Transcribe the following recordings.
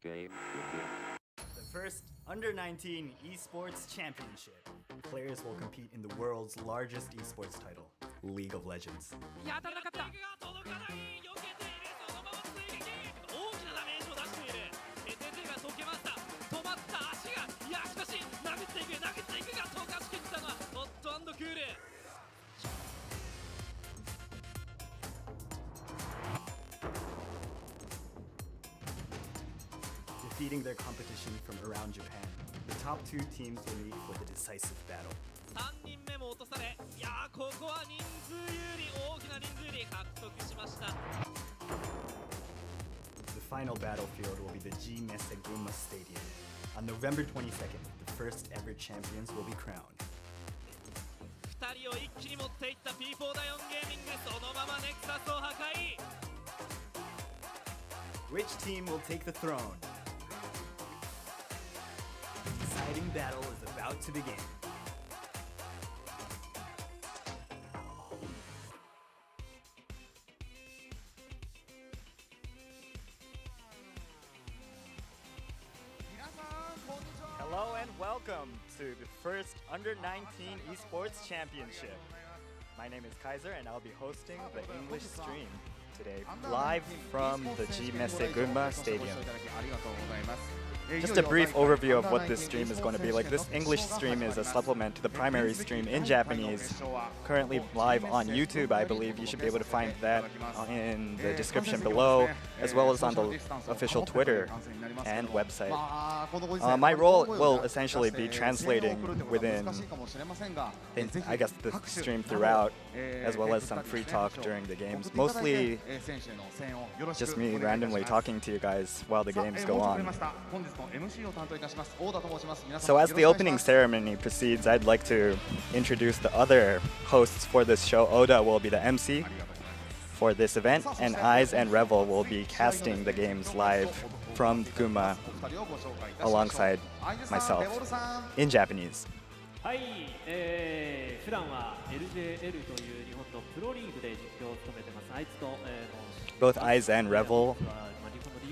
Game begin. The first Under-19 Esports Championship. Players will compete in the world's largest esports title, League of Legends. いや当たらなかった届かない避けているそのまま追撃大きなダメージを出している先生が溶けました止まった足がいやしかし投げていくが溶かしきったのはホット&クール Defeating their competition from around Japan, the top two teams will meet for the decisive battle. 3人目も落とされいやここは人数有利大きな人数有利獲得しました The final battlefield will be the MESSE Gunma Stadium. On November 22nd, the first ever champions will be crowned. 2人を一気に持っていった Pi-Po-DAYOEEOOON ゲーミングそのままネクサスを破壊 Which team will take the throne? The exciting battle is about to begin. Hello and welcome to the first Under-19 Esports Championship. My name is Kaiser and I'll be hosting the English stream today, live from the MESSE Gunma Stadium. Just a brief overview of what this stream is going to be like. This English stream is a supplement to the primary stream in Japanese, currently live on YouTube, I believe. You should be able to find that in the description below, as well as on the official Twitter and website. My role will essentially be translating within, I guess, the stream throughout, as well as some free talk during the games. Mostly just me randomly talking to you guys while the games go on. So as the opening ceremony proceeds, I'd like to introduce the other hosts for this show. Oda will be the MC for this event, and Eyes and Revel will be casting the games live from Gunma alongside myself in Japanese. はい、普段は LJL という日本のプロリーグで実況を務めてます。あいつと、Both Eyes and Revel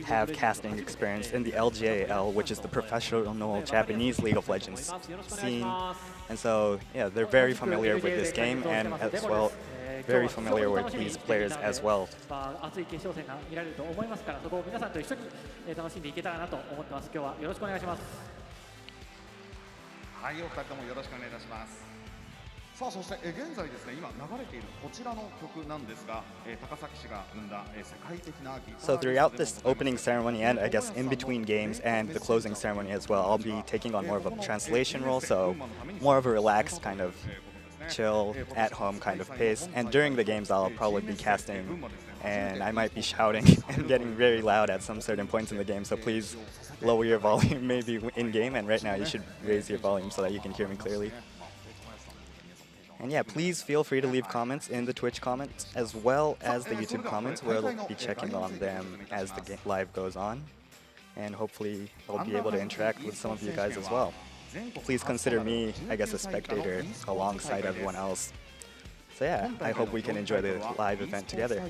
have casting experience in the LJL, which is the professional Japanese League of Legends scene. And so, yeah, they're very familiar with this game and as well, very familiar with these players as well. 熱い決勝戦が見られると思いますから、そこを皆さんと一緒に楽しんでいけたらなと思ってます。今日はよろしくお願いします。はい、お二人ともよろしくお願いいたします。さあ、そして現在ですね、今流れているこちらの曲なんですが、高崎市が生んだ世界的なギター。So throughout this opening ceremony and I guess in between games and the closing ceremony as well, I'll be taking on more of a translation role, so more of a relaxed kind of chill, at-home kind of pace. And during the games, I'll probably be casting, and I might be shouting and getting very loud at some certain points in the game. So please lower your volume maybe in game, and right now you should raise your volume so that you can hear me clearly. And yeah, please feel free to leave comments in the Twitch comments as well as the YouTube comments. We'll be checking on them as the live goes on, and hopefully I'll be able to interact with some of you guys as well. Please consider me, I guess, a spectator alongside everyone else. So yeah, I hope we can enjoy the live event together.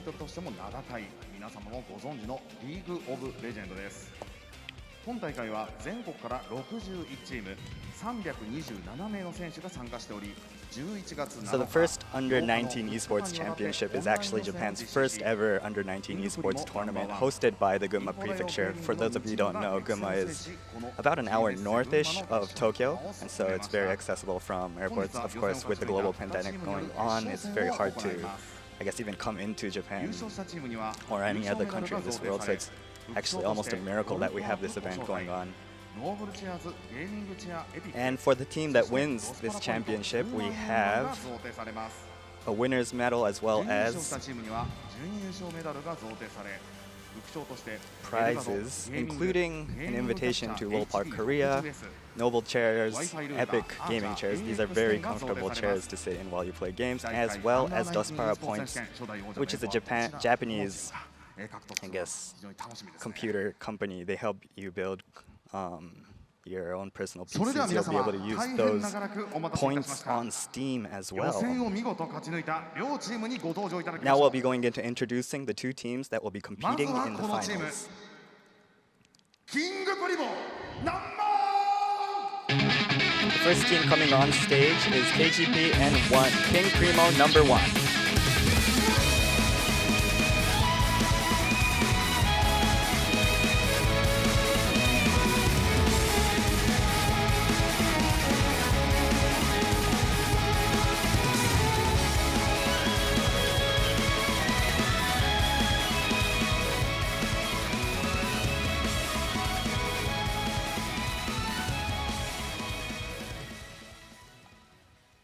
今大会は全国から61チーム327名の選手が参加しており、11月7日 So the first Under-19 Esports Championship is actually Japan's first ever Under-19 Esports tournament hosted by the Gunma Prefecture. For those of you who don't know, Gunma is about an hour northish of Tokyo, and so it's very accessible from airports. Of course, with the global pandemic going on, it's very hard to, I guess, even come into Japan or any other country in this world. So it's actually almost a miracle that we have this event going on. And for the team that wins this championship, we have a winner's medal as well as prizes, including an invitation to Lowell Park, Korea, Noble chairs, epic gaming chairs. These are very comfortable chairs to sit in while you play games, as well as Dustpara points, which is a Japanese, I guess, computer company. They help you build your own personal PCs. You'll be able to use those points on Steam as well. Now we'll be going into introducing the two teams that will be competing in the finals. キングプリモナンバー The first team coming on stage is KGP N1, King Primo #1.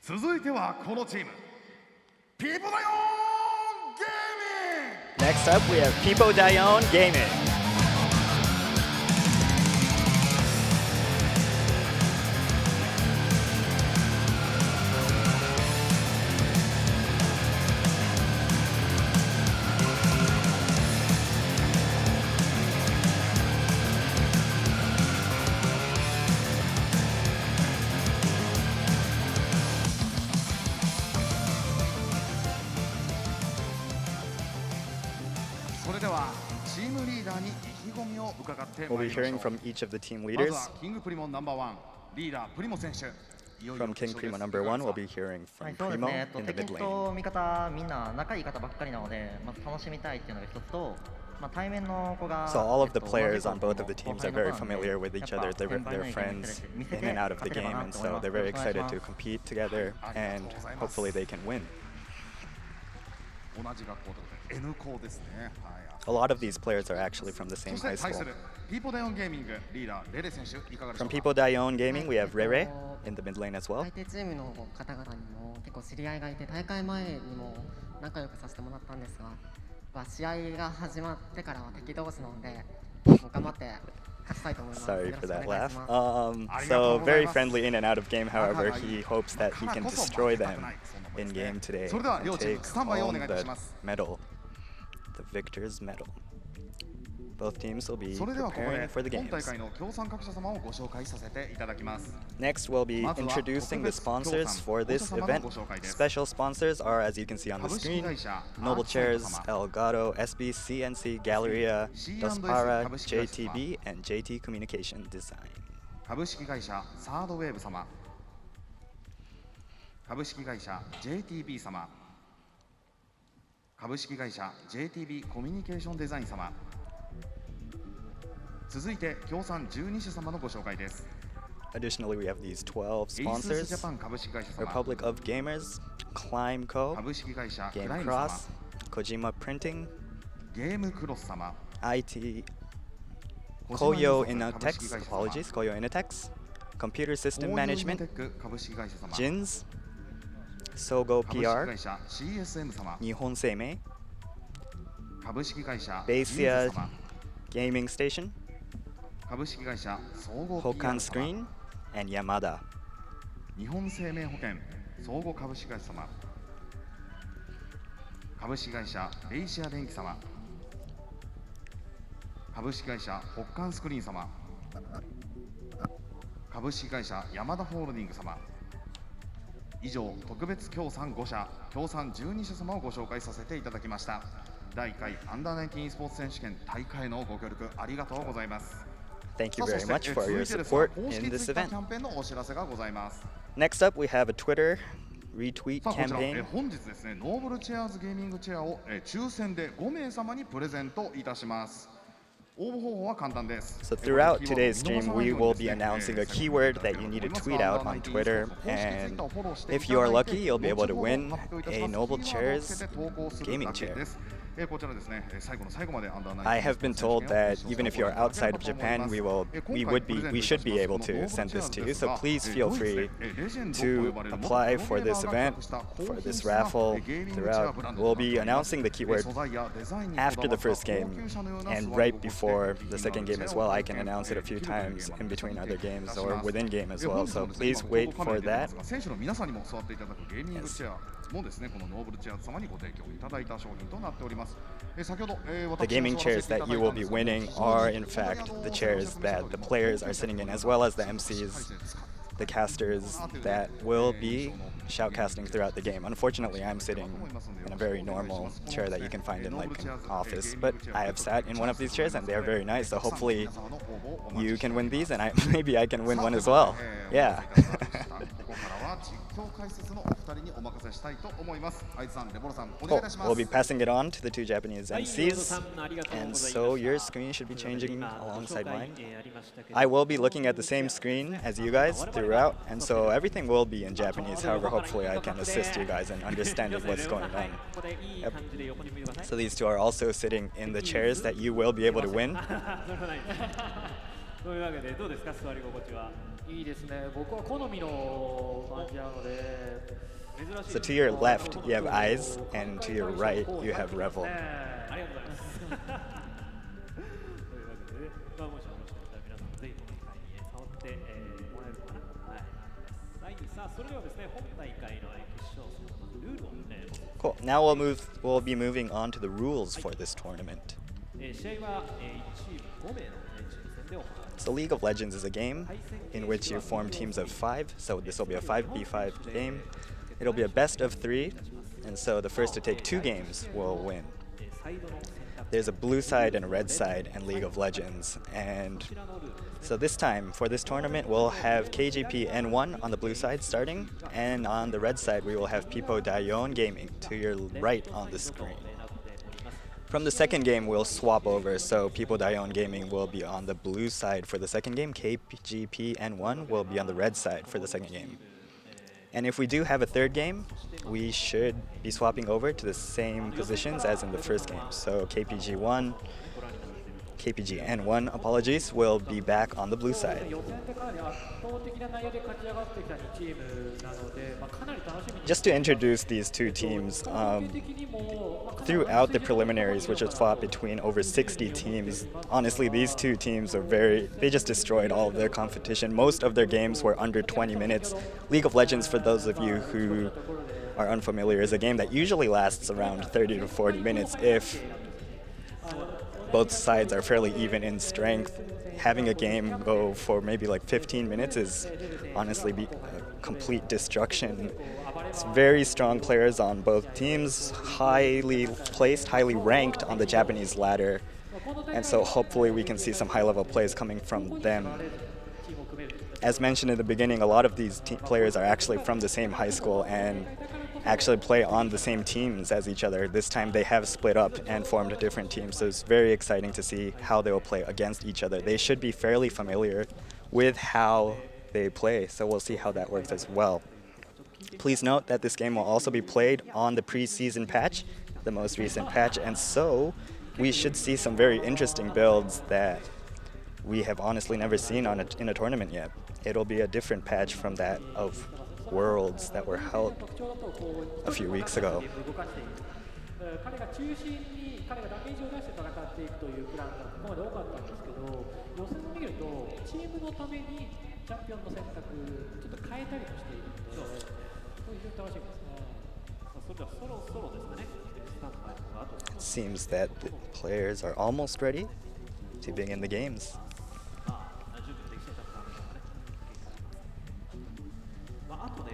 続いてはこのチーム Pi-Po-DAYOEEOOON Gaming Next up, we have Pi-Po-DAYOEEOOON Gaming. We'll be hearing from each of the team leaders. From King Primo #1, we'll be hearing はい from そうです Primo ね in the 敵 mid と lane. 味方みんな仲いい方ばっかりなので、まず楽しみたいっていうのが一つと、対面の子が So all of the 同じ players コ on ートの both of the teams 後 are 輩 very の子なんで familiar with each やっぱ other. They're 先輩の they're 意見に friends 見せ in て and out of the 勝てれば game, な and と思い so ます。 they're よろ very しくお願いし excited ま to す。 compete together, and hopefully they can win. 同じ学校ということで N 校ですね。はい。 A lot of these players are actually from the そ same して high 対す school. る Pi-Po-DAYOEEOOON ゲーミングリーダーレレ選手いかがでしょ From うか。 Pi-Po-DAYOEEOOON Gaming, we have Rere in the mid lane as well. 相手チームの方々にも結構知り合いがいて、大会前にも仲良くさせてもらったんですが、試合が始まってからは敵同士なので、もう頑張って勝ちたいと思います。 Sorry よろ for しくお that 願い laugh. します。 So very friendly in and out of game. However, he hopes that he can destroy them in game today それでは and 両チーム take スタンバイをお home 願いいた the します。 medal, the victor's medal. Both teams will be それではここ preparing で for the 本 games. 大会の協賛各社様をご紹介させていただきます。 Next, we'll be まずは introducing the sponsors for this 特別協賛 event. ご紹介です。 Special sponsors are, as you can see on the 株式 screen, 会社 Noble Chairs, Untitled Elgato, SB, CNC, Galleria, C&S Dospara, 株式会社 JTB, and JT Communication Design. 株式会社サードウェーブ様、株式会社 JTB 様、株式会社 JTB コミュニケーションデザイン様。続いて協賛12社様のご紹介です。 Additionally, we have these 12エイスジ sponsors: ャパン株式会社様、 Republic of Gamers, Climb Co., 株式会社ク Game ライム様、 Cross, Kojima Printing, ゲームクロス様、 IT, 小島 Koyo 印刷株式 Inatex, 会社様、 apologies, Koyo Inatex, Computer System オーディオイノ Management, テック株式会社様、 JINS, Sogo 株式 PR, 会社 CSM 様、 Nihon Seimei, 株式会社 Basia ユーズ様、 Gaming Station, 株式会社総合 Hokan PR 様、 Screen, and Yamada. 日本生命保険総合株式会社様、株式会社ベイシア電機様、株式会社北韓スクリーン様、株式会社ヤマダホールディング様。以上、特別協賛5社、協賛12社様をご紹介させていただきました。第1回アンダー19 e スポーツ選手権大会のご協力ありがとうございます。 Thank you さあ very そして much for 続 your いてですが support 公式 in this ツイッター event. キャンペーンのお知らせがございます。 Next up, we have a Twitter retweet さあこちら、 campaign. 本日ですね、ノーブルチェアーズゲーミングチェアを、抽選で5名様にプレゼントいたします。応募方法は簡単です。 So throughout today's stream, we will be announcing a keyword that you need to tweet out on Twitter, and if you are lucky, you'll be able to win a Noble Chairs gaming chair. こちらですね、最後の最後までアンダーナイン I have been told that even if you're outside of Japan, we should be able to send this to you. So please feel free to apply for this event, for this raffle. Throughout, we'll be announcing the keyword after the first game and right before the second game as well. I can announce it a few times in between other games or within game as well. So please wait for that. 選手の皆さんにも座っていただくゲーミングチェアもですね、このノーブルチェアーズ様にご提供いただいた商品となっております。先ほど、 The gaming chairs that you will be winning are in fact the chairs that the players are sitting in, as well as the MCs. the casters that will be shoutcasting throughout the game. Unfortunately, I'm sitting in a very normal chair that you can find in like an office, but I have sat in one of these chairs and they are very nice, so hopefully you can win these and maybe I can win one as well. Yeah. ここからは実況解説のお二人にお任せしたいと思います。愛さん、レボロさん、お願いいたします。 We'll be passing it on to the two Japanese MCs, and so your screen should be changing alongside mine. I will be looking at the same screen as you guys throughout, and so everything will be in Japanese. However, hopefully I can assist you guys in understanding what's going on. Yep. So these two are also sitting in the chairs that you will be able to win. というわけでどうですか、座り心地は。いいですね。僕は好みの感じなので。 So to your left you have eyes, and to your right you have revel. ありがとうございます。というわけで、まあもしよろしかったら皆さんぜひこの機会に触ってもらえるかな。はい。さあそれではですね、本大会の決勝戦のルールをCool. Now we'll be moving on to the rules for this tournament. 試合は1チーム5名のチーム戦で行われます。 So League of Legends is a game in which you form teams of 5, so this will be a 5v5 game. It'll be a best of 3, and so the first to take 2 games will win. There's a blue side and a red side in League of Legends, and so this time for this tournament we'll have KGP N1 on the blue side starting, and on the red side we will have Pi-Po-DAYOEEOOON Gaming to your right on the screen. From the second game, we'll swap over, so Pi-Po-DAYOEEOOON Gaming will be on the blue side for the second game, KGP N1 will be on the red side for the second game. And if we do have a third game, we should be swapping over to the same positions as in the first game. So KPG N1, apologies, will be back on the blue side. Just to introduce these two teams, throughout the preliminaries, which was fought between over 60 teams, honestly, these two teams are they just destroyed all of their competition. Most of their games were under 20 minutes. League of Legends, for those of you who are unfamiliar, is a game that usually lasts around 30 to 40 minutes if both sides are fairly even in strength. Having a game go for maybe like 15 minutes is honestly a complete destruction. It's very strong players on both teams, highly placed, highly ranked on the Japanese ladder, and so hopefully we can see some high-level plays coming from them. As mentioned in the beginning, a lot of these players are actually from the same high school and actually play on the same teams as each other. This time they have split up and formed different teams, so it's very exciting to see how they will play against each other. They should be fairly familiar with how they play, so we'll see how that works as well. Please note that this game will also be played on the preseason patch, the most recent patch, and so we should see some very interesting builds that we have honestly never seen in a tournament yet. It'll be a different patch from that of Worlds that were held a few weeks ago. 彼が中心に彼がダメージを出して戦っていくというプランがここまで多かったんですけど、予選を見るとチームのためにチャンピオンの選択ちょっと変えたりもしているので、非常に楽しみですね。それではそろそろですね。スタンバイとかあと。It seems that the players are almost ready to begin the games. あとね、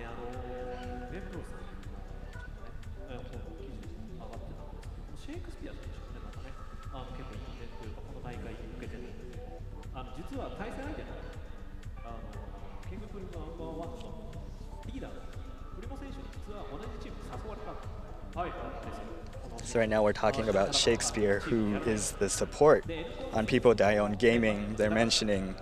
ベンブローさんの記事に上がってたんですけど、シェイクスピア選手もね、またね、結構因縁というか、この大会に向けてね、実は対戦相手のキングプリムナンバーワンのリーダーのプリモ選手に実は同じチームに誘われたんですよ。So right now we're talking about Shakespeare, who is the support on Pi-Po-DAYOEEOOON Gaming. They're mentioning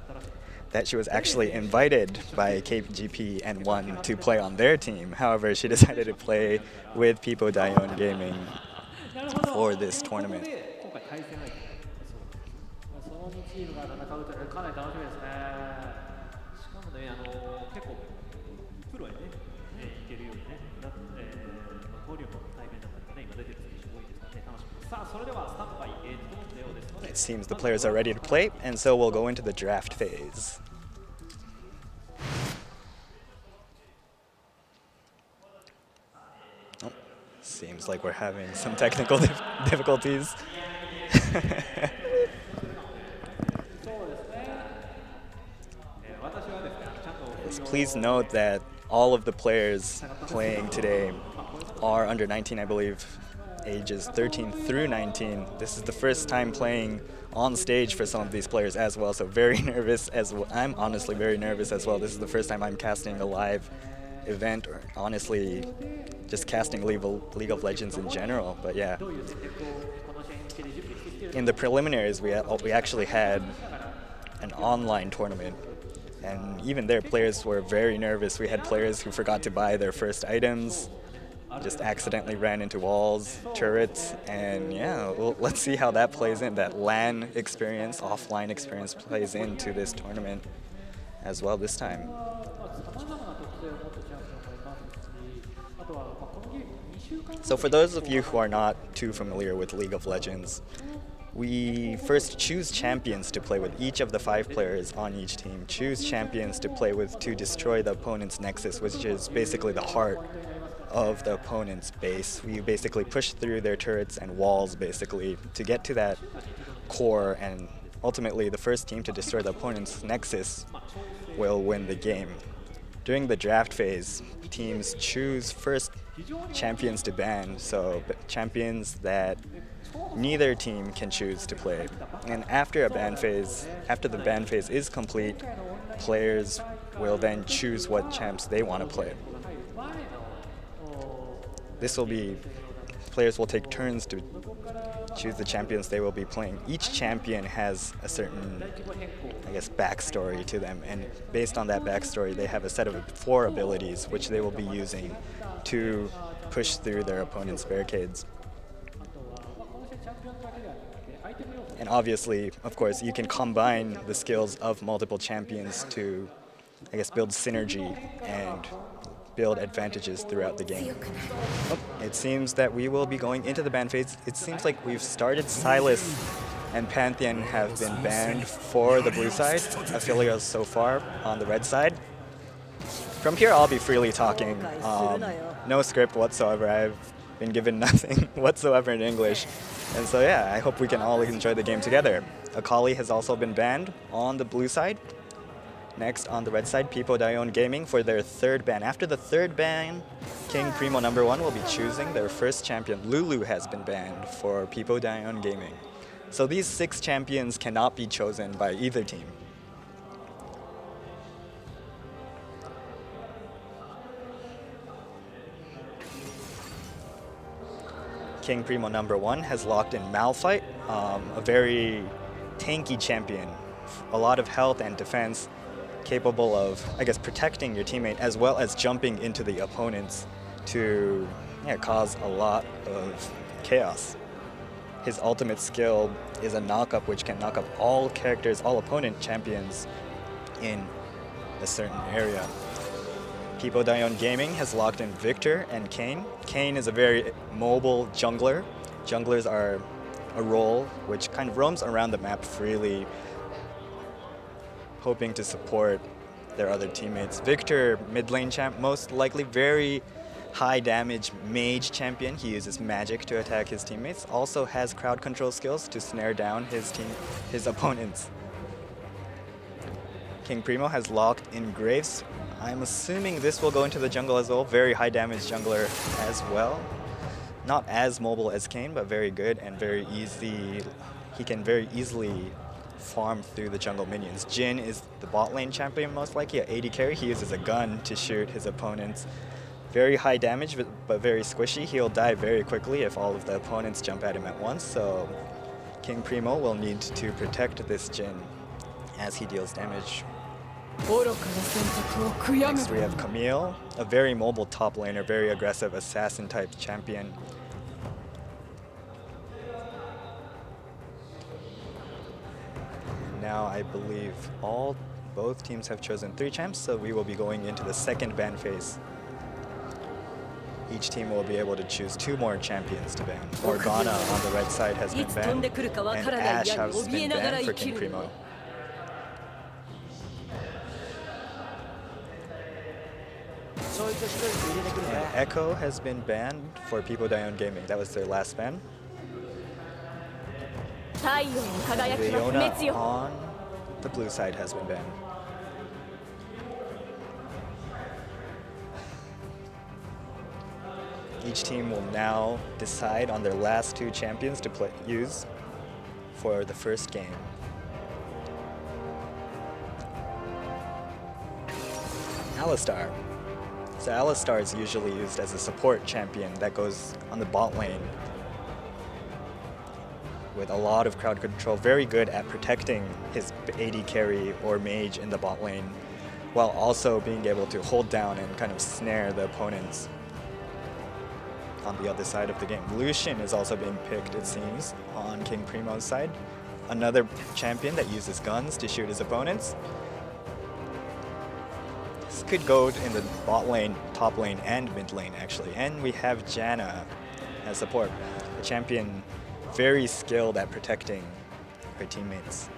that she was actually invited by KGP N1 to play on their team. However, she decided to play with Pi-Po-DAYOEEOOON Gaming for this tournament. その2チームが戦うというのはかなり楽しみですね。しかもね、結構プロへね、いけるようにね、登竜門の対面だったりね、今出てる選手多いですからね、楽しみです。さあ、それではスタンバイ整ったようですので。 It seems the players are ready to play, and so we'll go into the draft phase. Oh, seems like we're having some technical difficulties. This please note that all of the players playing today are under 19, I believe, ages 13 through 19. This is the first time playing on stage for some of these players as well, so very nervous as well. I'm honestly very nervous as well. This is the first time I'm casting a live event, or honestly just casting League of Legends in general. But yeah, in the preliminaries we actually had an online tournament, and even there players were very nervous. We had players who forgot to buy their first items, just accidentally ran into walls, turrets, and yeah, well, let's see how that plays in. That LAN experience, offline experience plays into this tournament as well this time. So for those of you who are not too familiar with League of Legends, we first choose champions to play with. Each of the 5 players on each team choose champions to play with to destroy the opponent's nexus, which is basically the heart of the opponent's base. We basically push through their turrets and walls basically to get to that core, and ultimately the first team to destroy the opponent's nexus will win the game. During the draft phase, teams choose first champions to ban, so champions that neither team can choose to play. And after the ban phase is complete, players will then choose what champs they want to play. Players will take turns to choose the champions they will be playing. Each champion has a certain, backstory to them, and based on that backstory, they have a set of 4 abilities which they will be using to push through their opponent's barricades. And obviously, of course, you can combine the skills of multiple champions to, build synergy and build advantages throughout the game. It seems that we will be going into the ban phase. It seems like we've started. Silas and Pantheon have been banned for the blue side, Aphelios so far on the red side. From here, I'll be freely talking. No script whatsoever. I've been given nothing whatsoever in English. And so yeah, I hope we can all enjoy the game together. Akali has also been banned on the blue side. Next, on the red side, Pi-Po-DAYOEEOOON Gaming for their 3rd ban. After the 3rd ban, King Primo #1 will be choosing their first champion. Lulu has been banned for Pi-Po-DAYOEEOOON Gaming. So these 6 champions cannot be chosen by either team. King Primo #1 has locked in Malphite, a very tanky champion. A lot of health and defense, capable of, protecting your teammate as well as jumping into the opponents to cause a lot of chaos. His ultimate skill is a knock-up which can knock up all opponent champions in a certain area. Pi-Po-DAYOEEOOON Gaming has locked in Victor and Kayn. Kayn is a very mobile jungler. Junglers are a role which kind of roams around the map freely, hoping to support their other teammates. Victor, mid lane champ, most likely very high damage mage champion. He uses magic to attack his teammates. Also has crowd control skills to snare down his opponents. King Primo has locked in Graves. I'm assuming this will go into the jungle as well. Very high damage jungler as well. Not as mobile as Kayn, but very good and very easy. He can very easily farm through the jungle minions. Jhin is the bot lane champion most likely, at 80 carry. He uses a gun to shoot his opponents. Very high damage, but very squishy. He'll die very quickly if all of the opponents jump at him at once, so King Primo will need to protect this Jhin as he deals damage. Next we have Camille, a very mobile top laner, very aggressive assassin type champion. Now I believe both teams have chosen 3 champs, so we will be going into the 2nd ban phase. Each team will be able to choose 2 more champions to ban. Morgana on the red side has been banned, and Ashe has been banned for King Primo. And Echo has been banned for Pi-Po-DAYOEEOOON Gaming. That was their last ban. Leona on the blue side has been banned. Each team will now decide on their last 2 champions to use for the first game. Alistar. So Alistar is usually used as a support champion that goes on the bot lane with a lot of crowd control, very good at protecting his AD carry or mage in the bot lane, while also being able to hold down and kind of snare the opponents on the other side of the game. Lucian is also being picked, it seems, on King Primo's side. Another champion that uses guns to shoot his opponents. This could go in the bot lane, top lane, and mid lane, actually. And we have Janna as support, a champion very skilled at protecting her teammates.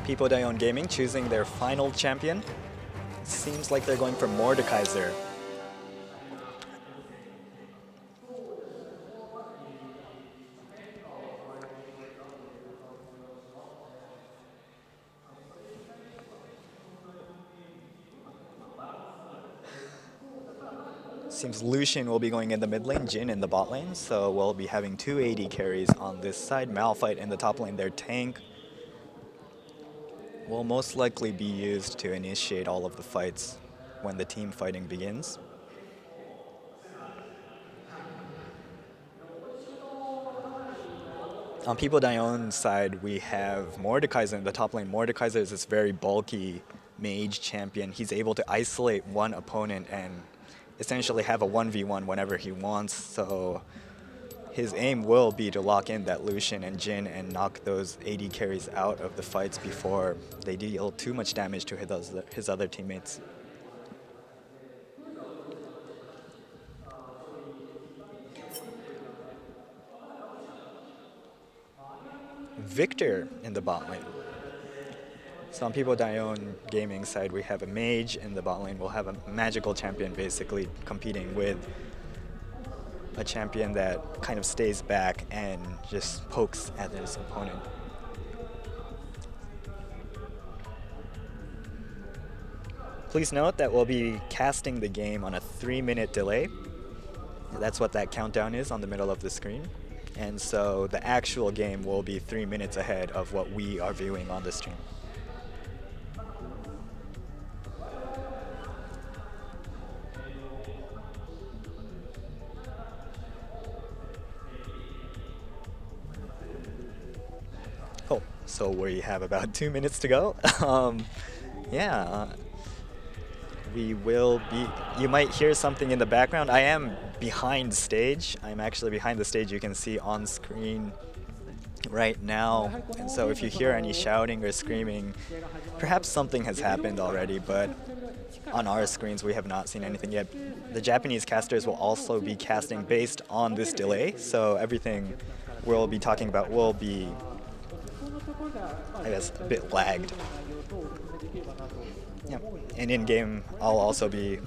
Pi-Po-DAYOEEOOON Gaming choosing their final champion. Seems like they're going for Mordekaiser. Seems Lucian will be going in the mid lane, Jhin in the bot lane, so we'll be having 2 AD carries on this side. Malphite in the top lane, their tank will most likely be used to initiate all of the fights when the team fighting begins. On Pi-Po-DAYOEEOON's side, we have Mordekaiser in the top lane. Mordekaiser is this very bulky mage champion. He's able to isolate one opponent and essentially have a 1v1 whenever he wants, so his aim will be to lock in that Lucian and Jhin and knock those AD carries out of the fights before they deal too much damage to his other teammates. Victor in the bot lane. So on Pi-Po-DAYOEEOOON Gaming side, we have a mage in the bot lane. We'll have a magical champion basically competing with a champion that kind of stays back and just pokes at his opponent. Please note that we'll be casting the game on a 3-minute delay. That's what that countdown is on the middle of the screen. And so the actual game will be 3 minutes ahead of what we are viewing on the stream. Cool. So we have about 2 minutes to go. We will be, you might hear something in the background. I am behind stage. I'm actually behind the stage, you can see on screen right now. And so if you hear any shouting or screaming, perhaps something has happened already, but on our screens we have not seen anything yet. The Japanese casters will also be casting based on this delay, so everything we'll be talking about will be, I guess, a bit lagged. Yeah. And in-game, I'll also be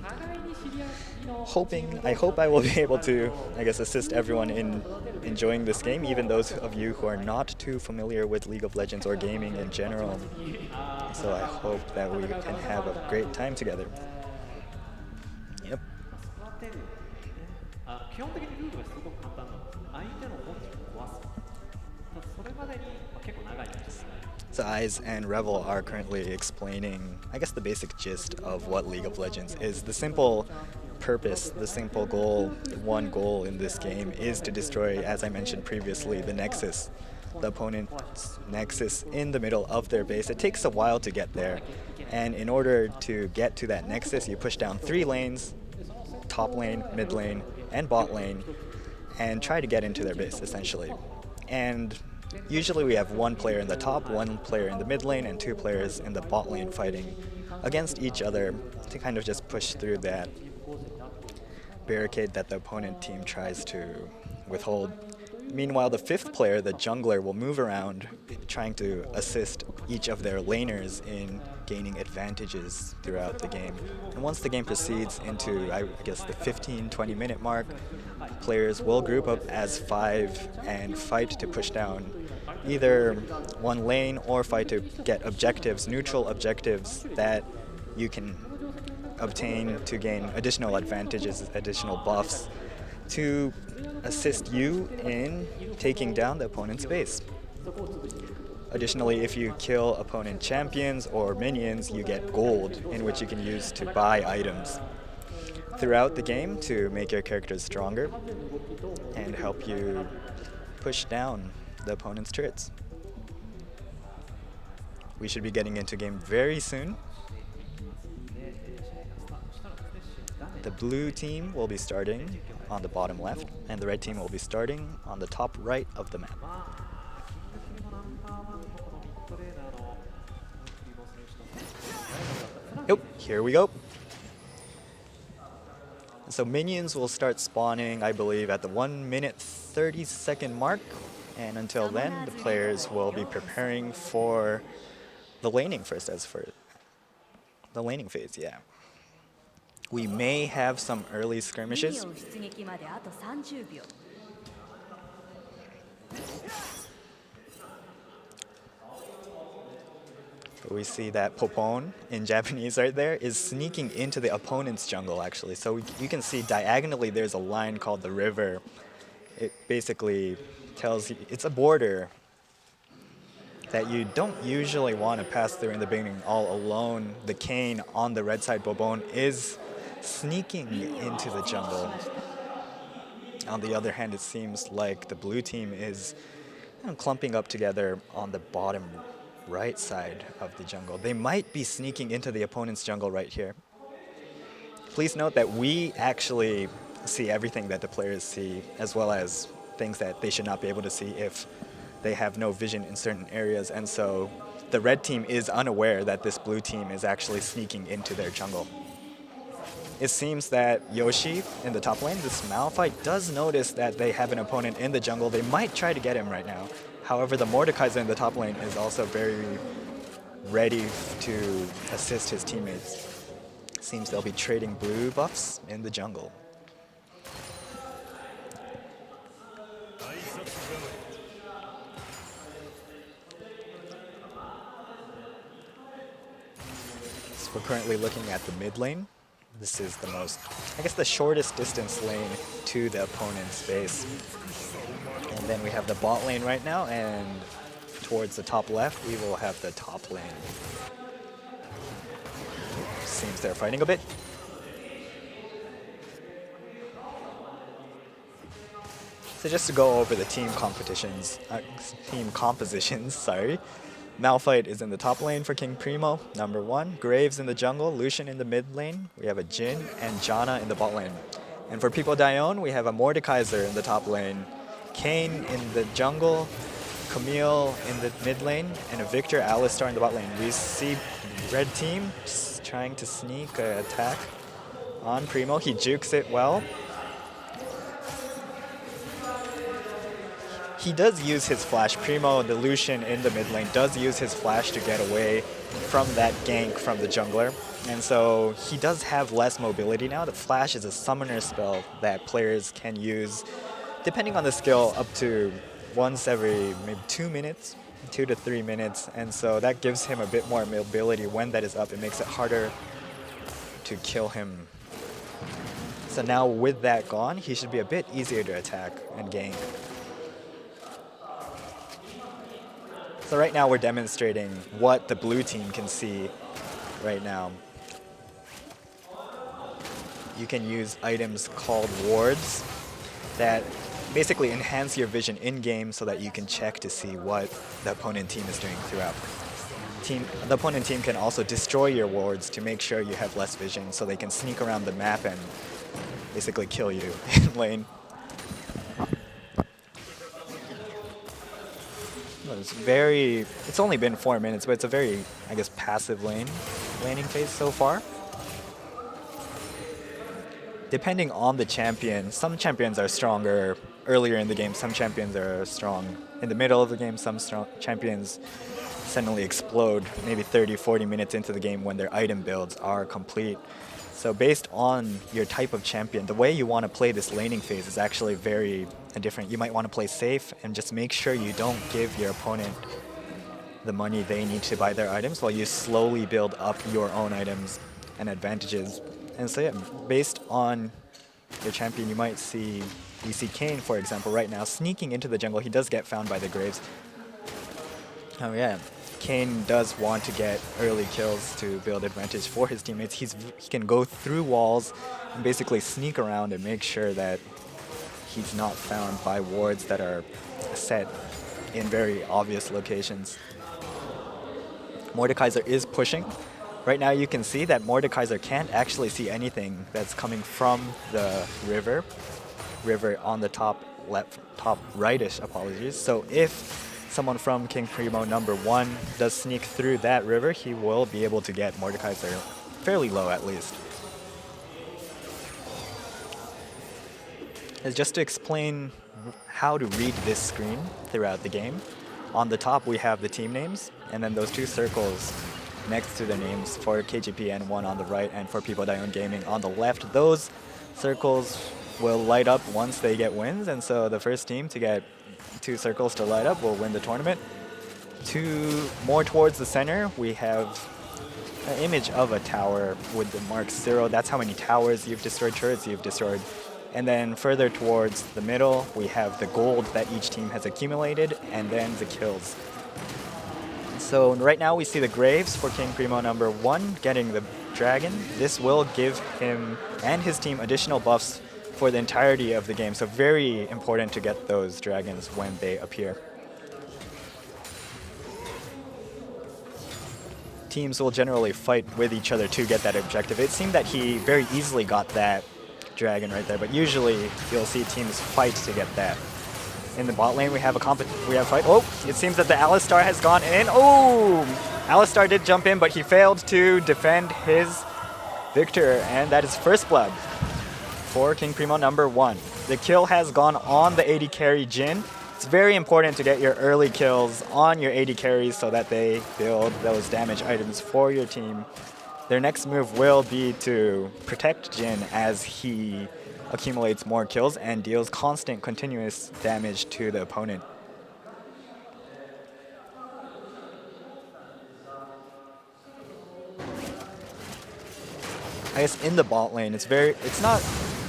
hoping, I hope I will be able to, I guess, assist everyone in enjoying this game, even those of you who are not too familiar with League of Legends or gaming in general. So I hope that we can have a great time together. Yep. 基本的にルールはすごく簡単なの。相手の本気を壊す。それまでに結構長いんです。 Eyes and Revel are currently explaining, I guess, the basic gist of what League of Legends is. The simple purpose, the simple goal, the one goal in this game is to destroy, as I mentioned previously, the Nexus. The opponent's Nexus in the middle of their base. It takes a while to get there, and in order to get to that Nexus, you push down 3 lanes, top lane, mid lane, and bot lane, and try to get into their base, essentially. And usually we have 1 player in the top, 1 player in the mid lane, and 2 players in the bot lane fighting against each other to kind of just push through that barricade that the opponent team tries to withhold. Meanwhile, the 5th player, the jungler, will move around trying to assist each of their laners in gaining advantages throughout the game. And once the game proceeds into, I guess, the 15-20 minute mark, players will group up as 5 and fight to push down either one lane or fight to get objectives, neutral objectives that you can obtain to gain additional advantages, additional buffs to assist you in taking down the opponent's base. Additionally, if you kill opponent champions or minions, you get gold, in which you can use to buy items throughout the game to make your characters stronger and help you push down the opponent's turrets. We should be getting into game very soon. The blue team will be starting on the bottom left, and the red team will be starting on the top right of the map. Yep, here we go. So minions will start spawning, I believe, at the 1 minute 30 second mark. And until then, the players will be preparing for the laning first, as for the laning phase, yeah. We may have some early skirmishes. We see that Popon in Japanese right there is sneaking into the opponent's jungle, actually. So you can see diagonally there's a line called the river. It basically tells you it's a border that you don't usually want to pass through in the beginning all alone. The Kane on the red side, Bobon, is sneaking into the jungle. On the other hand, it seems like the blue team is clumping up together on the bottom right side of the jungle. They might be sneaking into the opponent's jungle right here. Please note that we actually see everything that the players see, as well as things that they should not be able to see if they have no vision in certain areas. And so the red team is unaware that this blue team is actually sneaking into their jungle. It seems that Yoshi in the top lane, this Malphite, does notice that they have an opponent in the jungle. They might try to get him right now. However, the Mordekaiser in the top lane is also very ready to assist his teammates. Seems they'll be trading blue buffs in the jungle. So we're currently looking at the mid lane. This is the most, I guess, the shortest distance lane to the opponent's base. And then we have the bot lane right now, and towards the top left, we will have the top lane. Seems they're fighting a bit. So just to go over the team compositions, sorry. Malphite is in the top lane for King Primo, number 1. Graves in the jungle, Lucian in the mid lane. We have a Jhin and Janna in the bot lane. And for Pi-Po-DAYOEEOOON, we have a Mordekaiser in the top lane, Kayn in the jungle, Camille in the mid lane, and a Victor Alistar in the bot lane. We see red team just trying to sneak an attack on Primo. He jukes it well. He does use his flash. Primo, the Lucian in the mid lane, does use his flash to get away from that gank from the jungler. And so he does have less mobility now. The flash is a summoner spell that players can use, depending on the skill, up to once every maybe 2 minutes, 2 to 3 minutes. And so that gives him a bit more mobility when that is up. It makes it harder to kill him. So now with that gone, he should be a bit easier to attack and gank. So right now we're demonstrating what the blue team can see right now. You can use items called wards that basically enhance your vision in-game so that you can check to see what the opponent team is doing throughout. The opponent team can also destroy your wards to make sure you have less vision so they can sneak around the map and basically kill you in lane. It's only been 4 minutes, but it's a very, I guess, passive laning phase so far. Depending on the champion, some champions are stronger earlier in the game, some champions are strong in the middle of the game, some champions suddenly explode maybe 30, 40 minutes into the game when their item builds are complete. So based on your type of champion, the way you want to play this laning phase is actually very different. You might want to play safe and just make sure you don't give your opponent the money they need to buy their items while you slowly build up your own items and advantages. And so yeah, based on your champion, you might see Kane, for example, right now sneaking into the jungle. He does get found by the Graves. Oh yeah, Kane does want to get early kills to build advantage for his teammates. He can go through walls and basically sneak around and make sure that he's not found by wards that are set in very obvious locations. Mordekaiser is pushing. Right now you can see that Mordekaiser can't actually see anything that's coming from the river on the top rightish, apologies. So if someone from King Primo #1 does sneak through that river, he will be able to get Mordekaiser fairly low at least. As just to explain how to read this screen throughout the game, on the top we have the team names, and then those two circles next to the names for KGP and one on the right, and for Pi-Po-DAYOEEOOON Gaming on the left. Those circles will light up once they get wins, and so the first team to get 2 circles to light up will win the tournament. More towards the center, we have an image of a tower with the mark 0. That's how many towers you've destroyed, turrets you've destroyed. And then further towards the middle, we have the gold that each team has accumulated, and then the kills. So right now we see the Graves for King Primo #1 getting the dragon. This will give him and his team additional buffs for the entirety of the game. So very important to get those dragons when they appear. Teams will generally fight with each other to get that objective. It seemed that he very easily got that dragon right there, but usually you'll see teams fight to get that. In the bot lane, we have a fight. Oh, it seems that the Alistar has gone in. Oh, Alistar did jump in, but he failed to defend his victor, and that is first blood for King Primo #1. The kill has gone on the AD carry Jhin. It's very important to get your early kills on your AD carries so that they build those damage items for your team. Their next move will be to protect Jhin as he accumulates more kills and deals constant, continuous damage to the opponent. I guess in the bot lane, it's not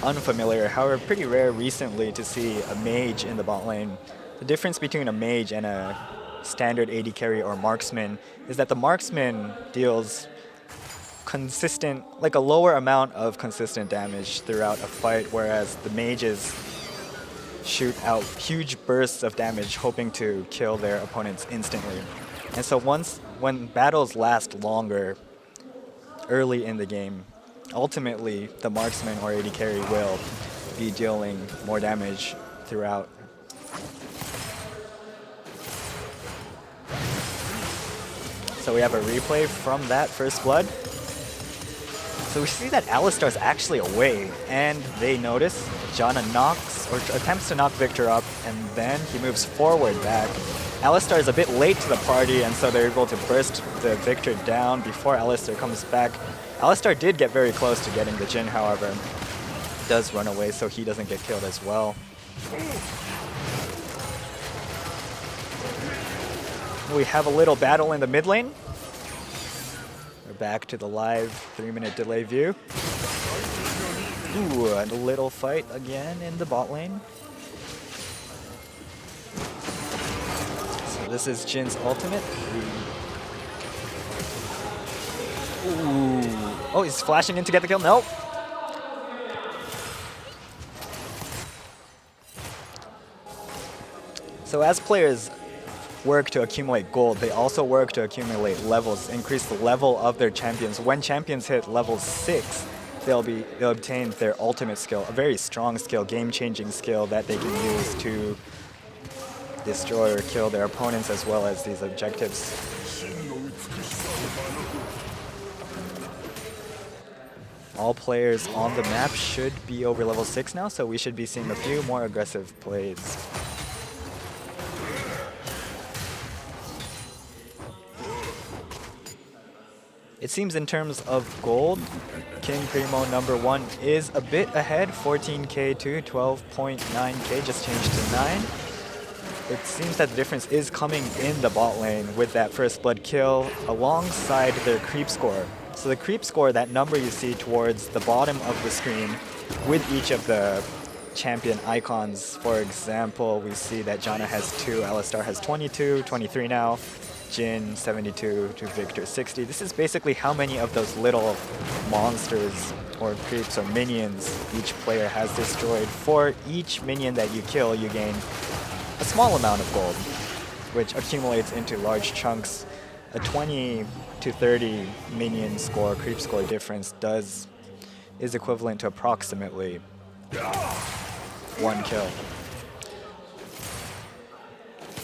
unfamiliar, however pretty rare recently to see a mage in the bot lane. The difference between a mage and a standard AD carry or marksman is that the marksman deals consistent, like a lower amount of consistent damage throughout a fight, whereas the mages shoot out huge bursts of damage hoping to kill their opponents instantly. And so when battles last longer early in the game, ultimately the marksman or AD carry will be dealing more damage throughout. So we have a replay from that first blood. So we see that Alistar's actually away, and they notice Janna knocks or attempts to knock Victor up, and then he moves forward back. Alistar is a bit late to the party, and so they're able to burst the Victor down before Alistar comes back. Alistar did get very close to getting the Jhin, however, does run away, so he doesn't get killed as well. We have a little battle in the mid lane. We're back to the live 3-minute delay view. Ooh, and a little fight again in the bot lane. So this is Jin's ultimate. Ooh. Oh, he's flashing in to get the kill. Nope. So as players work to accumulate gold, they also work to accumulate levels, increase the level of their champions. When champions hit level 6, they'll obtain their ultimate skill, a very strong skill, game-changing skill that they can use to destroy or kill their opponents as well as these objectives. All players on the map should be over level 6 now, so we should be seeing a few more aggressive plays. It seems in terms of gold, King Primo #1 is a bit ahead, 14k to 12.9k, just changed to 9. It seems that the difference is coming in the bot lane with that first blood kill alongside their creep score. So the creep score, that number you see towards the bottom of the screen with each of the champion icons. For example, we see that Janna has 2, Alistar has 22, 23 now, Jin 72 to Victor 60. This is basically how many of those little monsters or creeps or minions each player has destroyed. For each minion that you kill, you gain a small amount of gold, which accumulates into large chunks. A 20 to 30 minion score, creep score difference is equivalent to approximately 1 kill.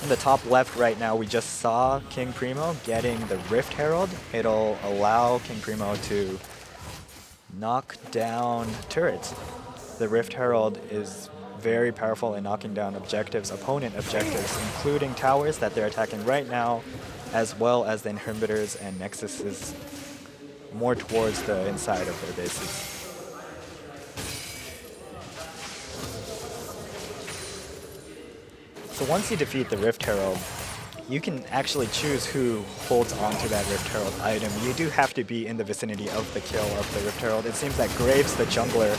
In the top left right now, we just saw King Primo getting the Rift Herald. It'll allow King Primo to knock down turrets. The Rift Herald is very powerful in knocking down objectives, opponent objectives, including towers that they're attacking right now, as well as the inhibitors and nexuses more towards the inside of their bases. So once you defeat the Rift Herald, you can actually choose who holds onto that Rift Herald item. You do have to be in the vicinity of the kill of the Rift Herald. It seems that Graves, the jungler,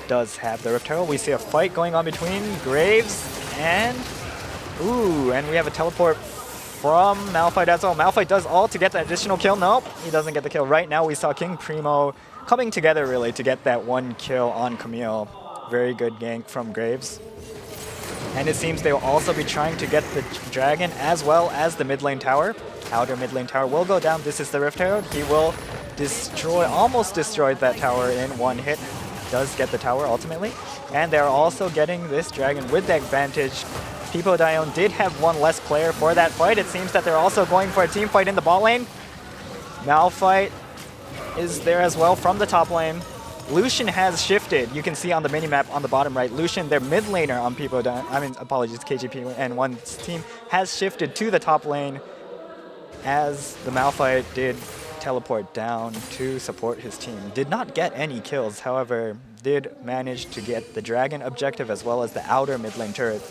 does have the Rift Herald. We see a fight going on between Graves and... Ooh, and we have a teleport from Malphite as well. Malphite does all to get the additional kill. Nope, he doesn't get the kill. Right now we saw King Primo coming together really to get that 1 kill on Camille. Very good gank from Graves. And it seems they'll also be trying to get the dragon as well as the mid lane tower. Outer mid lane tower will go down. This is the Rift Herald. He will destroy, almost destroyed that tower in 1 hit. Does get the tower ultimately. And they're also getting this dragon with the advantage. Pi-Po-DAYOEEOOON did have 1 less player for that fight. It seems that they're also going for a team fight in the bot lane. Malphite is there as well from the top lane. Lucian has shifted. You can see on the minimap on the bottom right, Lucian, their mid laner on KGP and one's team, has shifted to the top lane as the Malphite did teleport down to support his team. Did not get any kills, however, did manage to get the dragon objective as well as the outer mid lane turret.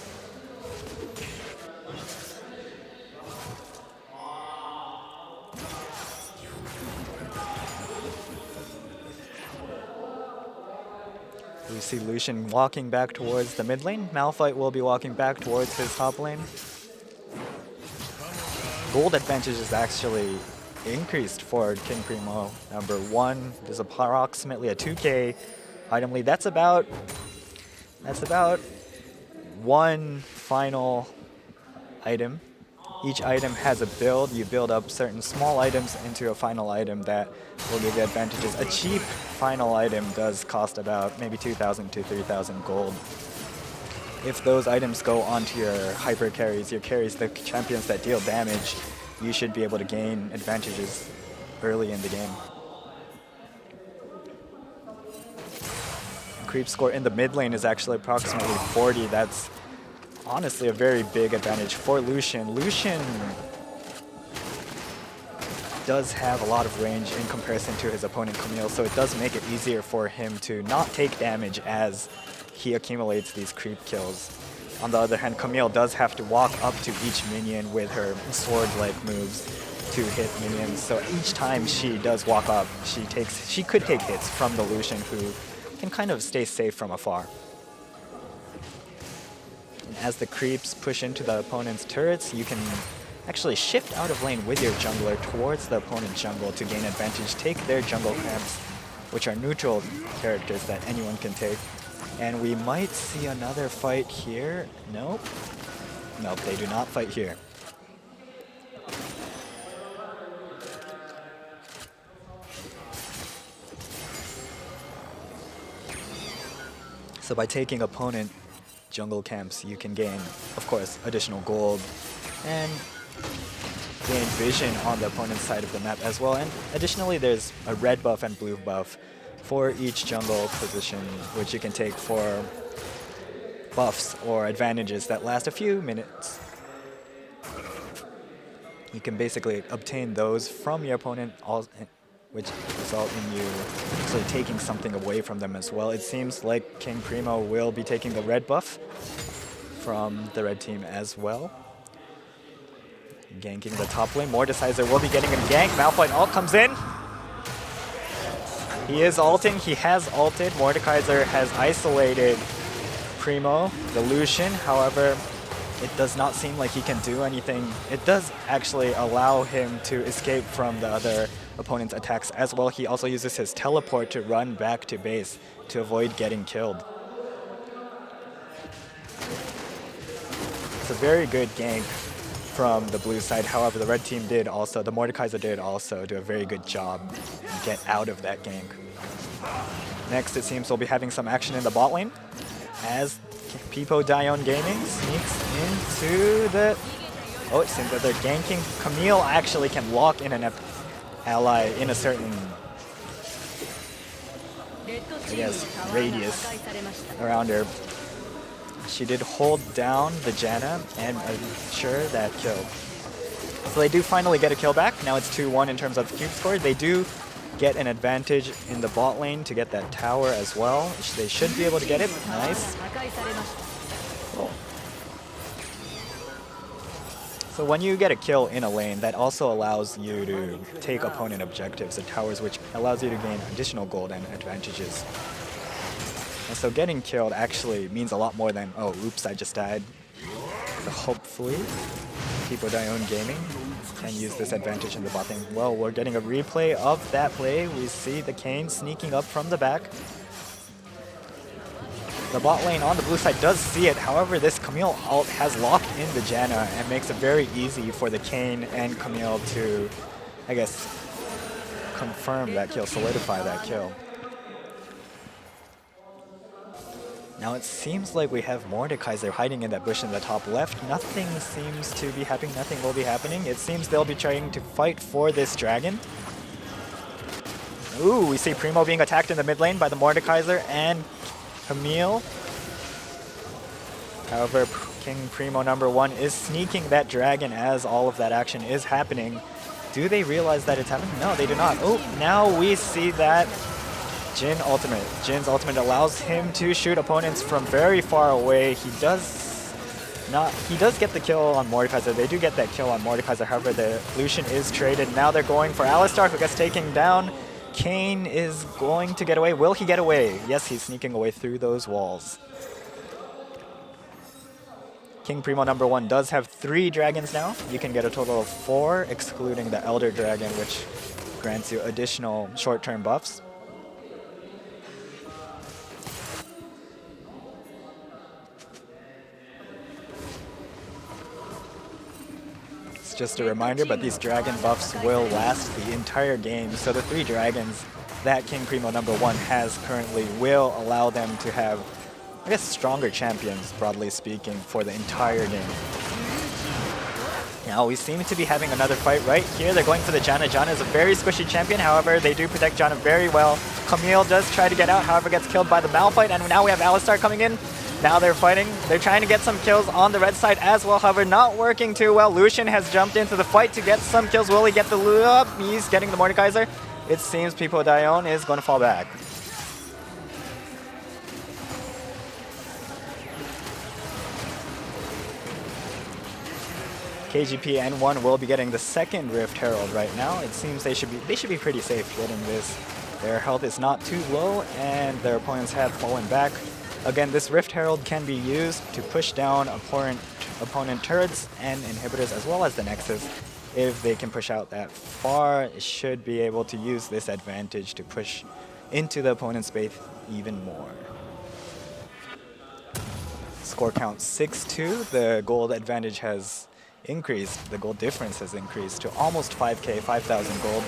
We see Lucian walking back towards the mid lane. Malphite will be walking back towards his top lane. Gold advantage is actually increased for King Primo #1. There's approximately a 2k item lead. That's about 1 final item. Each item has a build. You build up certain small items into a final item that will give you advantages. A cheap final item does cost about maybe 2,000 to 3,000 gold. If those items go onto your hyper carries, your carries, the champions that deal damage, you should be able to gain advantages early in the game. Creep score in the mid lane is actually approximately 40. That's honestly a very big advantage for Lucian. Lucian does have a lot of range in comparison to his opponent Camille, so it does make it easier for him to not take damage as he accumulates these creep kills. On the other hand, Camille does have to walk up to each minion with her sword-like moves to hit minions, so each time she does walk up, she could take hits from the Lucian, who can kind of stay safe from afar. And as the creeps push into the opponent's turrets, you can actually shift out of lane with your jungler towards the opponent's jungle to gain advantage. Take their jungle camps, which are neutral characters that anyone can take. And we might see another fight here. Nope. Nope, they do not fight here. So by taking opponent jungle camps, you can gain, of course, additional gold and gain vision on the opponent's side of the map as well. And additionally, there's a red buff and blue buff for each jungle position, which you can take for buffs or advantages that last a few minutes. You can basically obtain those from your opponent which result in you actually taking something away from them as well. It seems like King Primo will be taking the red buff from the red team as well. Ganking the top lane. Mordekaiser will be getting a gank. Malphite ult comes in. He is ulting. He has ulted. Mordekaiser has isolated Primo, the Lucian. However, it does not seem like he can do anything. It does actually allow him to escape from the other opponent's attacks as well. He also uses his teleport to run back to base to avoid getting killed. It's a very good gank from the blue side. However, the red team did also, the Mordekaiser did also do a very good job and get out of that gank. Next, it seems we'll be having some action in the bot lane as Pi-Po-DAYOEEOOON Gaming sneaks into the... Oh, it seems that they're ganking. Camille actually can lock in an ally in a certain, I guess, radius around her. She did hold down the Janna and ensure that kill. So they do finally get a kill back. Now it's 2-1 in terms of the cube score. They do get an advantage in the bot lane to get that tower as well. They should be able to get it. Nice. Cool. So when you get a kill in a lane, that also allows you to take opponent objectives and towers, which allows you to gain additional gold and advantages. And so getting killed actually means a lot more than, oh, oops, I just died. So hopefully, Pi-Po-DAYOEEOOON Gaming can use this advantage in the bot lane. Well, we're getting a replay of that play. We see the Kayn sneaking up from the back. The bot lane on the blue side does see it. However, this Camille ult has locked in the Janna and makes it very easy for the Kayn and Camille to, I guess, confirm that kill, solidify that kill. Now it seems like we have Mordekaiser hiding in that bush in the top left. Nothing seems to be happening. Nothing will be happening. It seems they'll be trying to fight for this dragon. Ooh, we see Primo being attacked in the mid lane by the Mordekaiser and Camille. However, King Primo #1 is sneaking that dragon as all of that action is happening. Do they realize that it's happening? No, they do not. Oh, now we see that Jin's ultimate allows him to shoot opponents from very far away. He does get the kill on Mordekaiser. They do get that kill on Mordekaiser. However, the Lucian is traded. Now they're going for Alistar, who gets taken down. Kayn is going to get away. Will he get away? Yes, he's sneaking away through those walls. King Primo #1 does have 3 dragons now. You can get a total of 4, excluding the Elder Dragon, which grants you additional short-term buffs. Just a reminder, but these dragon buffs will last the entire game. So the 3 dragons that King Primo #1 has currently will allow them to have, I guess, stronger champions, broadly speaking, for the entire game. Now we seem to be having another fight right here. They're going for the Janna. Janna is a very squishy champion. However, they do protect Janna very well. Camille does try to get out, however gets killed by the Malphite, and now we have Alistar coming in. Now they're fighting. They're trying to get some kills on the red side as well. However, not working too well. Lucian has jumped into the fight to get some kills. Will he get the loot up? He's getting the Mordekaiser. It seems Pi-Po-DAYOEEOOON is going to fall back. KGP N1 will be getting the second Rift Herald right now. It seems they should be pretty safe getting this. Their health is not too low, and their opponents have fallen back. Again, this Rift Herald can be used to push down opponent turrets and inhibitors, as well as the Nexus. If they can push out that far, it should be able to use this advantage to push into the opponent's base even more. Score count 6-2. The gold advantage has increased. The gold difference has increased to almost 5K, 5,000 gold.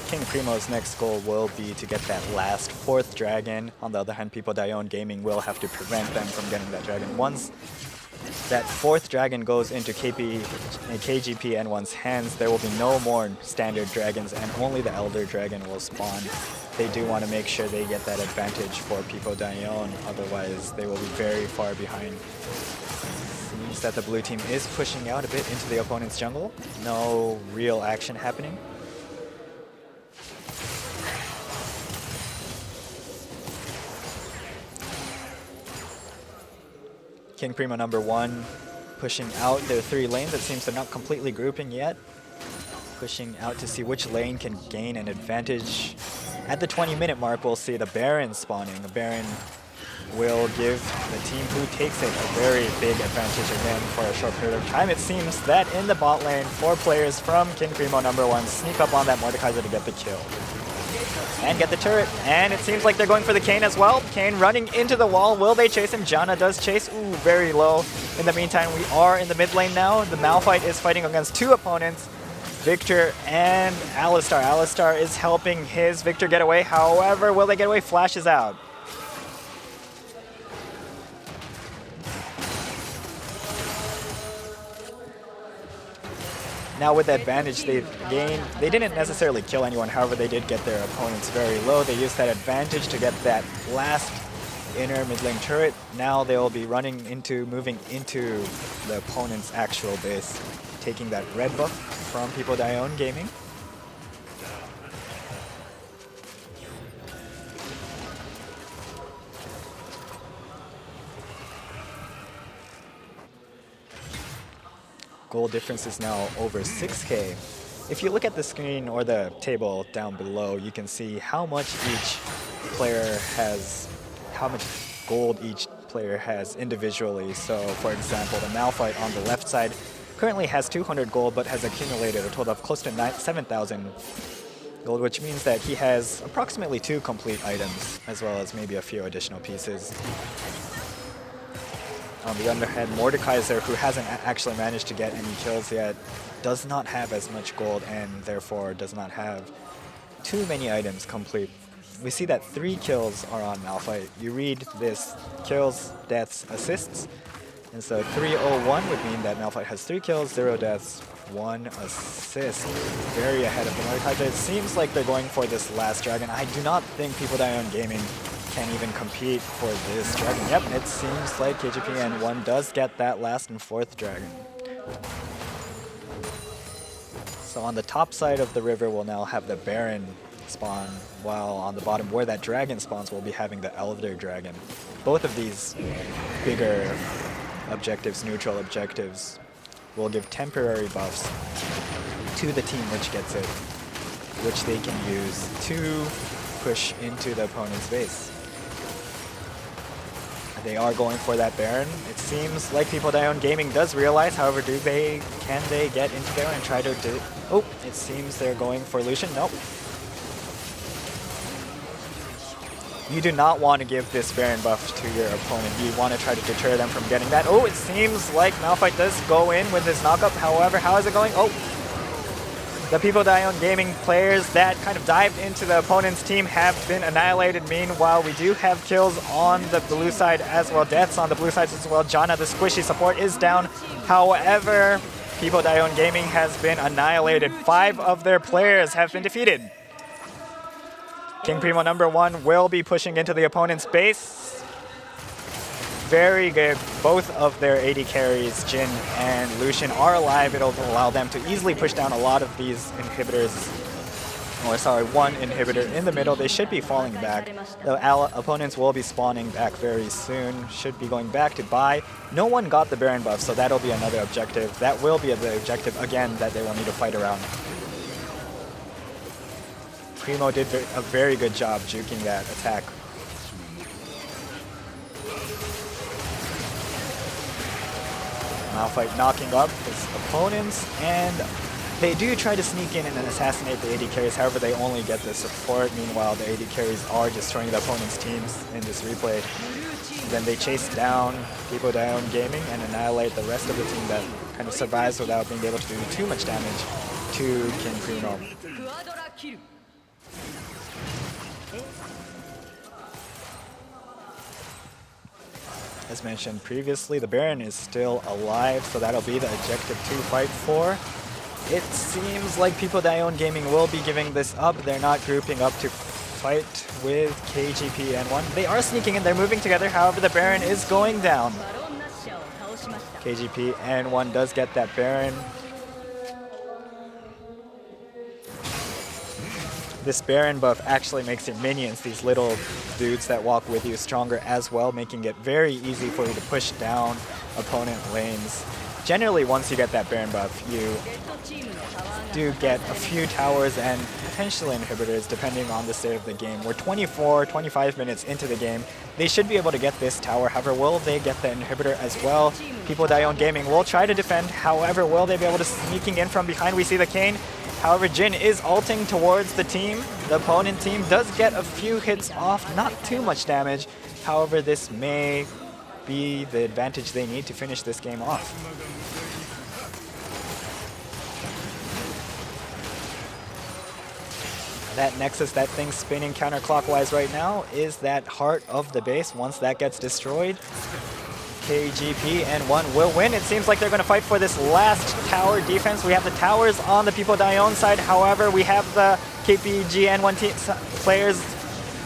King Primo's next goal will be to get that last 4th dragon. On the other hand, Pi-Po-DAYOEEOOON Gaming will have to prevent them from getting that dragon. Once that 4th dragon goes into KGP N1's hands, there will be no more standard dragons and only the Elder Dragon will spawn. They do want to make sure they get that advantage for Pi-Po-DAYOEEOOON, otherwise they will be very far behind. Seems that the blue team is pushing out a bit into the opponent's jungle. No real action happening. King Primo #1 pushing out their 3 lanes. It seems they're not completely grouping yet. Pushing out to see which lane can gain an advantage. At the 20-minute mark, we'll see the Baron spawning. The Baron will give the team who takes it a very big advantage again for a short period of time. It seems that in the bot lane, 4 players from King Primo #1 sneak up on that Mordekaiser to get the kill. And get the turret. And it seems like they're going for the Kayn as well. Kayn running into the wall. Will they chase him? Janna does chase. Ooh, very low. In the meantime, we are in the mid lane now. The Malphite is fighting against 2 opponents. Victor and Alistar. Alistar is helping his Victor get away. However, will they get away? Flash is out. Now with the advantage they've gained, they didn't necessarily kill anyone, however they did get their opponents very low. They used that advantage to get that last inner mid lane turret. Now they'll be moving into the opponent's actual base, taking that red buff from Pi-Po-DAYOEEOOON Gaming. Goal difference is now over 6K. If you look at the screen or the table down below, you can see how much each player has, how much gold each player has individually. So for example, the Malphite on the left side currently has 200 gold but has accumulated a total of close to 7,000 gold, which means that he has approximately 2 complete items as well as maybe a few additional pieces. On the other hand, Mordekaiser, who hasn't actually managed to get any kills yet, does not have as much gold and therefore does not have too many items complete. We see that 3 kills are on Malphite. You read this: kills, deaths, assists. And so 301 would mean that Malphite has 3 kills, 0 deaths, 1 assist. Very ahead of the Mordekaiser. It seems like they're going for this last dragon. I do not think Pi-Po-DAYOEEOON Gaming can even compete for this dragon. Yep, it seems like KGP N1 does get that last and 4th dragon. So on the top side of the river, we'll now have the Baron spawn, while on the bottom where that dragon spawns, we'll be having the Elder Dragon. Both of these bigger objectives, neutral objectives, will give temporary buffs to the team which gets it, which they can use to push into the opponent's base. They are going for that Baron. It seems like Pi-Po-DAYOEEOOON Gaming does realize, however, can they get into there and try to do... Oh, it seems they're going for Lucian. Nope. You do not want to give this Baron buff to your opponent. You want to try to deter them from getting that. Oh, it seems like Malphite does go in with this knockup. However, how is it going? Oh, the Pi-Po-DAYOEEOOON Gaming players that kind of dived into the opponent's team have been annihilated. Meanwhile, we do have kills on the blue side as well, deaths on the blue side as well. Janna, the squishy support, is down. However, Pi-Po-DAYOEEOON Gaming has been annihilated. 5 of their players have been defeated. King Primo #1 will be pushing into the opponent's base. Very good. Both of their AD carries, Jhin and Lucian, are alive. It'll allow them to easily push down a lot of these inhibitors. Or sorry, 1 inhibitor in the middle. They should be falling back. The opponents will be spawning back very soon. Should be going back to buy. No one got the Baron buff, so that'll be another objective. That will be the objective again that they will need to fight around. Primo did a very good job juking that attack. Malphite knocking up his opponents, and they do try to sneak in and assassinate the AD carries. However, they only get the support. Meanwhile, the AD carries are destroying the opponent's teams in this replay. Then they chase down Pi-Po-DAYOEEOOON Gaming and annihilate the rest of the team that kind of survives without being able to do too much damage to King Primo. As mentioned previously, the Baron is still alive, so that'll be the objective to fight for. It seems like Pi-Po-DAYOEEOOON Gaming will be giving this up. They're not grouping up to fight with KGP N1. They are sneaking in, they're moving together, however the Baron is going down. KGP N1 does get that Baron. This Baron buff actually makes your minions, these little dudes that walk with you, stronger as well, making it very easy for you to push down opponent lanes. Generally, once you get that Baron buff, you do get a few towers and potentially inhibitors depending on the state of the game. We're 25 minutes into the game. They should be able to get this tower. However, will they get the inhibitor as well? Pi-Po-DAYOEEOOON Gaming will try to defend. However, will they be able to sneaking in from behind? We see the Kayn. However, Jin is ulting towards the team. The opponent team does get a few hits off, not too much damage. However, this may be the advantage they need to finish this game off. That Nexus, that thing spinning counterclockwise right now, is that heart of the base. Once that gets destroyed, KGP N1 will win. It seems like they're going to fight for this last tower defense. We have the towers on the Pi-Po-DAYOEEOOON side. However, we have the KPG N1 players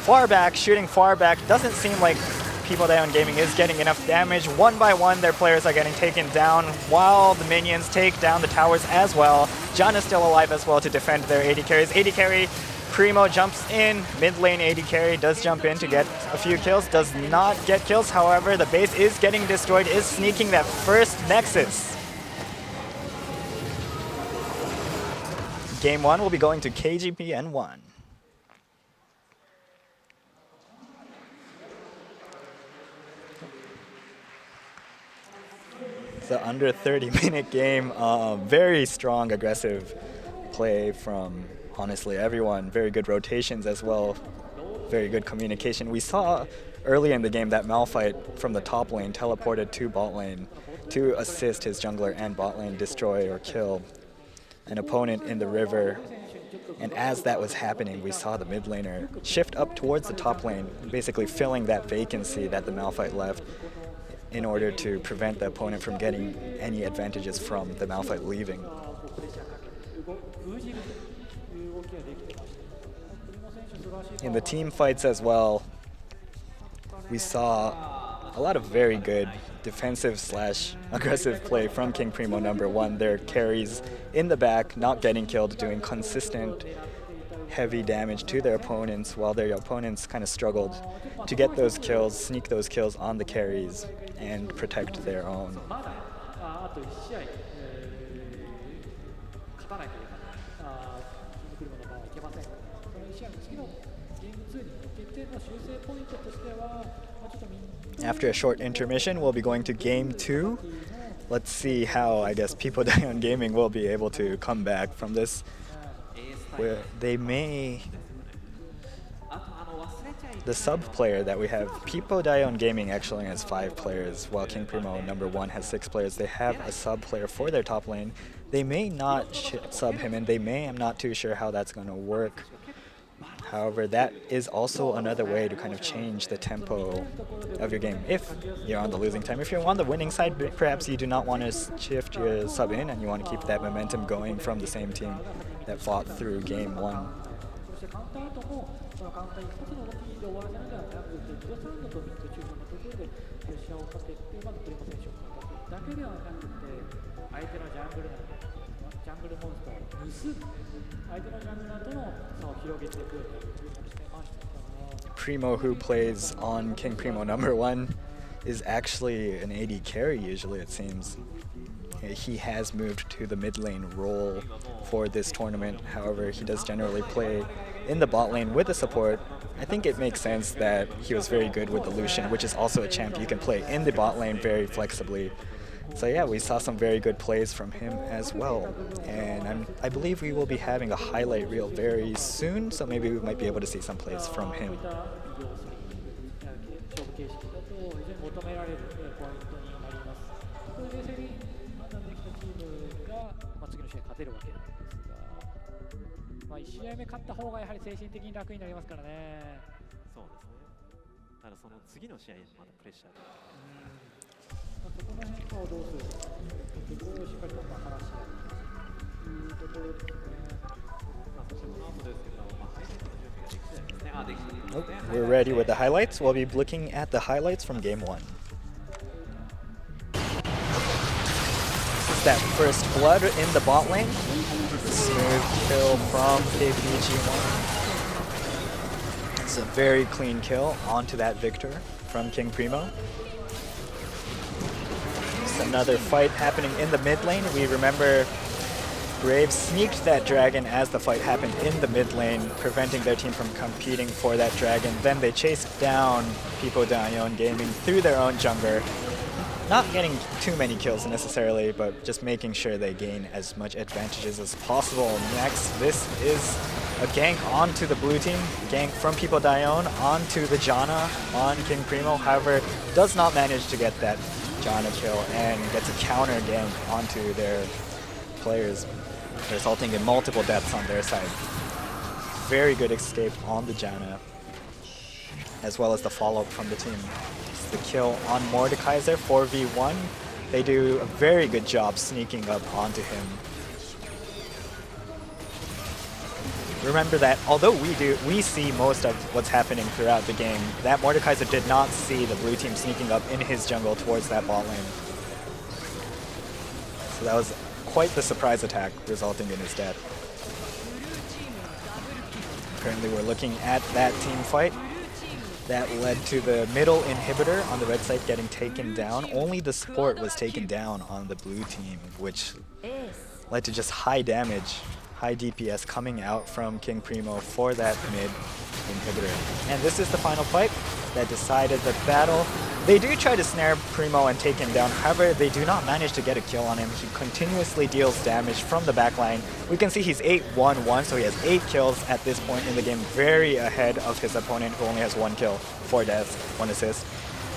far back, shooting far back. Doesn't seem like Pi-Po-DAYOEEOOON Gaming is getting enough damage. One by one, their players are getting taken down while the minions take down the towers as well. John is still alive as well to defend their AD carries. AD carry, Primo jumps in. Mid lane AD carry does jump in to get a few kills. Does not get kills. However, the base is getting destroyed, is sneaking that first Nexus. Game 1 will be going to KGP N1. It's an under 30-minute game. Very strong, aggressive play from, honestly, everyone. Very good rotations as well. Very good communication. We saw early in the game that Malphite from the top lane teleported to bot lane to assist his jungler and bot lane destroy or kill an opponent in the river. And as that was happening, we saw the mid laner shift up towards the top lane, basically filling that vacancy that the Malphite left in order to prevent the opponent from getting any advantages from the Malphite leaving. In the team fights as well, we saw a lot of very good defensive / aggressive play from King Primo #1. Their carries in the back, not getting killed, doing consistent heavy damage to their opponents while their opponents kind of struggled to get those kills, sneak those kills on the carries, and protect their own. After a short intermission, we'll be going to Game 2. Let's see how, I guess, Pi-Po-DAYOEEOOON Gaming will be able to come back from this, where they may... The sub player that we have, Pi-Po-DAYOEEOOON Gaming actually has 5 players, while King Primo #1 has 6 players. They have a sub player for their top lane. They may not sub him in. They may, I'm not too sure how that's going to work. However, that is also another way to kind of change the tempo of your game if you're on the losing time. If you're on the winning side, perhaps you do not want to shift your sub in and you want to keep that momentum going from the same team that fought through Game 1. Primo, who plays on King Primo #1, is actually an AD carry usually, it seems. He has moved to the mid lane role for this tournament. However, he does generally play in the bot lane with the support. I think it makes sense that he was very good with the Lucian, which is also a champ you can play in the bot lane very flexibly. So yeah, we saw some very good plays from him as well. And I believe we will be having a highlight reel very soon, so maybe we might be able to see some plays from him. この変化をどうするかというところをしっかりと話し合うというところですね。そしてこの後ですけど、ハイライトの準備ができてないですね。できてるんですね。 We're ready with the highlights. We'll be looking at the highlights from game 1. That first blood in the bot lane. Smooth kill from KPG1. It's a very clean kill onto that Victor from King Primo. Just another fight happening in the mid lane. We remember Brave sneaked that dragon as the fight happened in the mid lane, preventing their team from competing for that dragon. Then they chased down Pi-Po-DAYOEEOOON Gaming through their own jungler. Not getting too many kills necessarily, but just making sure they gain as much advantages as possible. Next, this is a gank onto the blue team. Gank from Pi-Po-DAYOEEOOON onto the Janna on King Primo. However, does not manage to get that Janna kill and gets a counter gank onto their players, resulting in multiple deaths on their side. Very good escape on the Janna, as well as the follow-up from the team. The kill on Mordekaiser, 4v1. They do a very good job sneaking up onto him. Remember that although we see most of what's happening throughout the game, that Mordekaiser did not see the blue team sneaking up in his jungle towards that bot lane. So that was quite the surprise attack, resulting in his death. Currently we're looking at that team fight. That led to the middle inhibitor on the red side getting taken down. Only the support was taken down on the blue team, which led to just high damage, high DPS coming out from King Primo for that mid inhibitor. And this is the final fight that decided the battle. They do try to snare Primo and take him down, however, they do not manage to get a kill on him. He continuously deals damage from the backline. We can see he's 8-1-1, so he has 8 kills at this point in the game, very ahead of his opponent who only has 1 kill, 4 deaths, 1 assist.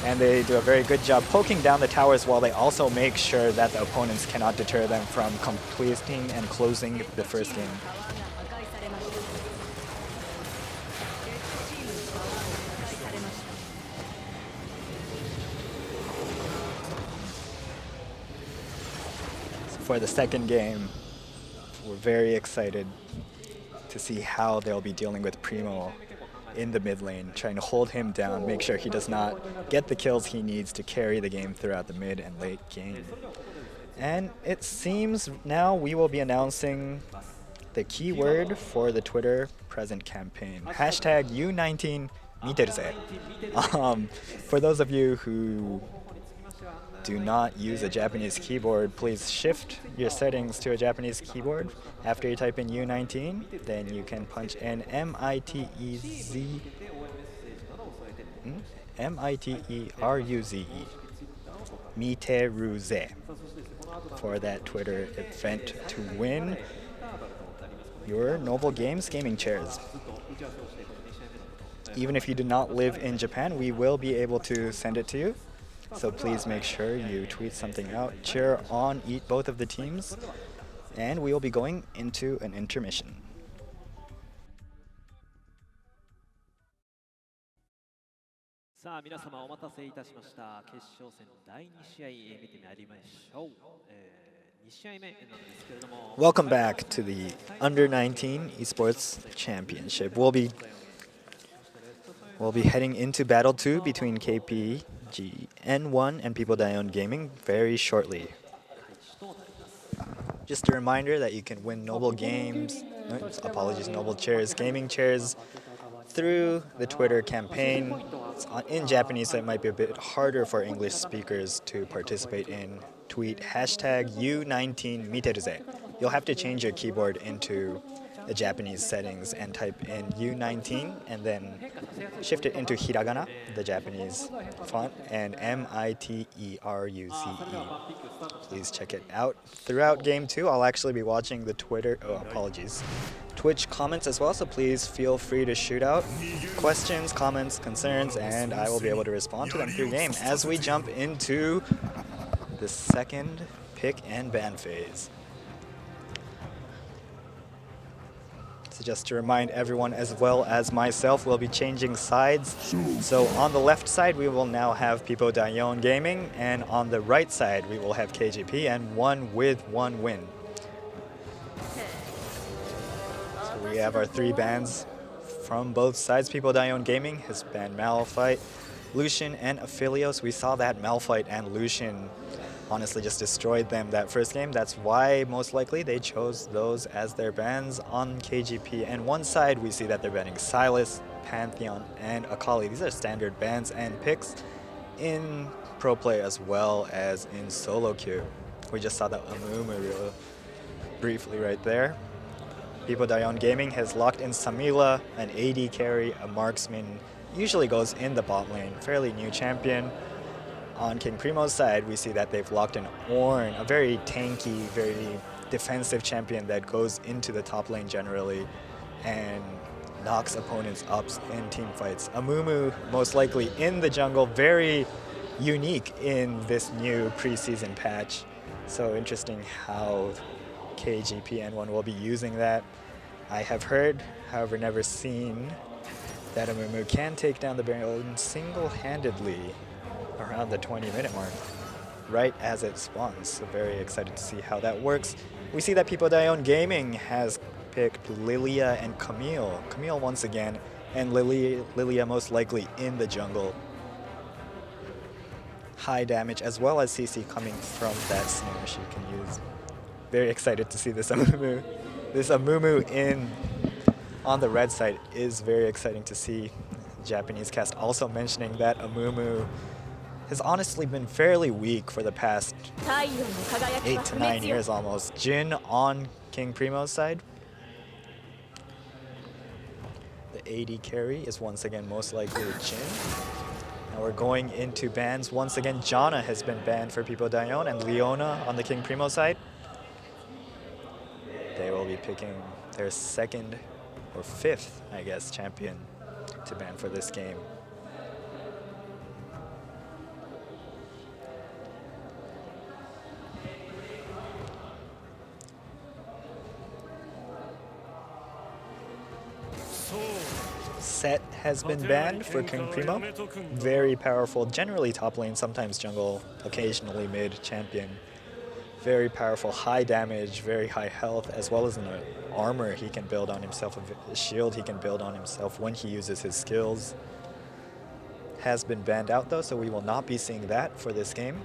And they do a very good job poking down the towers while they also make sure that the opponents cannot deter them from completing and closing the first game. For the second game, we're very excited to see how they'll be dealing with Primo in the mid lane, trying to hold him down, make sure he does not get the kills he needs to carry the game throughout the mid and late game. And it seems now we will be announcing the keyword for the Twitter present campaign. Hashtag U19 Miteruze. For those of you who do not use a Japanese keyboard, please shift your settings to a Japanese keyboard. After you type in U19, then you can punch in M-I-T-E-R-U-Z-E, Miteruze, for that Twitter event to win your Noble Games gaming chairs. Even if you do not live in Japan, we will be able to send it to you. So please make sure you tweet something out, cheer on both of the teams, and we will be going into an intermission. さあ皆様お待たせいたしました。決勝戦第2試合見てまいりましょう。2試合目なんですけれども。Welcome back to the Under-19 Esports Championship. We'll be heading into Battle 2 between KPGN1 and Pi-Po-DAYOEEOOON Gaming very shortly. Just a reminder that you can win Noble chairs, gaming chairs through the Twitter campaign. It's in Japanese, so it might be a bit harder for English speakers to participate in. Tweet hashtag U19 Miteruze. You'll have to change your keyboard into the Japanese settings and type in U19 and then shift it into hiragana, the Japanese font, and M-I-T-E-R-U-Z-E. Please check it out. Throughout game 2, I'll actually be watching the Twitch comments as well, so please feel free to shoot out questions, comments, concerns, and I will be able to respond to them through game as we jump into the second pick and ban phase. It's So just to remind everyone as well as myself, we'll be changing sides. So on the left side, we will now have Pi-Po-DAYOEEOOON Gaming, and on the right side, we will have KGP and one with one win. So we have our three bans from both sides. Pi-Po-DAYOEEOOON Gaming has banned Malphite, Lucian, and Aphelios. We saw that Malphite and Lucian honestly just destroyed them that first game. That's why most likely they chose those as their bans. On KGP and one side, we see that they're banning Sylas, Pantheon, and Akali. These are standard bans and picks in pro play as well as in solo queue. We just saw that Amumu briefly right there. Pi-Po-DAYOEEOOON Gaming has locked in Samila, an AD carry, a marksman, usually goes in the bot lane, fairly new champion. On King Primo's side, we see that they've locked in Ornn, a very tanky, very defensive champion that goes into the top lane generally and knocks opponents up in team fights. Amumu, most likely in the jungle, very unique in this new preseason patch. So interesting how KGP and one will be using that. I have heard, however never seen, that Amumu can take down the Baron single-handedly around the 20-minute mark, right as it spawns. So very excited to see how that works. We see that Pi-Po-DAYOEEOOON Gaming has picked Lilia and Camille. Camille once again, and Lilia most likely in the jungle. High damage as well as CC coming from that snare she can use. Very excited to see this Amumu. This Amumu on the red side is very exciting to see. Japanese cast also mentioning that Amumu has honestly been fairly weak for the past 8 to 9 years almost. Jin on King Primo's side. The AD carry is once again most likely Jin. Now we're going into bans. Once again, Janna has been banned for Pi-Po-DAYOEEOOON, and Leona on the King Primo side. They will be picking their second or fifth, I guess, champion to ban for this game. Set has been banned for King Primo. Very powerful, generally top lane, sometimes jungle, occasionally mid champion. Very powerful, high damage, very high health, as well as an armor he can build on himself, a shield he can build on himself when he uses his skills. Has been banned out though, so we will not be seeing that for this game.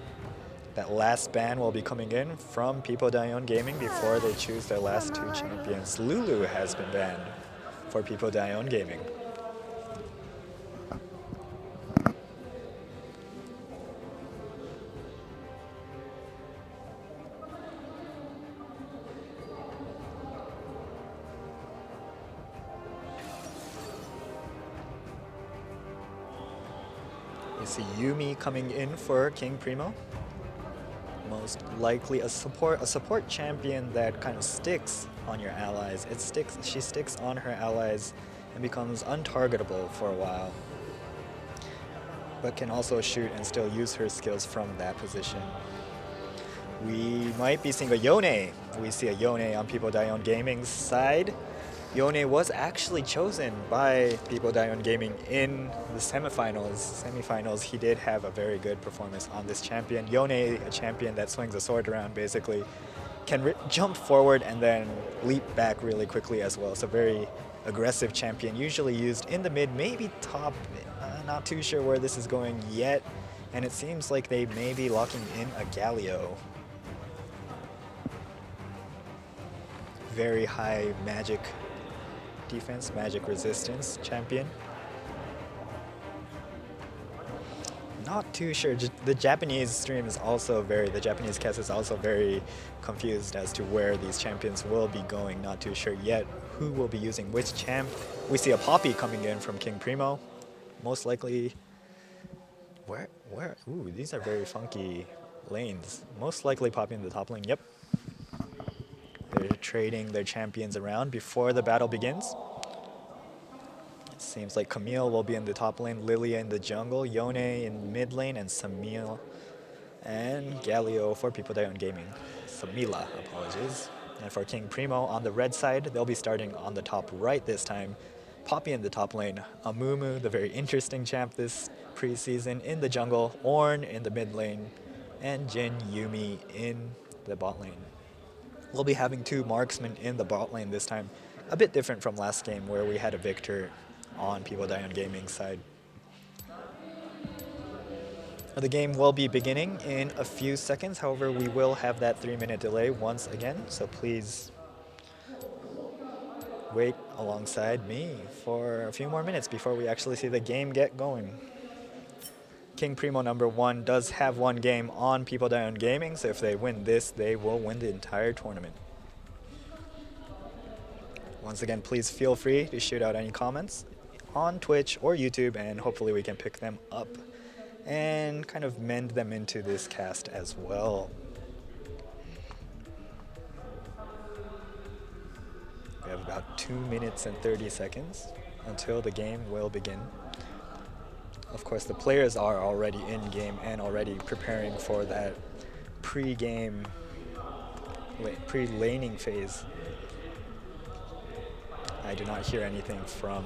That last ban will be coming in from Pi-Po-DAYOEEOOON Gaming before they choose their last two champions. Lulu has been banned for Pi-Po-DAYOEEOON Gaming. We see Yumi coming in for King Primo. Most likely a support champion that kind of sticks on your allies. She sticks on her allies and becomes untargetable for a while, but can also shoot and still use her skills from that position. We might be seeing a Yone. We see a Yone on Pi-Po-DAYOEEOOON Gaming's side. Yone was actually chosen by Pi-Po-DAYOEEOOON Gaming in the semifinals. He did have a very good performance on this champion. Yone, a champion that swings a sword around basically, can jump forward and then leap back really quickly as well. So very aggressive champion, usually used in the mid, maybe top. Not too sure where this is going yet. And it seems like they may be locking in a Galio. Very high magic defense, magic resistance champion. Not too sure. The Japanese stream is also the Japanese cast is also very confused as to where these champions will be going. Not too sure yet who will be using which champ. We see a Poppy coming in from King Primo. Most likely, where? Ooh, these are very funky lanes. Most likely Poppy in the top lane, yep. They're trading their champions around before the battle begins. It seems like Camille will be in the top lane, Lilia in the jungle, Yone in mid lane, and Samila and Galio for Pi-Po-DAYOEEOOON Gaming. Samila, apologies. And for King Primo on the red side, they'll be starting on the top right this time. Poppy in the top lane, Amumu, the very interesting champ this preseason, in the jungle, Ornn in the mid lane, and Jin Yumi in the bot lane. We'll be having 2 marksmen in the bot lane this time, a bit different from last game where we had a Victor on Pi-Po-DAYOEEOOON Gaming side. The game will be beginning in a few seconds, however we will have that 3-minute delay once again, so please wait alongside me for a few more minutes before we actually see the game get going. King Primo number 1 does have 1 game on Pi-Po-DAYOEEOOON Gaming, so if they win this, they will win the entire tournament. Once again, please feel free to shoot out any comments on Twitch or YouTube, and hopefully we can pick them up and kind of mend them into this cast as well. We have about 2 minutes and 30 seconds until the game will begin. Of course, the players are already in game and already preparing for that pre-game, pre-laning phase. I do not hear anything from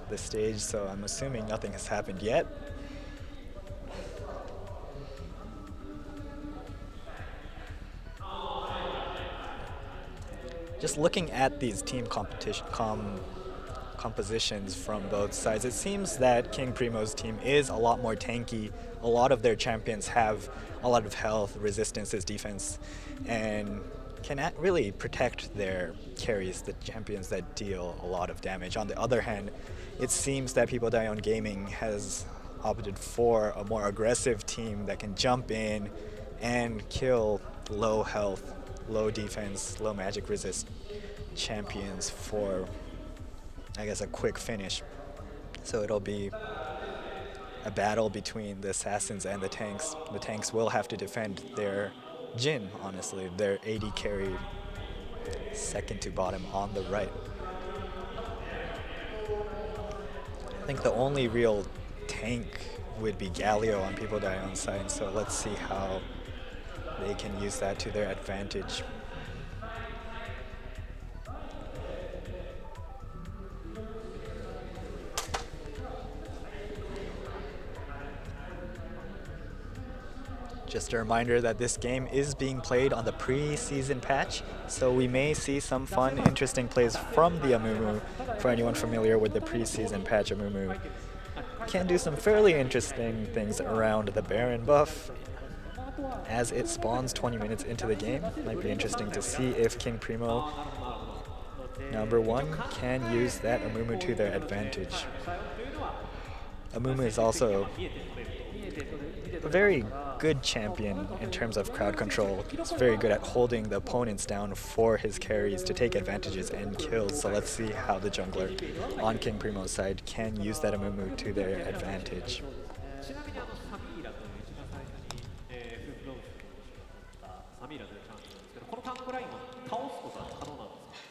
the stage, so I'm assuming nothing has happened yet. Just looking at these team compositions from both sides, it seems that King Primo's team is a lot more tanky. A lot of their champions have a lot of health, resistances, defense, and can really protect their carries, the champions that deal a lot of damage. On the other hand, it seems that Pi-Po-DAYOEEOOON Gaming has opted for a more aggressive team that can jump in and kill low health, low defense, low magic resist champions for, I guess, a quick finish. So it'll be a battle between the assassins and the tanks. The tanks will have to defend their Jin, honestly, their AD carry, second to bottom on the right. I think the only real tank would be Galio on Pi-Po-DAYOEEOON's side, so let's see how they can use that to their advantage. Just a reminder that this game is being played on the pre-season patch, so we may see some fun, interesting plays from the Amumu. For anyone familiar with the pre-season patch, Amumu can do some fairly interesting things around the Baron buff as it spawns 20 minutes into the game. Might be interesting to see if King Primo number 1 can use that Amumu to their advantage. Amumu is also a very good champion in terms of crowd control. He's very good at holding the opponents down for his carries to take advantages and kills. So let's see how the jungler on King Primo's side can use that Amumu to their advantage.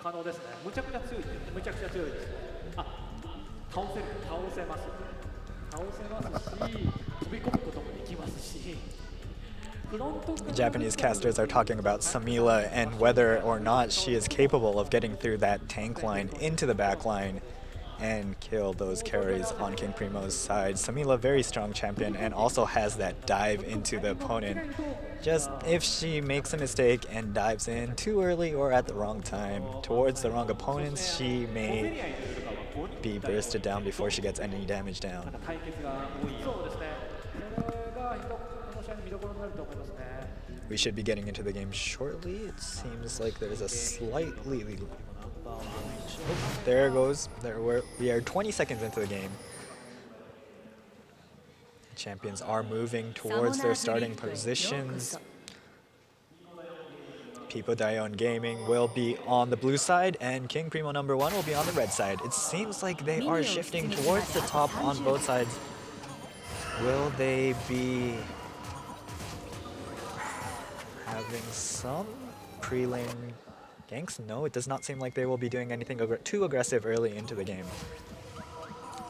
可能ですね。むちゃくちゃ強いって言ってむちゃくちゃ強いです。あ、倒せる、倒せます。倒せますし、飛び込むこともできますし。The Japanese casters are talking about Samila and whether or not she is capable of getting through that tank line into the back line and kill those carries on King Primo's side. Samila, very strong champion, and also has that dive into the opponent. Just if she makes a mistake and dives in too early or at the wrong time towards the wrong opponents, she may be bursted down before she gets any damage down. We should be getting into the game shortly. It seems like there's a slightly... Oh, there it goes. We are 20 seconds into the game. Champions are moving towards their starting positions. Pi-Po-DAYOEEOOON Gaming will be on the blue side, and King Primo number 1 will be on the red side. It seems like they are shifting towards the top on both sides. Will they be having some pre-lane ganks? No, it does not seem like they will be doing anything too aggressive early into the game.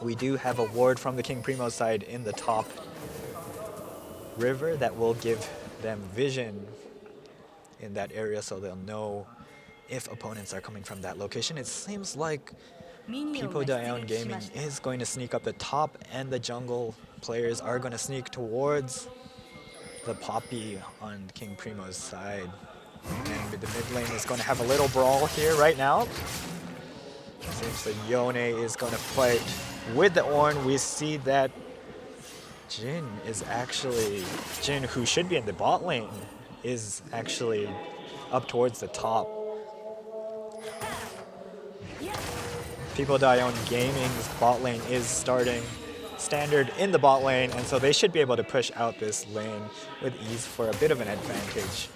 We do have a ward from the King Primo side in the top river that will give them vision in that area, so they'll know if opponents are coming from that location. It seems like Pi-Po-DAYOEEOOON Gaming is going to sneak up the top, and the jungle players are going to sneak towards the Poppy on King Primo's side. And the mid lane is going to have a little brawl here right now. Seems that Yone is going to fight with the Ornn. We see that Jin, who should be in the bot lane, is actually up towards the top. Pi-Po-DAYOEEOOON Gaming's bot lane is starting standard in the bot lane, and so they should be able to push out this lane with ease for a bit of an advantage.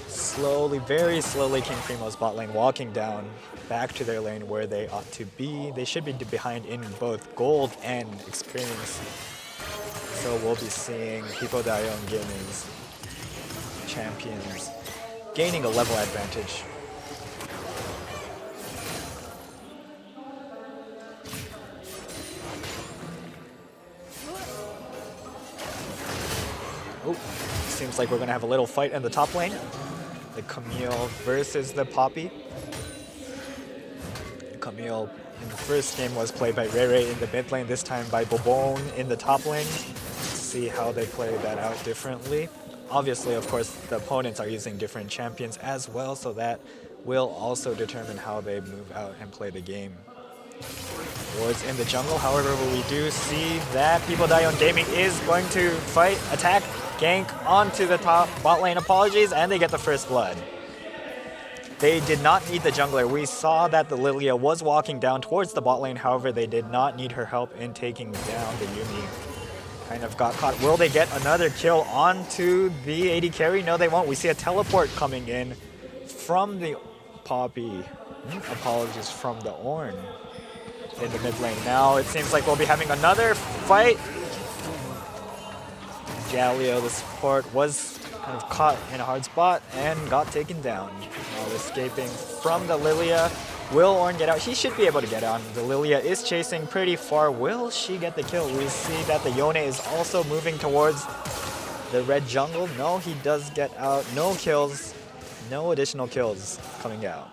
Slowly, very slowly, King Primo's bot lane walking down back to their lane where they ought to be. They should be behind in both gold and experience. So we'll be seeing Pi-Po-DAYOEEOOON Gaming's champions gaining a level advantage. Oh, seems like we're gonna have a little fight in the top lane. The Camille versus the Poppy. Camille in the first game was played by Ray in the mid lane, this time by Bobone in the top lane. Let's see how they play that out differently. Obviously, of course, the opponents are using different champions as well, so that will also determine how they move out and play the game. Wards in the jungle, however, we do see that Pi-Po-DAYOEEOOON Gaming is going to fight, attack, gank onto the top bot lane, apologies, and they get the first blood. They did not need the jungler. We saw that the Lilia was walking down towards the bot lane, however, they did not need her help in taking down the Yuumi. Kind of got caught. Will they get another kill onto the AD carry? No, they won't. We see a teleport coming in from the Poppy. Apologies, from the Ornn in the mid lane. Now it seems like we'll be having another fight. Galio, the support, was kind of caught in a hard spot and got taken down. Now escaping from the Lilia. Will Ornn get out? He should be able to get on. The Lilia is chasing pretty far. Will she get the kill? We see that the Yone is also moving towards the red jungle. No, he does get out. No kills. No additional kills coming out.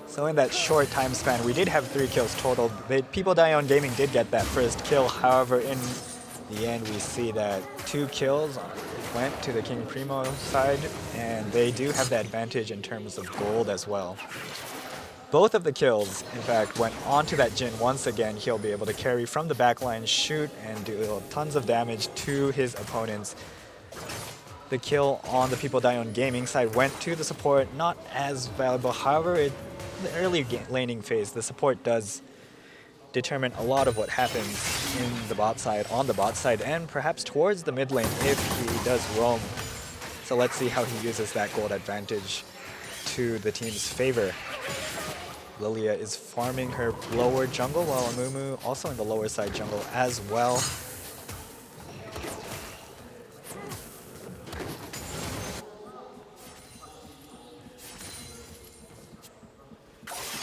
So in that short time span, we did have 3 kills total. Pi-Po-DAYOEEOOON Gaming did get that first kill. However, in the end, we see that 2 kills went to the King Primo side, and they do have the advantage in terms of gold as well. Both of the kills, in fact, went onto that Jin. Once again, he'll be able to carry from the backline, shoot, and do tons of damage to his opponents. The kill on the Pi-Po-DAYOEEOOON Gaming side went to the support, not as valuable. However, in the early laning phase, the support does determine a lot of what happens in the bot side, on the bot side, and perhaps towards the mid lane if he does roam. So let's see how he uses that gold advantage to the team's favor. Lilia is farming her lower jungle, while Amumu also in the lower side jungle as well.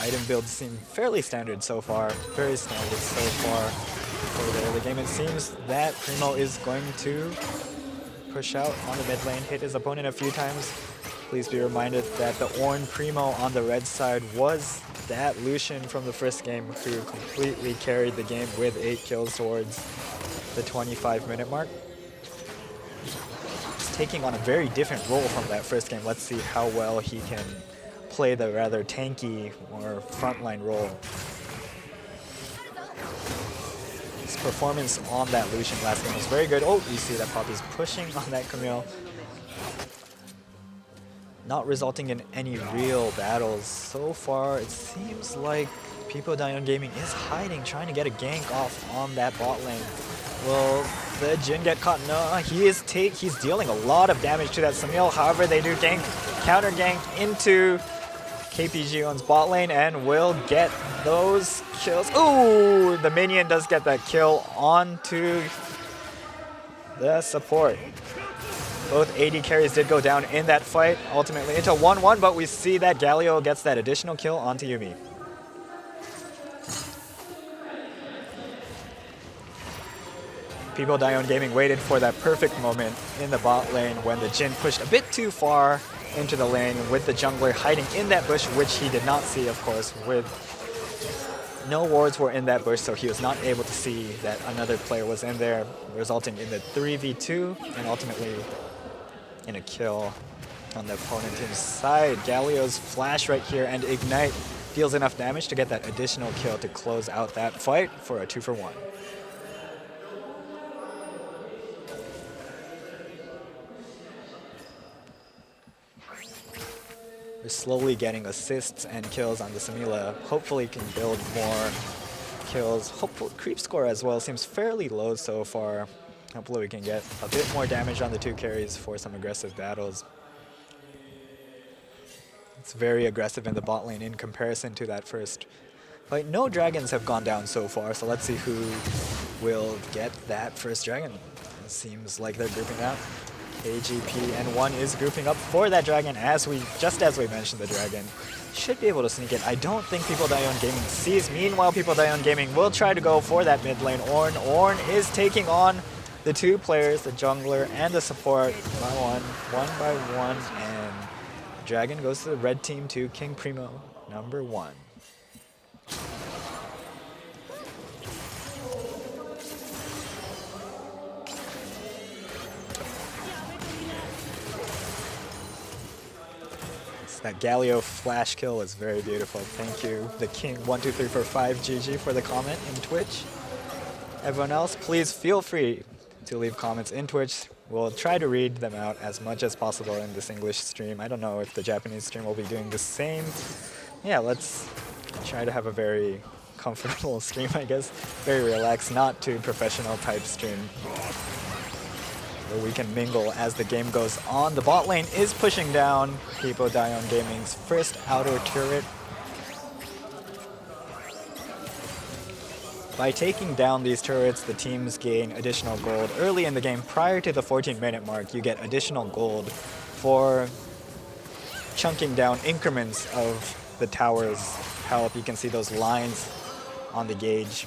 Item builds seem fairly standard so far, very standard so far for the early game. It seems that Primo is going to push out on the mid lane, hit his opponent a few times. Please be reminded that the Ornn Primo on the red side was that Lucian from the first game who completely carried the game with 8 kills towards the 25-minute mark. He's taking on a very different role from that first game. Let's see how well he can play the rather tanky or frontline role. His performance on that Lucian last game was very good. Oh, you see that Poppy's pushing on that Camille. Not resulting in any real battles. So far, it seems like Pi-Po-DAYOEEOOON Gaming is hiding, trying to get a gank off on that bot lane. Will the Jin get caught? No, he's dealing a lot of damage to that Samil. However, they do counter gank into KPG-ON's bot lane and will get those kills. Ooh, the minion does get that kill onto the support. Both AD carries did go down in that fight, ultimately into 1-1, but we see that Galio gets that additional kill onto Yuumi. Pi-Po-DAYOEEOOOON Gaming waited for that perfect moment in the bot lane when the Jhin pushed a bit too far into the lane with the jungler hiding in that bush, which he did not see, of course, with no wards were in that bush, so he was not able to see that another player was in there, resulting in the 3v2 and ultimately in a kill on the opponent team's side. Galio's flash right here and Ignite deals enough damage to get that additional kill to close out that fight for a 2-for-1. We're slowly getting assists and kills on the Samila. Hopefully can build more kills. Hopefully creep score as well seems fairly low so far. Hopefully we can get a bit more damage on the 2 carries for some aggressive battles. It's very aggressive in the bot lane in comparison to that first fight. No dragons have gone down so far, so let's see who will get that first dragon. It seems like they're grouping up. KGP and 1 is grouping up for that dragon just as we mentioned the dragon. Should be able to sneak it. I don't think Pi-Po-DAYOEEOOON Gaming sees. Meanwhile, Pi-Po-DAYOEEOOON Gaming will try to go for that mid lane. Ornn is taking on the 2 players, the jungler and the support, one by one, and dragon goes to the red team to King Primo, number 1. That Galio flash kill was very beautiful. Thank you, the King12345 GG for the comment in Twitch. Everyone else, please feel free to leave comments in Twitch. We'll try to read them out as much as possible in this English stream. I don't know if the Japanese stream will be doing the same. Yeah, let's try to have a very comfortable stream, I guess. Very relaxed, not too professional type stream, where we can mingle as the game goes on. The bot lane is pushing down Pi-Po-DAYOEEOOON Gaming's first outer turret. By taking down these turrets, the teams gain additional gold. Early in the game, prior to the 14-minute mark, you get additional gold for chunking down increments of the tower's health. You can see those lines on the gauge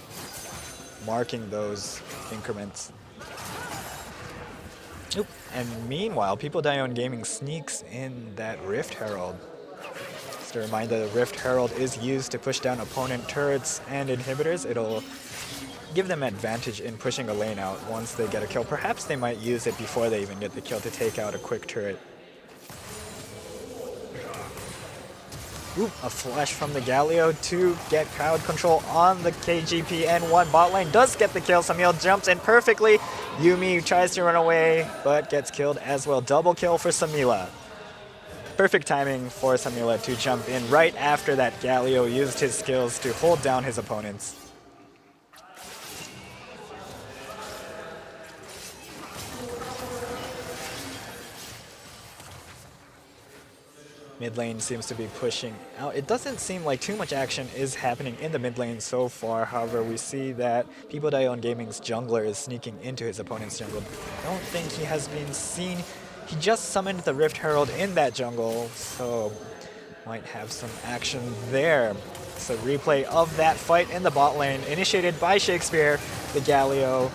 marking those increments. Oop. And meanwhile, Pi-Po-DAYOEEOOON Gaming sneaks in that Rift Herald. Just a reminder, the Rift Herald is used to push down opponent turrets and inhibitors. It'll give them advantage in pushing a lane out once they get a kill. Perhaps they might use it before they even get the kill to take out a quick turret. Ooh, a flash from the Galio to get crowd control on the KGP, and 1 bot lane does get the kill. Samil jumps in perfectly. Yuumi tries to run away, but gets killed as well. Double kill for Samila. Perfect timing for Samila to jump in right after that Galio used his skills to hold down his opponents. Mid lane seems to be pushing out. It doesn't seem like too much action is happening in the mid lane so far. However, we see that Pi-Po-DAYOEEOOON Gaming's jungler is sneaking into his opponent's jungle. I don't think he has been seen. He just summoned the Rift Herald in that jungle, so might have some action there. It's a replay of that fight in the bot lane, initiated by Shakespeare. The Galio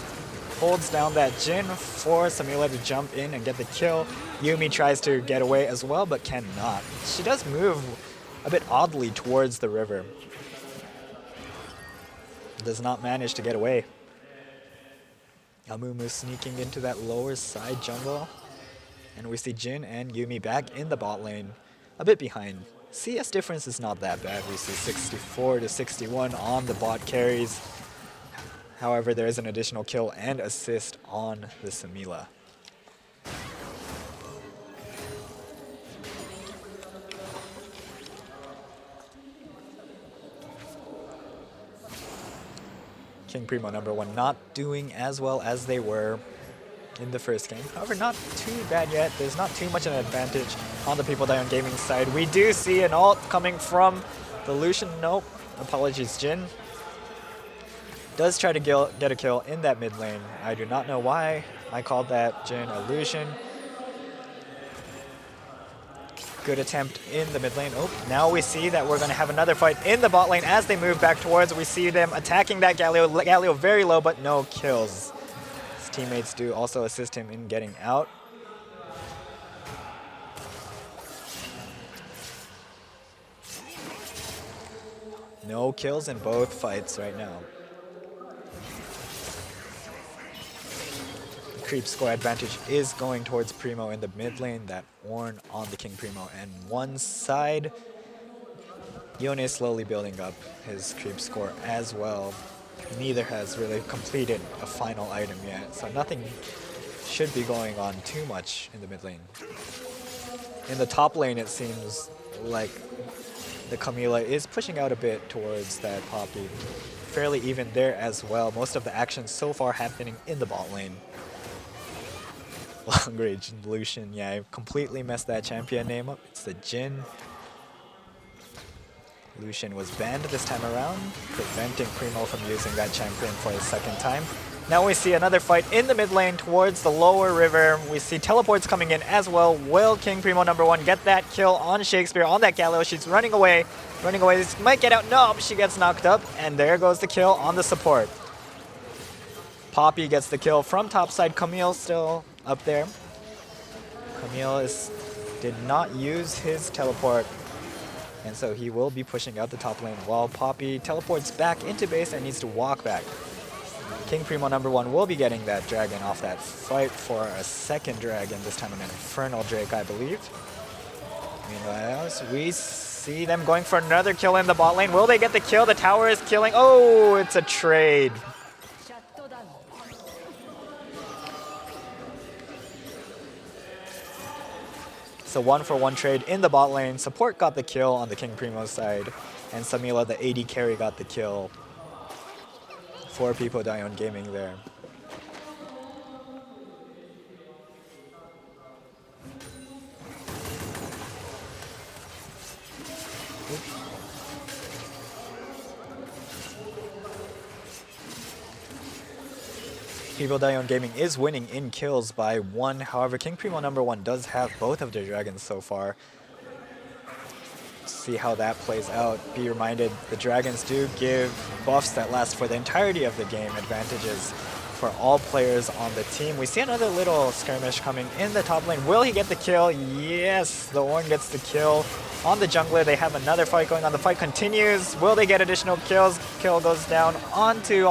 holds down that Jhin for Samila to jump in and get the kill. Yuumi tries to get away as well, but cannot. She does move a bit oddly towards the river. Does not manage to get away. Amumu sneaking into that lower side jungle. And we see Jhin and Yuumi back in the bot lane, a bit behind. CS difference is not that bad. We see 64 to 61 on the bot carries. However, there is an additional kill and assist on the Samila. King Primo number 1 not doing as well as they were in the first game. However, not too bad yet. There's not too much of an advantage on the Pi-Po-DAYOEEOOON Gaming side. We do see an ult coming from the Lucian. Nope. Apologies, Jhin. Does try to get a kill in that mid lane. I do not know why I called that Jhin a Lucian. Good attempt in the mid lane. Oh, now we see that we're going to have another fight in the bot lane as they move back towards. We see them attacking that Galio. Galio very low, but no kills. This teammates do also assist him in getting out. No kills in both fights right now. Creep score advantage is going towards Primo in the mid lane, that Ornn on the King Primo. And one side, Yone is slowly building up his creep score as well. Neither has really completed a final item yet, so nothing should be going on too much in the mid lane. In the top lane, it seems like the Camila is pushing out a bit towards that Poppy. Fairly even there as well. Most of the action so far happening in the bot lane. Long range Lucian, yeah, I completely messed that champion name up. It's the Jin. Lucian was banned this time around, preventing Primo from using that champion for the second time. Now we see another fight in the mid lane towards the lower river. We see teleports coming in as well. Will King Primo #1 get that kill on Shakespeare, on that Galio? She's running away. This might get out. No, she gets knocked up. And there goes the kill on the support. Poppy gets the kill from topside. Camille still up there. Camille did not use his teleport. And so he will be pushing out the top lane while Poppy teleports back into base and needs to walk back. King Primo #1 will be getting that dragon off that fight for a second dragon, this time an Infernal Drake, I believe. Meanwhile, we see them going for another kill in the bot lane. Will they get the kill? The tower is killing. Oh, it's a trade. So 1-for-1 trade in the bot lane. Support got the kill on the King Primo side, and Samila, the AD carry, got the kill for Pi-Po-DAYOEEOOON Gaming there. Pi-Po-DAYOEEOOON Gaming is winning in kills by 1. However, King Primo #1 does have both of their dragons so far. See how that plays out. Be reminded, the dragons do give buffs that last for the entirety of the game, advantages for all players on the team. We see another little skirmish coming in the top lane. Will he get the kill? Yes, the Ornn gets the kill on the jungler. They have another fight going on. The fight continues. Will they get additional kills? Kill goes down onto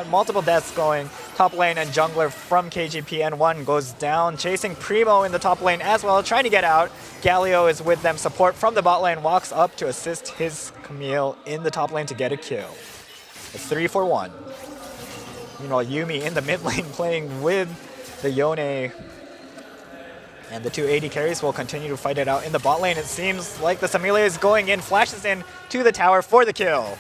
multiple deaths going. Top lane and jungler from KGP, and one goes down, chasing Primo in the top lane as well, trying to get out. Galio is with them. Support from the bot lane walks up to assist his Camille in the top lane to get a kill. It's 3-for-1. Meanwhile, Yuumi in the mid lane playing with the Yone. And the two AD carries will continue to fight it out in the bot lane. It seems like the Samila is going in, flashes in to the tower for the kill.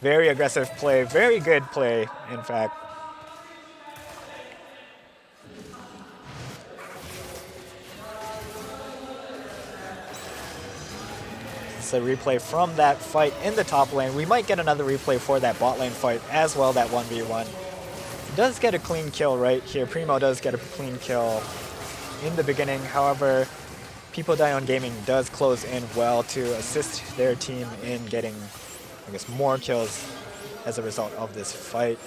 Very aggressive play, very good play, in fact. It's a replay from that fight in the top lane. We might get another replay for that bot lane fight as well, that 1v1. Does get a clean kill right here. Primo does get a clean kill in the beginning. However, Pi-Po-DAYOEEOOON Gaming does close in well to assist their team in getting, I guess, more kills as a result of this fight.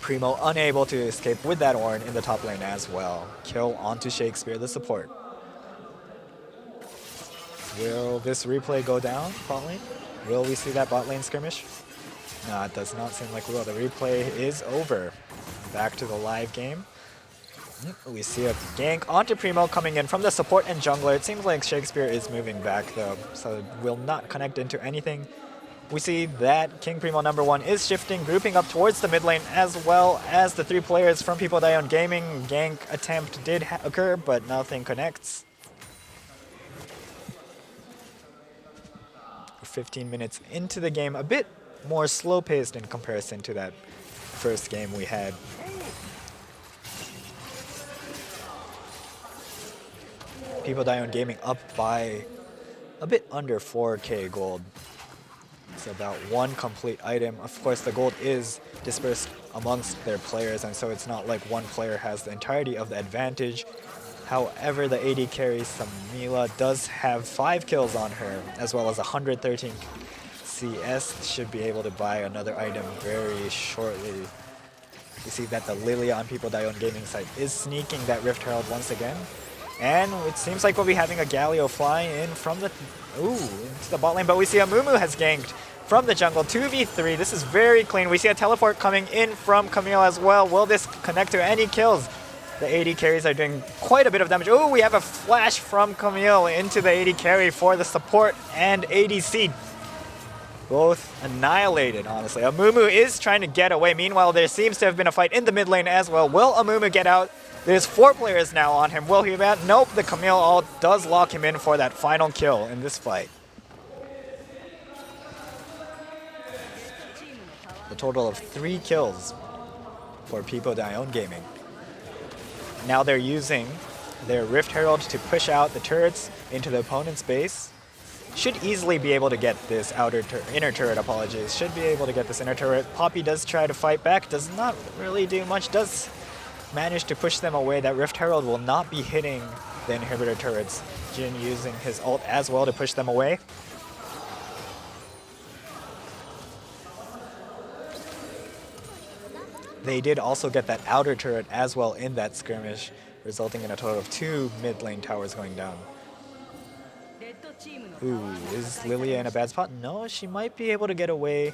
Primo unable to escape with that Ornn in the top lane as well. Kill onto Shakespeare, the support. Will this replay go down, bot lane? Will we see that bot lane skirmish? No, it does not seem like we will. The replay is over. Back to the live game. We see a gank onto Primo coming in from the support and jungler. It seems like Shakespeare is moving back though, so it will not connect into anything. We see that King Primo #1 is shifting, grouping up towards the mid lane, as well as the 3 players from Pi-Po-DAYOEEOOON Gaming. Gank attempt did occur, but nothing connects. 15 minutes into the game, a bit more slow-paced in comparison to that first game we had. Pi-Po-DAYOEEOOON Gaming up by a bit under 4k gold. It's about 1 complete item. Of course, the gold is dispersed amongst their players, and so it's not like one player has the entirety of the advantage. However, the AD carry Samila does have 5 kills on her, as well as 113 CS. Should be able to buy another item very shortly. We see that the Lilia on Pi-Po-DAYOEEOOON gaming side is sneaking that Rift Herald once again. And it seems like we'll be having a Galio flying in from the into the bot lane, but we see a Mumu has ganked from the jungle. 2v3. This is very clean. We see a teleport coming in from Camille as well. Will this connect to any kills? The AD carries are doing quite a bit of damage. Oh, we have a flash from Camille into the AD carry for the support and ADC. Both annihilated, honestly. Amumu is trying to get away. Meanwhile, there seems to have been a fight in the mid lane as well. Will Amumu get out? There's 4 players now on him. Will he get out? Nope, the Camille ult does lock him in for that final kill in this fight. A total of 3 kills for Pi-Po-DAYOEEOOON Gaming. Now they're using their Rift Herald to push out the turrets into the opponent's base. Should easily be able to get this inner turret, apologies. Should be able to get this inner turret. Poppy does try to fight back, does not really do much, does manage to push them away. That Rift Herald will not be hitting the inhibitor turrets. Jin using his ult as well to push them away. They did also get that outer turret as well in that skirmish, resulting in a total of 2 mid lane towers going down. Ooh, is Lilia in a bad spot? No, she might be able to get away.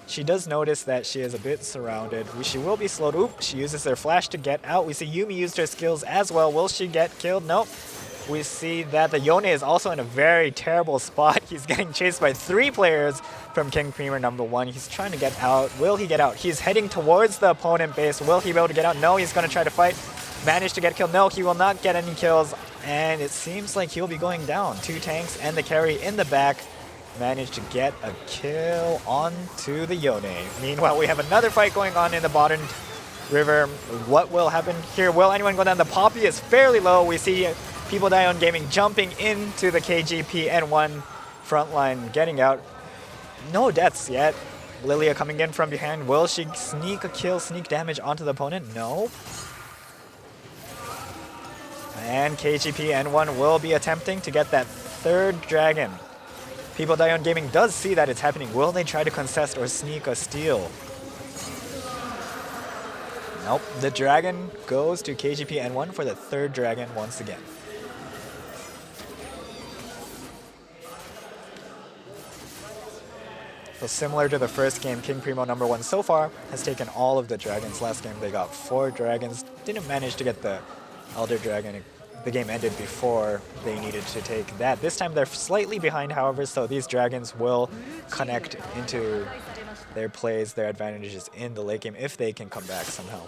She does notice that she is a bit surrounded. She will be slowed. Oop, she uses her flash to get out. We see Yuumi used her skills as well. Will she get killed? Nope. We see that the Yone is also in a very terrible spot. He's getting chased by 3 players from King Premier #1. He's trying to get out. Will he get out? He's heading towards the opponent base. Will he be able to get out? No, he's going to try to fight. Managed to get killed. No, he will not get any kills. And it seems like he'll be going down. 2 tanks and the carry in the back. Managed to get a kill onto the Yone. Meanwhile, we have another fight going on in the bottom river. What will happen here? Will anyone go down? The Poppy is fairly low. We see Pi-Po-DAYOEEOOON Gaming jumping into the KGP N1 front line, getting out. No deaths yet. Lilia coming in from behind. Will she sneak a kill, sneak damage onto the opponent? No. And KGP N1 will be attempting to get that 3rd dragon. Pi-Po-DAYOEEOOON Gaming does see that it's happening. Will they try to contest or sneak a steal? Nope. The dragon goes to KGP N1 for the 3rd dragon once again. So similar to the first game, King Primo #1 so far has taken all of the dragons. Last game they got 4 dragons. Didn't manage to get the Elder Dragon. The game ended before they needed to take that. This time they're slightly behind, however, so these dragons will connect into their plays, their advantages in the late game if they can come back somehow.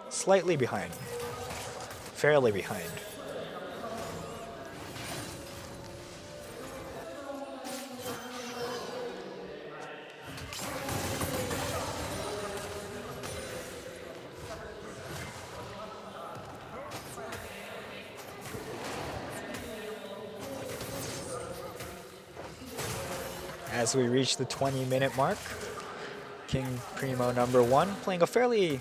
Slightly behind. Fairly behind. As we reach the 20-minute mark, King Primo #1 playing a fairly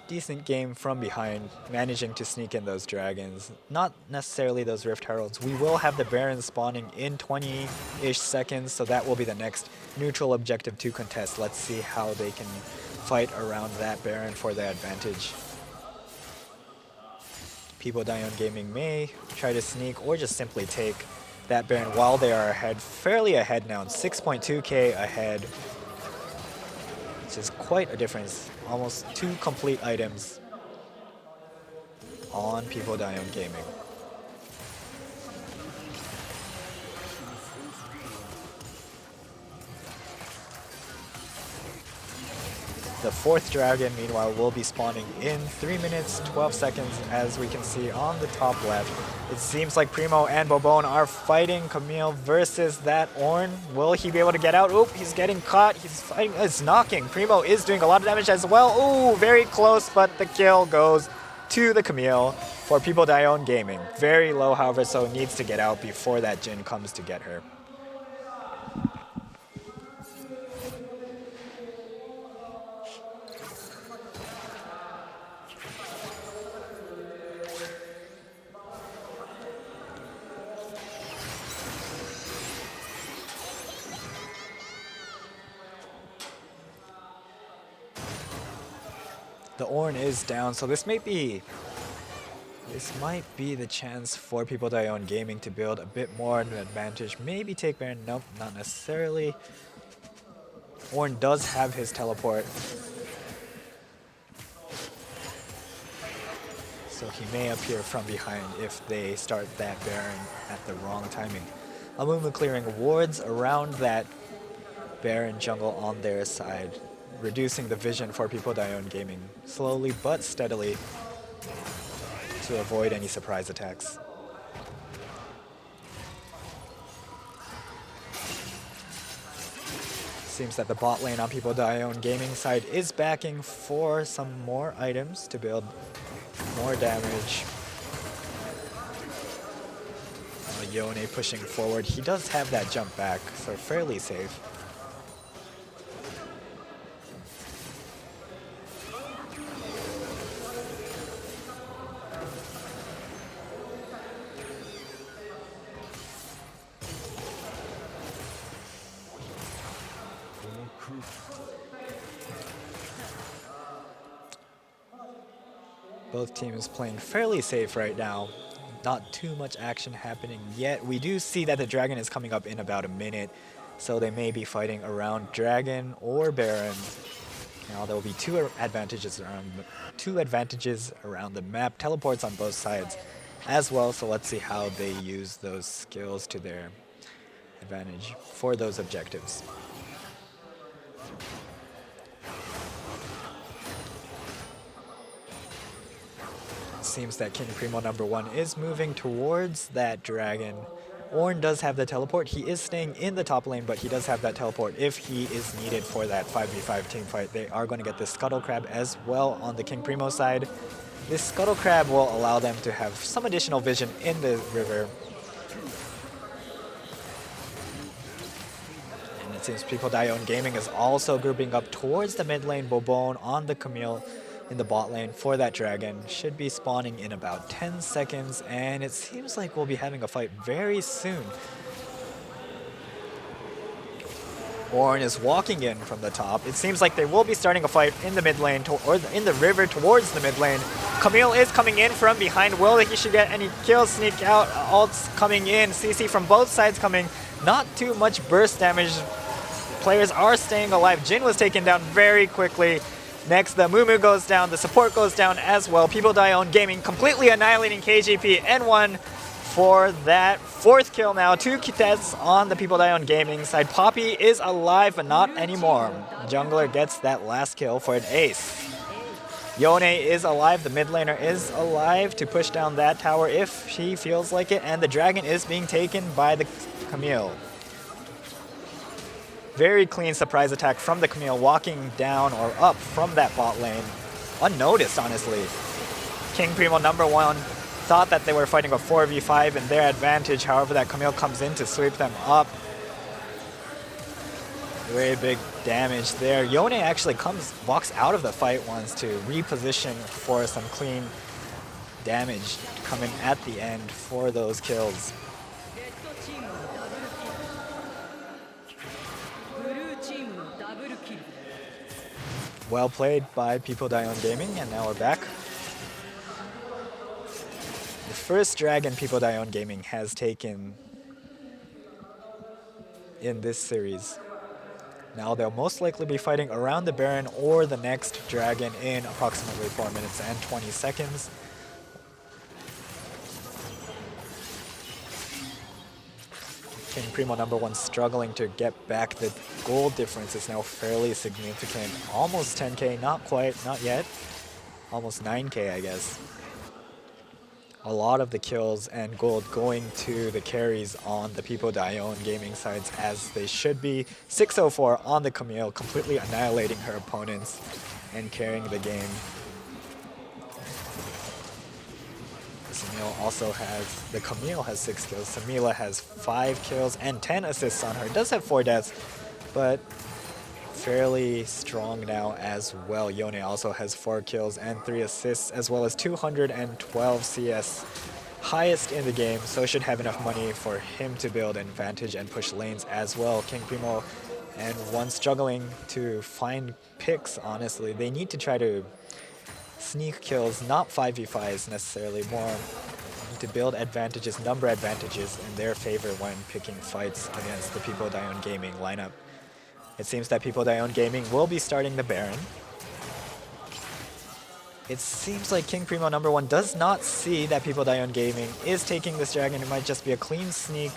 decent game from behind, managing to sneak in those dragons. Not necessarily those Rift Heralds. We will have the Baron spawning in 20-ish seconds, so that will be the next neutral objective to contest. Let's see how they can fight around that Baron for the advantage. Pi-Po-DAYOEEOOON Gaming may try to sneak or just simply take that Baron while they are ahead, fairly ahead now, 6.2k ahead, which is quite a difference. Almost 2 complete items on Pi-Po-DAYOEEOON Gaming. The 4th dragon, meanwhile, will be spawning in 3 minutes, 12 seconds, as we can see on the top left. It seems like Primo and Bobone are fighting Camille versus that Ornn. Will he be able to get out? Oop, he's getting caught. He's fighting, it's knocking. Primo is doing a lot of damage as well. Ooh, very close, but the kill goes to the Camille for Pi-Po-DAYOEEOON Gaming. Very low, however, so needs to get out before that Jin comes to get her. The Ornn is down, so this might be the chance for Pi-Po-DAYOEEOOON Gaming to build a bit more of an advantage. Maybe take Baron. Nope, not necessarily. Ornn does have his teleport, so he may appear from behind if they start that Baron at the wrong timing. Amumu clearing wards around that Baron jungle on their side, reducing the vision for Pi-Po-DAYOEEOON Gaming slowly but steadily to avoid any surprise attacks. Seems that the bot lane on Pi-Po-DAYOEEOON Gaming side is backing for some more items to build more damage. Yone pushing forward. He does have that jump back, so fairly safe. Both teams playing fairly safe right now. Not too much action happening yet. We do see that the dragon is coming up in about a minute, so they may be fighting around dragon or baron. Now there will be two advantages around the map. Teleports on both sides as well, so let's see how they use those skills to their advantage for those objectives. Seems that King Primo #1 is moving towards that dragon. Ornn does have the teleport. He is staying in the top lane, but he does have that teleport if he is needed for that 5v5 team fight. They are going to get the Scuttle Crab as well on the King Primo side. This Scuttle Crab will allow them to have some additional vision in the river. And it seems Pi-Po-DAYOEEOON Gaming is also grouping up towards the mid lane. Bobone on the Camille in the bot lane for that dragon. Should be spawning in about 10 seconds, and it seems like we'll be having a fight very soon. Ornn is walking in from the top. It seems like they will be starting a fight in the mid lane, or in the river towards the mid lane. Camille is coming in from behind. Will he should get any kills? Sneak out. Ults coming in. CC from both sides coming. Not too much burst damage. Players are staying alive. Jin was taken down very quickly. Next, the Mumu goes down, the support goes down as well. Pi-Po-DAYOEEOON Gaming completely annihilating KGP N1 for that fourth kill now. 2 deaths on the Pi-Po-DAYOEEOON Gaming side. Poppy is alive, but not anymore. Jungler gets that last kill for an ace. Yone is alive, the mid laner is alive to push down that tower if she feels like it, and the dragon is being taken by the Camille. Very clean surprise attack from the Camille, walking down or up from that bot lane. Unnoticed, honestly. King Primo #1 thought that they were fighting a 4v5 in their advantage. However, that Camille comes in to sweep them up. Very big damage there. Yone actually walks out of the fight once to reposition for some clean damage coming at the end for those kills. Well played by Pi-Po-DAYOEEOON Gaming, and now we're back. The first dragon Pi-Po-DAYOEEOON Gaming has taken in this series. Now they'll most likely be fighting around the Baron or the next dragon in approximately 4 minutes and 20 seconds. King Primo #1 struggling to get back. The gold difference is now fairly significant. Almost 10k, not quite, not yet. Almost 9k, I guess. A lot of the kills and gold going to the carries on the Pi-Po-DAYOEEOON Gaming sides, as they should be. 604 on the Camille, completely annihilating her opponents and carrying the game. The Camille has 6 kills. Samila has 5 kills and 10 assists on her. Does have 4 deaths, but fairly strong now as well. Yone also has 4 kills and 3 assists, as well as 212 CS. Highest in the game, so should have enough money for him to build an advantage and push lanes as well. King Primo and one struggling to find picks, honestly. They need to try to sneak kills, not 5v5s necessarily, more to build advantages, number advantages in their favor when picking fights against the Pi-Po-DAYOEEOOON Gaming lineup. It seems that Pi-Po-DAYOEEOOON Gaming will be starting the Baron. It seems like King Primo #1 does not see that Pi-Po-DAYOEEOOON Gaming is taking this dragon. It might just be a clean sneak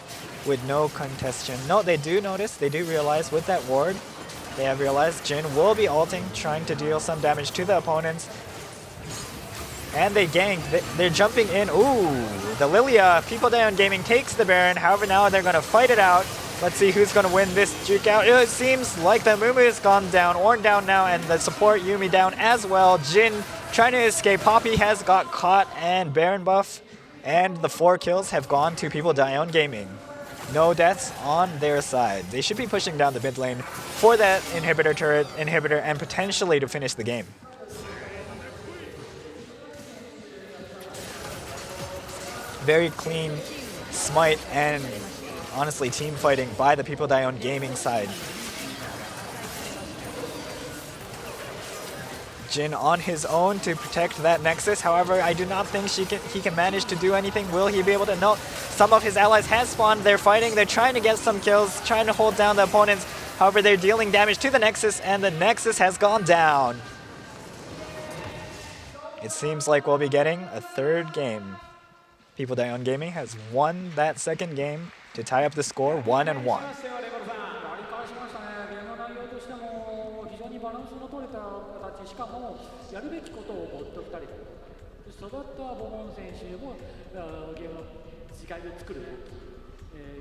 with no contestation. No, they do notice, they do realize with that ward, they have realized Jin will be ulting, trying to deal some damage to the opponents. And they gank. They're jumping in. Ooh, the Lilia. Pi-Po-DAYOEEOOON Gaming takes the Baron. However, now they're going to fight it out. Let's see who's going to win this juke out. It seems like the Mumu has gone down. Ornn down now, and the support Yuumi down as well. Jin trying to escape. Poppy has got caught, and Baron buff. And the 4 kills have gone to Pi-Po-DAYOEEOOON Gaming. No deaths on their side. They should be pushing down the mid lane for that inhibitor turret, and potentially to finish the game. Very clean smite and honestly team fighting by the Pi-Po-DAYOEEOOON Gaming side. Jin on his own to protect that Nexus. However, I do not think he can manage to do anything. Will he be able to? No. Some of his allies has spawned. They're fighting. They're trying to get some kills, trying to hold down the opponents. However, they're dealing damage to the Nexus, and the Nexus has gone down. It seems like we'll be getting a 3rd game. Pi-Po-DAYOEEOOON Gaming has won that 2nd game to tie up the score 1-1. しかもやるべきことをボット2人で育ったボモン選手もゲームの時間で作る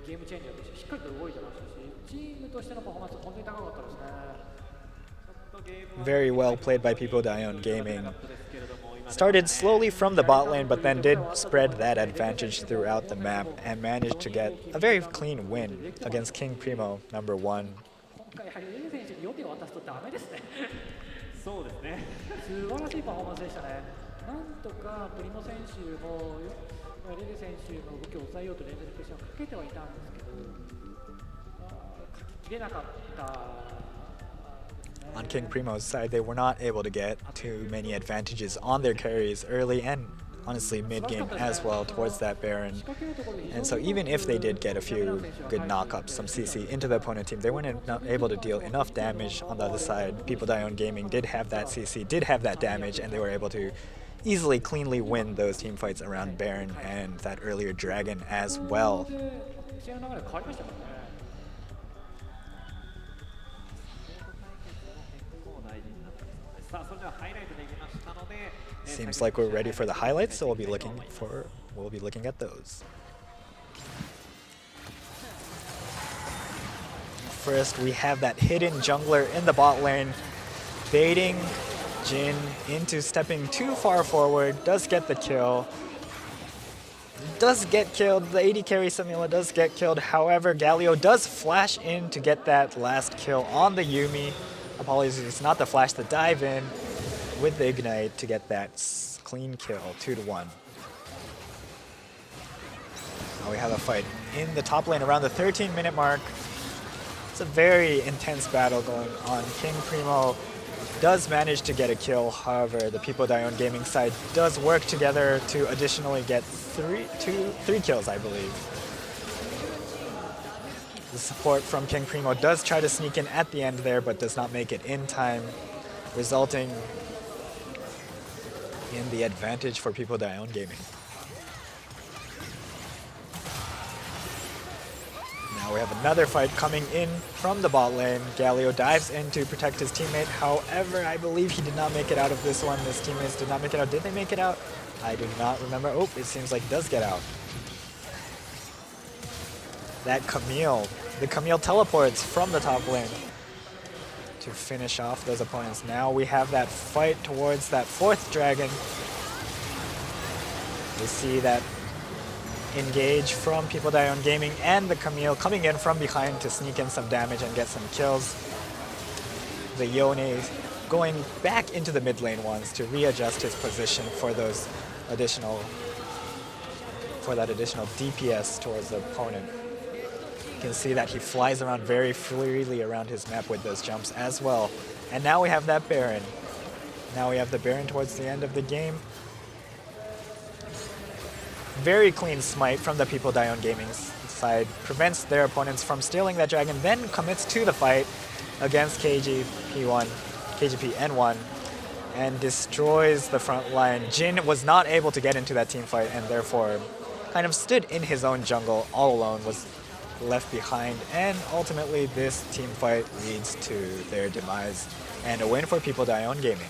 ゲームチェンジャーとしてしっかりと動いてましたしチームとしてのパフォーマンス本当に高かったですね。 Very well played by Pi-Po-DAYOEEOOON Gaming. Started slowly from the bot lane, but then did spread that advantage throughout the map and managed to get a very clean win against King Primo #1. 今回やはりエレ選手に予定を渡すとダメですね。そうですね。素晴らしいパフォーマンスでしたね。なんとかプリモ選手もレレ選手の動きを抑えようと連続プレッシャーをかけてはいたんですけど、かけきれなかった。On King Primo's side, they were not able to get too many advantages on their carries early and honestly mid-game as well towards that Baron. And so even if they did get a few good knockups, some CC into the opponent team, they weren't able to deal enough damage on the other side. Pi-Po-DAYOEEOOON Gaming did have that CC, did have that damage, and they were able to easily, cleanly win those team fights around Baron and that earlier Dragon as well. Seems like we're ready for the highlights, so we'll be looking at those. First, we have that hidden jungler in the bot lane, baiting Jin into stepping too far forward. Does get the kill. Does get killed. The AD carry Samila does get killed. However, Galio does flash in to get that last kill on the Yuumi. Apologies, it's not the flash, the dive in with the Ignite to get that clean kill, 2-1. Now we have a fight in the top lane around the 13-minute mark. It's a very intense battle going on. King Primo does manage to get a kill. However, the Pi-Po-DAYOEEOOON Gaming side does work together to additionally get three kills, I believe. The support from King Primo does try to sneak in at the end there, but does not make it in time, resulting in the advantage for Pi-Po-DAYOEEOON Gaming. Now we have another fight coming in from the bot lane. Galio dives in to protect his teammate. However, I believe he did not make it out of this one. His teammates did not make it out. Did they make it out? I do not remember. Oh, it seems like it does get out. That Camille. The Camille teleports from the top lane to finish off those opponents. Now we have that fight towards that 4th dragon. We see that engage from Pi-Po-DAYOEEOOON Gaming and the Camille coming in from behind to sneak in some damage and get some kills. The Yone going back into the mid lane once to readjust his position for that additional DPS towards the opponent. You can see that he flies around very freely around his map with those jumps as well. And now we have that Baron. Now we have the Baron towards the end of the game. Very clean smite from the Pi-Po-DAYOEEOOON Gaming side. Prevents their opponents from stealing that dragon, then commits to the fight against KGP-N1 and destroys the front line. Jin was not able to get into that team fight and therefore kind of stood in his own jungle all alone, was left behind, and ultimately this team fight leads to their demise and a win for Pi-Po-DAYOEEOOON Gaming.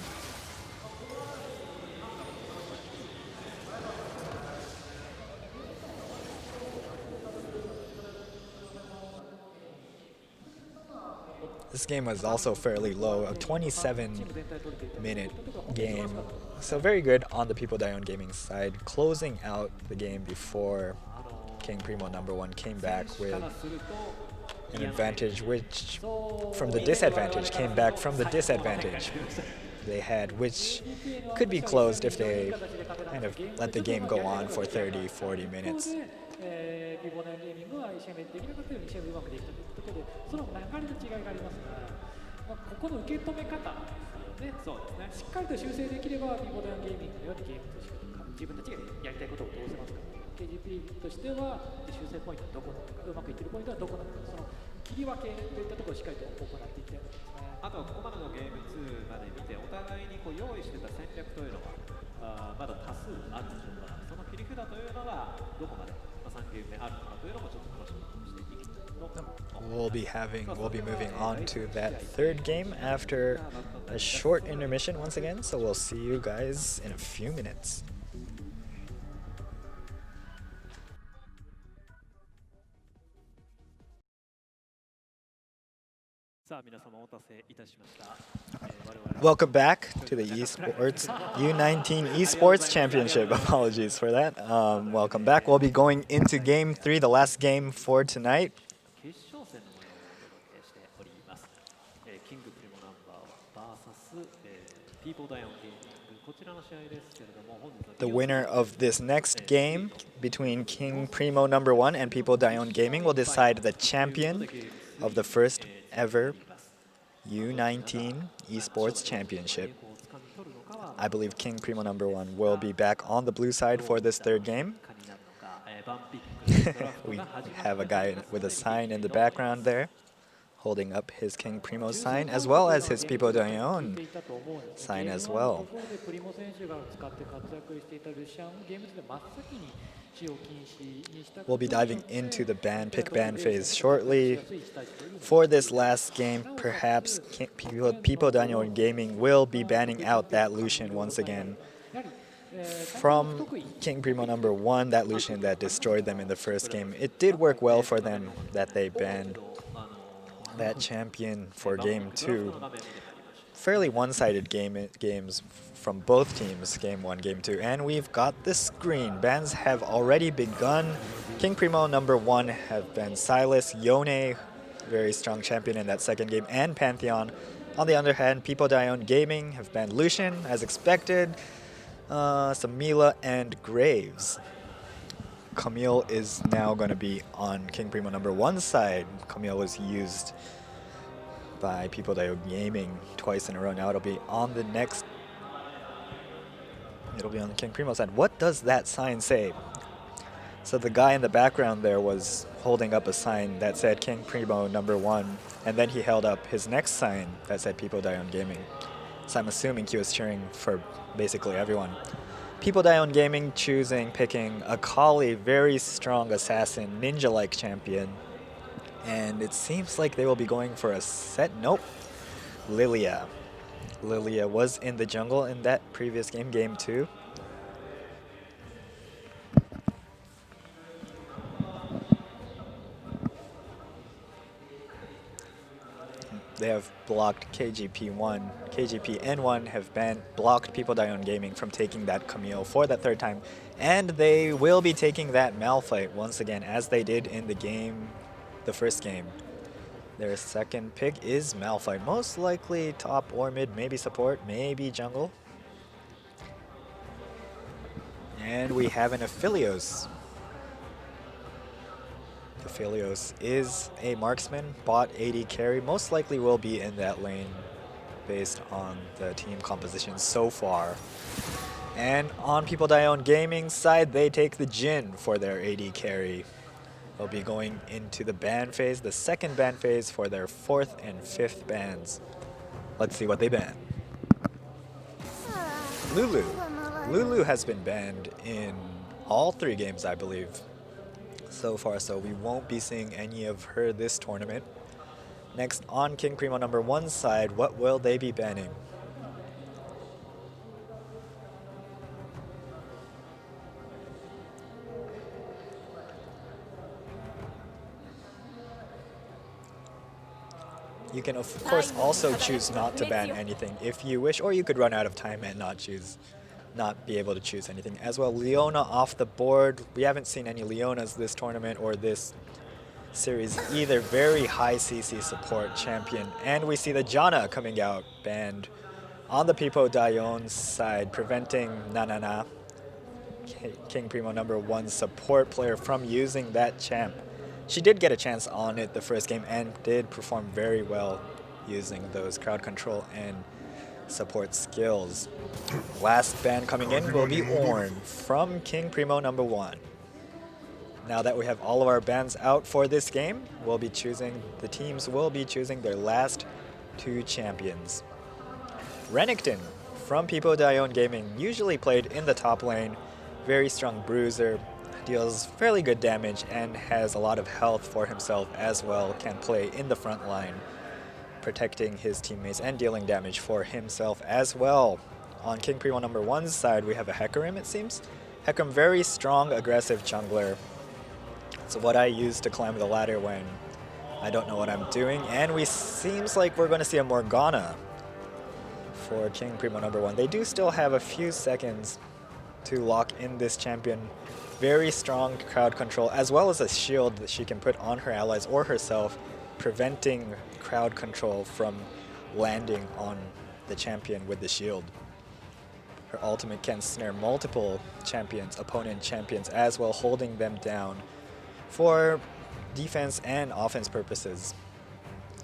This game was also fairly low, a 27-minute game. So very good on the Pi-Po-DAYOEEOOON Gaming side, closing out the game before King Primo #1 came back with an advantage, which from the disadvantage came back from the disadvantage they had, which could be closed if they kind of let the game go on for 30-40 minutes. ピボナゲーミングは1試合目できなかったように2試合目うまくできたということで、その流れの違いがありますから、ここの受け止め方ですよね。そうですね。しっかりと修正できればピボナゲーミングのようにゲームとして自分たちがやりたいことを通せますから、KGP としては修正ポイントはどこなのか、うまくいってるポイントはどこなのか、その切り分けといったところをしっかりと行っていきたいですね。あとはここまでのゲーム2まで見て、お互いにこう用意してた戦略というのはまだ多数ある状態、その切り札というのがどこまで We'll be moving on to that third game after a short intermission once again, so we'll see you guys in a few minutes. さあ皆様お待たせいたしました。 Welcome back to the esports U19 Esports Championship. Apologies for that. Welcome back. We'll be going into game 3, the last game for tonight. 決勝戦の模様をしております。キングプリモナンバー vs Pi-Po-DAYOEEOOONゲーム、こちらの試合ですけれども、本日は The winner of this next game between King Primo #1 and Pi-Po-DAYOEEOOON Gaming will decide the champion of the first ever U19 Esports Championship. I believe King Primo #1 will be back on the blue side for this third game. We have a guy with a sign in the background there, holding up his King Primo sign, as well as his Pi-Po-DAYOEEOOON sign as well. We'll be diving into the pick ban phase shortly. For this last game, perhaps Pi-Po-DAYOEEOOON Gaming will be banning out that Lucian once again from King Primo #1, that Lucian that destroyed them in the first game. It did work well for them that they banned that champion for game 2. Fairly one-sided games from both teams, game 1, game 2. And we've got the screen. Bans have already begun. King Primo #1 have been Silas, Yone, very strong champion in that second game, and Pantheon. On the other hand, Pi-Po-DAYOEEOOON Gaming have banned Lucian, as expected, Samila, and Graves. Camille is now going to be on King Primo #1's side. Camille was used by Pi-Po-DAYOEEOOON Gaming twice in a row. Now it'll be on the next. It'll be on the King Primo side. What does that sign say? So the guy in the background there was holding up a sign that said King Primo #1, and then he held up his next sign that said Pi-Po-DAYOEEOON Gaming. So I'm assuming he was cheering for basically everyone. Pi-Po-DAYOEEOOON Gaming picking a Kali, very strong assassin, ninja-like champion. And it seems like they will be going for a set. Nope. Lilia. Lilia was in the jungle in that previous game, game 2. They have blocked KGP1. KGP-N1 have blocked Pi-Po-DAYOEEOOON Gaming from taking that Camille for that third time. And they will be taking that Malphite once again, as they did in the first game. Their second pick is Malphite. Most likely top or mid, maybe support, maybe jungle. And we have an Aphelios. Aphelios is a marksman, bot 80 carry, most likely will be in that lane based on the team composition so far. And on Pi-Po-DAYOEEOOON Gaming's side, they take the Jin for their AD carry. They'll be going into the ban phase, the second ban phase for their 4th and 5th bans. Let's see what they ban. Lulu. Lulu has been banned in all 3 games, I believe, so far, so we won't be seeing any of her this tournament. Next, on King Primo number 1's side, what will they be banning? You can, of course, also choose not to ban anything if you wish, or you could run out of time and not be able to choose anything. As well, Leona off the board. We haven't seen any Leonas this tournament or this series either. Very high CC support champion. And we see the Janna coming out, banned on the Pi-Po-DAYOEEOON side, preventing Nanana, King Primo number 1 support player, from using that champ. She did get a chance on it the first game and did perform very well using those crowd control and support skills. Last ban coming in will be Ornn from King Primo number 1. Now that we have all of our bans out for this game, the teams will be choosing their last 2 champions. Renekton from Pi-Po-DAYOEEOOON Gaming, usually played in the top lane, very strong bruiser, deals fairly good damage and has a lot of health for himself as well, can play in the front line, protecting his teammates and dealing damage for himself as well. On King Primo number 1's side, we have a Hecarim, it seems. Hecarim, very strong, aggressive jungler. It's what I use to climb the ladder when I don't know what I'm doing. And seems like we're going to see a Morgana for King Primo number 1. They do still have a few seconds to lock in this champion. Very strong crowd control, as well as a shield that she can put on her allies or herself, preventing crowd control from landing on the champion with the shield. Her ultimate can snare multiple opponent champions as well, holding them down for defense and offense purposes.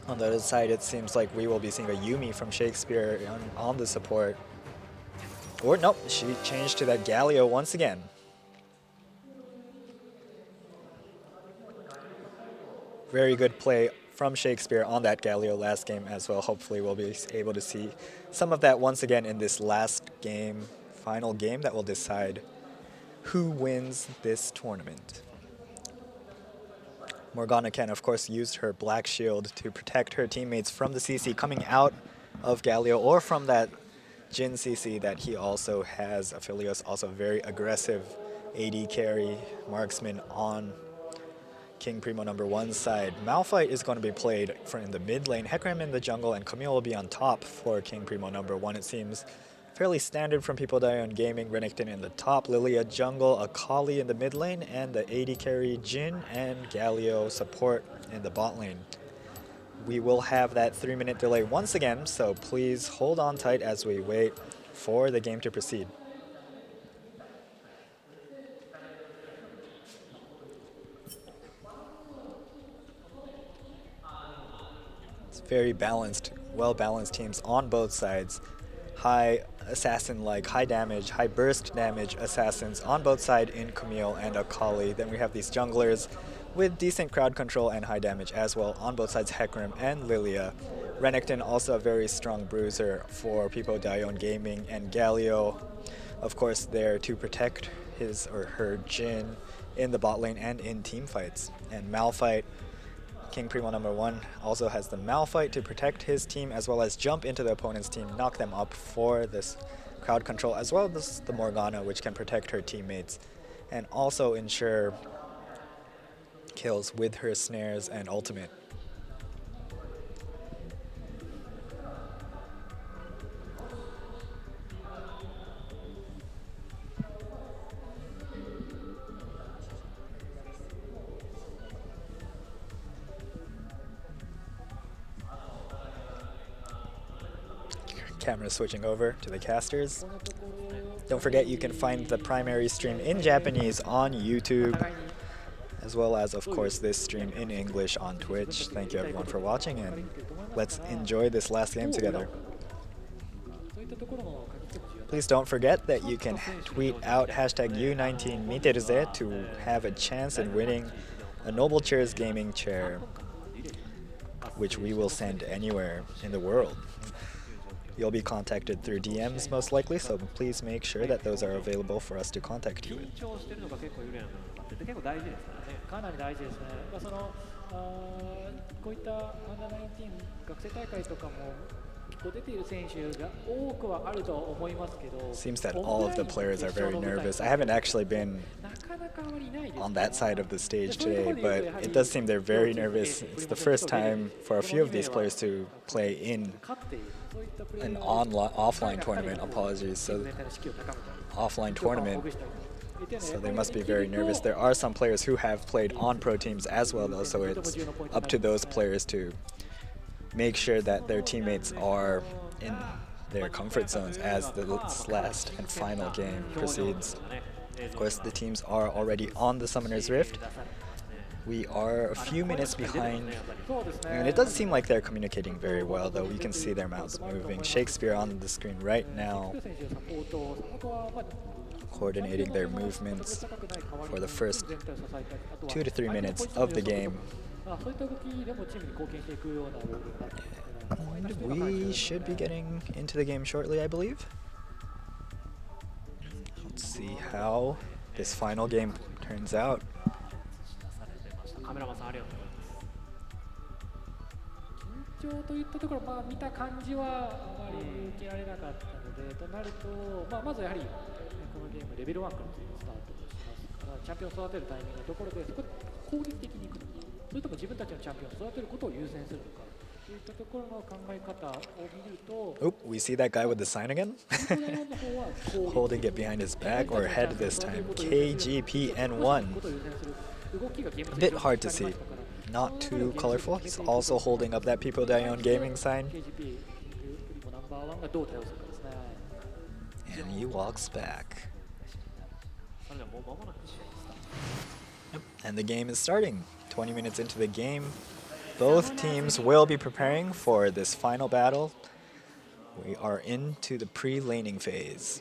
On the other side, it seems like we will be seeing a Yuumi from Shakespeare on the support. Or nope, she changed to that Galio once again. Very good play from Shakespeare on that Galio last game as well. Hopefully we'll be able to see some of that once again in this last game, final game that will decide who wins this tournament. Morgana can, of course, use her black shield to protect her teammates from the CC coming out of Galio or from that Jin CC that he also has. Aphelios also very aggressive AD carry, marksman on King Primo number 1's side. Malphite is going to be played in the mid lane, Hecarim in the jungle, and Camille will be on top for King Primo number 1. It seems fairly standard from Pi-Po-DAYOEEOOON Gaming. Renekton in the top, Lilia jungle, Akali in the mid lane, and the AD carry Jin and Galio support in the bot lane. We will have that 3-minute delay once again, so please hold on tight as we wait for the game to proceed. Very balanced, well-balanced teams on both sides. High assassin-like, high damage, high burst damage assassins on both sides in Camille and Akali. Then we have these junglers with decent crowd control and high damage as well on both sides, Hecarim and Lilia. Renekton also a very strong bruiser for Pi-Po-DAYOEEOOON Gaming, and Galio, of course, there to protect his or her Jin in the bot lane and in team fights. And Malphite, King Primo number 1, also has the Malphite to protect his team as well as jump into the opponent's team, knock them up for this crowd control, as well as the Morgana, which can protect her teammates and also ensure kills with her snares and ultimate. Camera switching over to the casters. Don't forget you can find the primary stream in Japanese on YouTube, as well as, of course, this stream in English on Twitch. Thank you everyone for watching, and let's enjoy this last game together. いったところの駆け引きも重要だ。 Please don't forget that you can tweet out hashtag U19 Miteruze to have a chance in winning a Noble Chairs gaming chair, which we will send anywhere in the world. You'll be contacted through DMs most likely, so please make sure that those are available for us to contact you with. 緊張してるのが結構緩やかになってて結構大事ですからね。かなり大事ですね。こういったアンダー19学生大会とかもこう出ている選手が多くはあるとは思いますけど。 Seems that all of the players are very nervous. I haven't actually been なかなかあまりいないですから。 on that side of the stage today, but it does seem they're very nervous. It's the first time for a few of these players to play in 勝っているそういったプレー an を offline tournament. Apologies. So 全体の士気を高めたり offline 緊張感を tournament. ほぐしたりといったような So 役 they 割が must be できる very と nervous. There are some players who have played on pro teams as well, though, so it's up to those players to make sure that their teammates are in their comfort zones as the last and final game proceeds. Of course, the teams are already on the Summoner's Rift. We are a few minutes behind, and it does seem like they're communicating very well, though. We can see their mouths moving. Shakespeare on the screen right now, 選手のサポートあとはまあ coordinating their movements for the first 全体を支えたりあとは 2 to 3 minutes of the game. そういった動きでもチームに貢献していくようなボールになってますね。 And we should be getting into the game shortly, I believe. Let's see how this final game turns out. カメラマンさんありがとうございます。緊張といったところ、まあ見た感じはあまり受けられなかったので、となると、まあまずやはりこのゲームレベル1からスタートしますから、チャンピオンを育てるタイミングのところでそこで攻撃的にいくのか、それとも自分たちのチャンピオンを育てることを優先するのか。といったところの考え方を見ると、 Oh, we see that guy with the sign again. この方は攻撃 Holding it behind his back or head this time. KGPN1. A bit hard to see. Not too colorful. He's also holding up that Pi-Po-DAYOEEOOON gaming sign. And he walks back. Yep, and the game is starting. 20 minutes into the game. Both teams will be preparing for this final battle. We are into the pre-laning phase.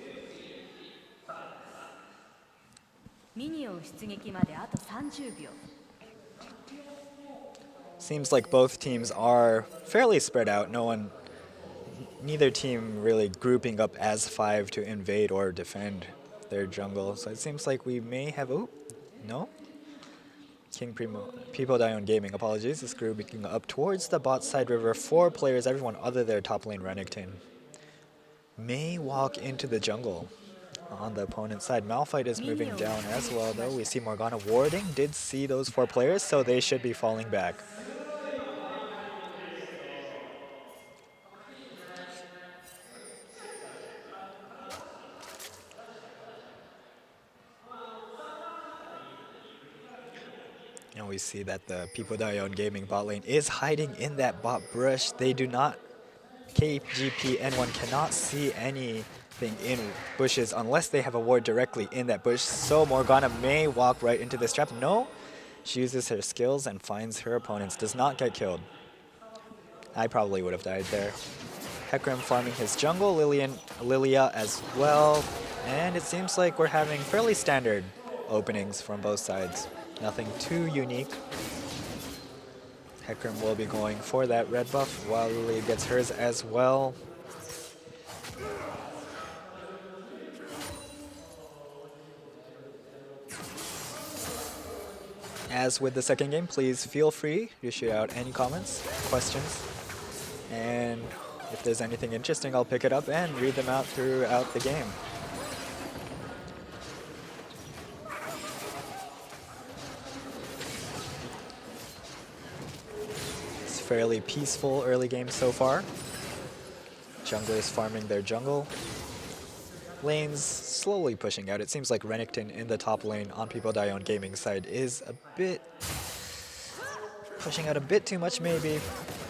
ミニオン出撃まであと30秒。 Seems like both teams are fairly spread out. Neither team really grouping up as 5 to invade or defend their jungle. So it seems like we may have, oh, no? Pi-Po-DAYOEEOOON Gaming, apologies, is grouping up towards the bot side river. 4 players, everyone other their top lane Renekton, may walk into the jungle. On the opponent's side, Malphite is moving down as well, though. We see Morgana warding, did see those 4 players, so they should be falling back. And we see that the Pi-Po-DAYOEEOOON Gaming bot lane is hiding in that bot brush. They do not, KGPN1 cannot see anything in bushes unless they have a ward directly in that bush. So Morgana may walk right into this trap. No, she uses her skills and finds her opponents. Does not get killed. I probably would have died there. Hecarim farming his jungle, Lilia as well. And it seems like we're having fairly standard openings from both sides. Nothing too unique. Hecarim will be going for that red buff while Lilia gets hers as well. As with the second game, please feel free to shoot out any comments, questions, and if there's anything interesting, I'll pick it up and read them out throughout the game. It's fairly peaceful early game so far. Junglers farming their jungle. Lanes slowly pushing out. It seems like Renekton in the top lane on Pi-Po-DAYOEEOOON Gaming side is a bit pushing out a bit too much maybe.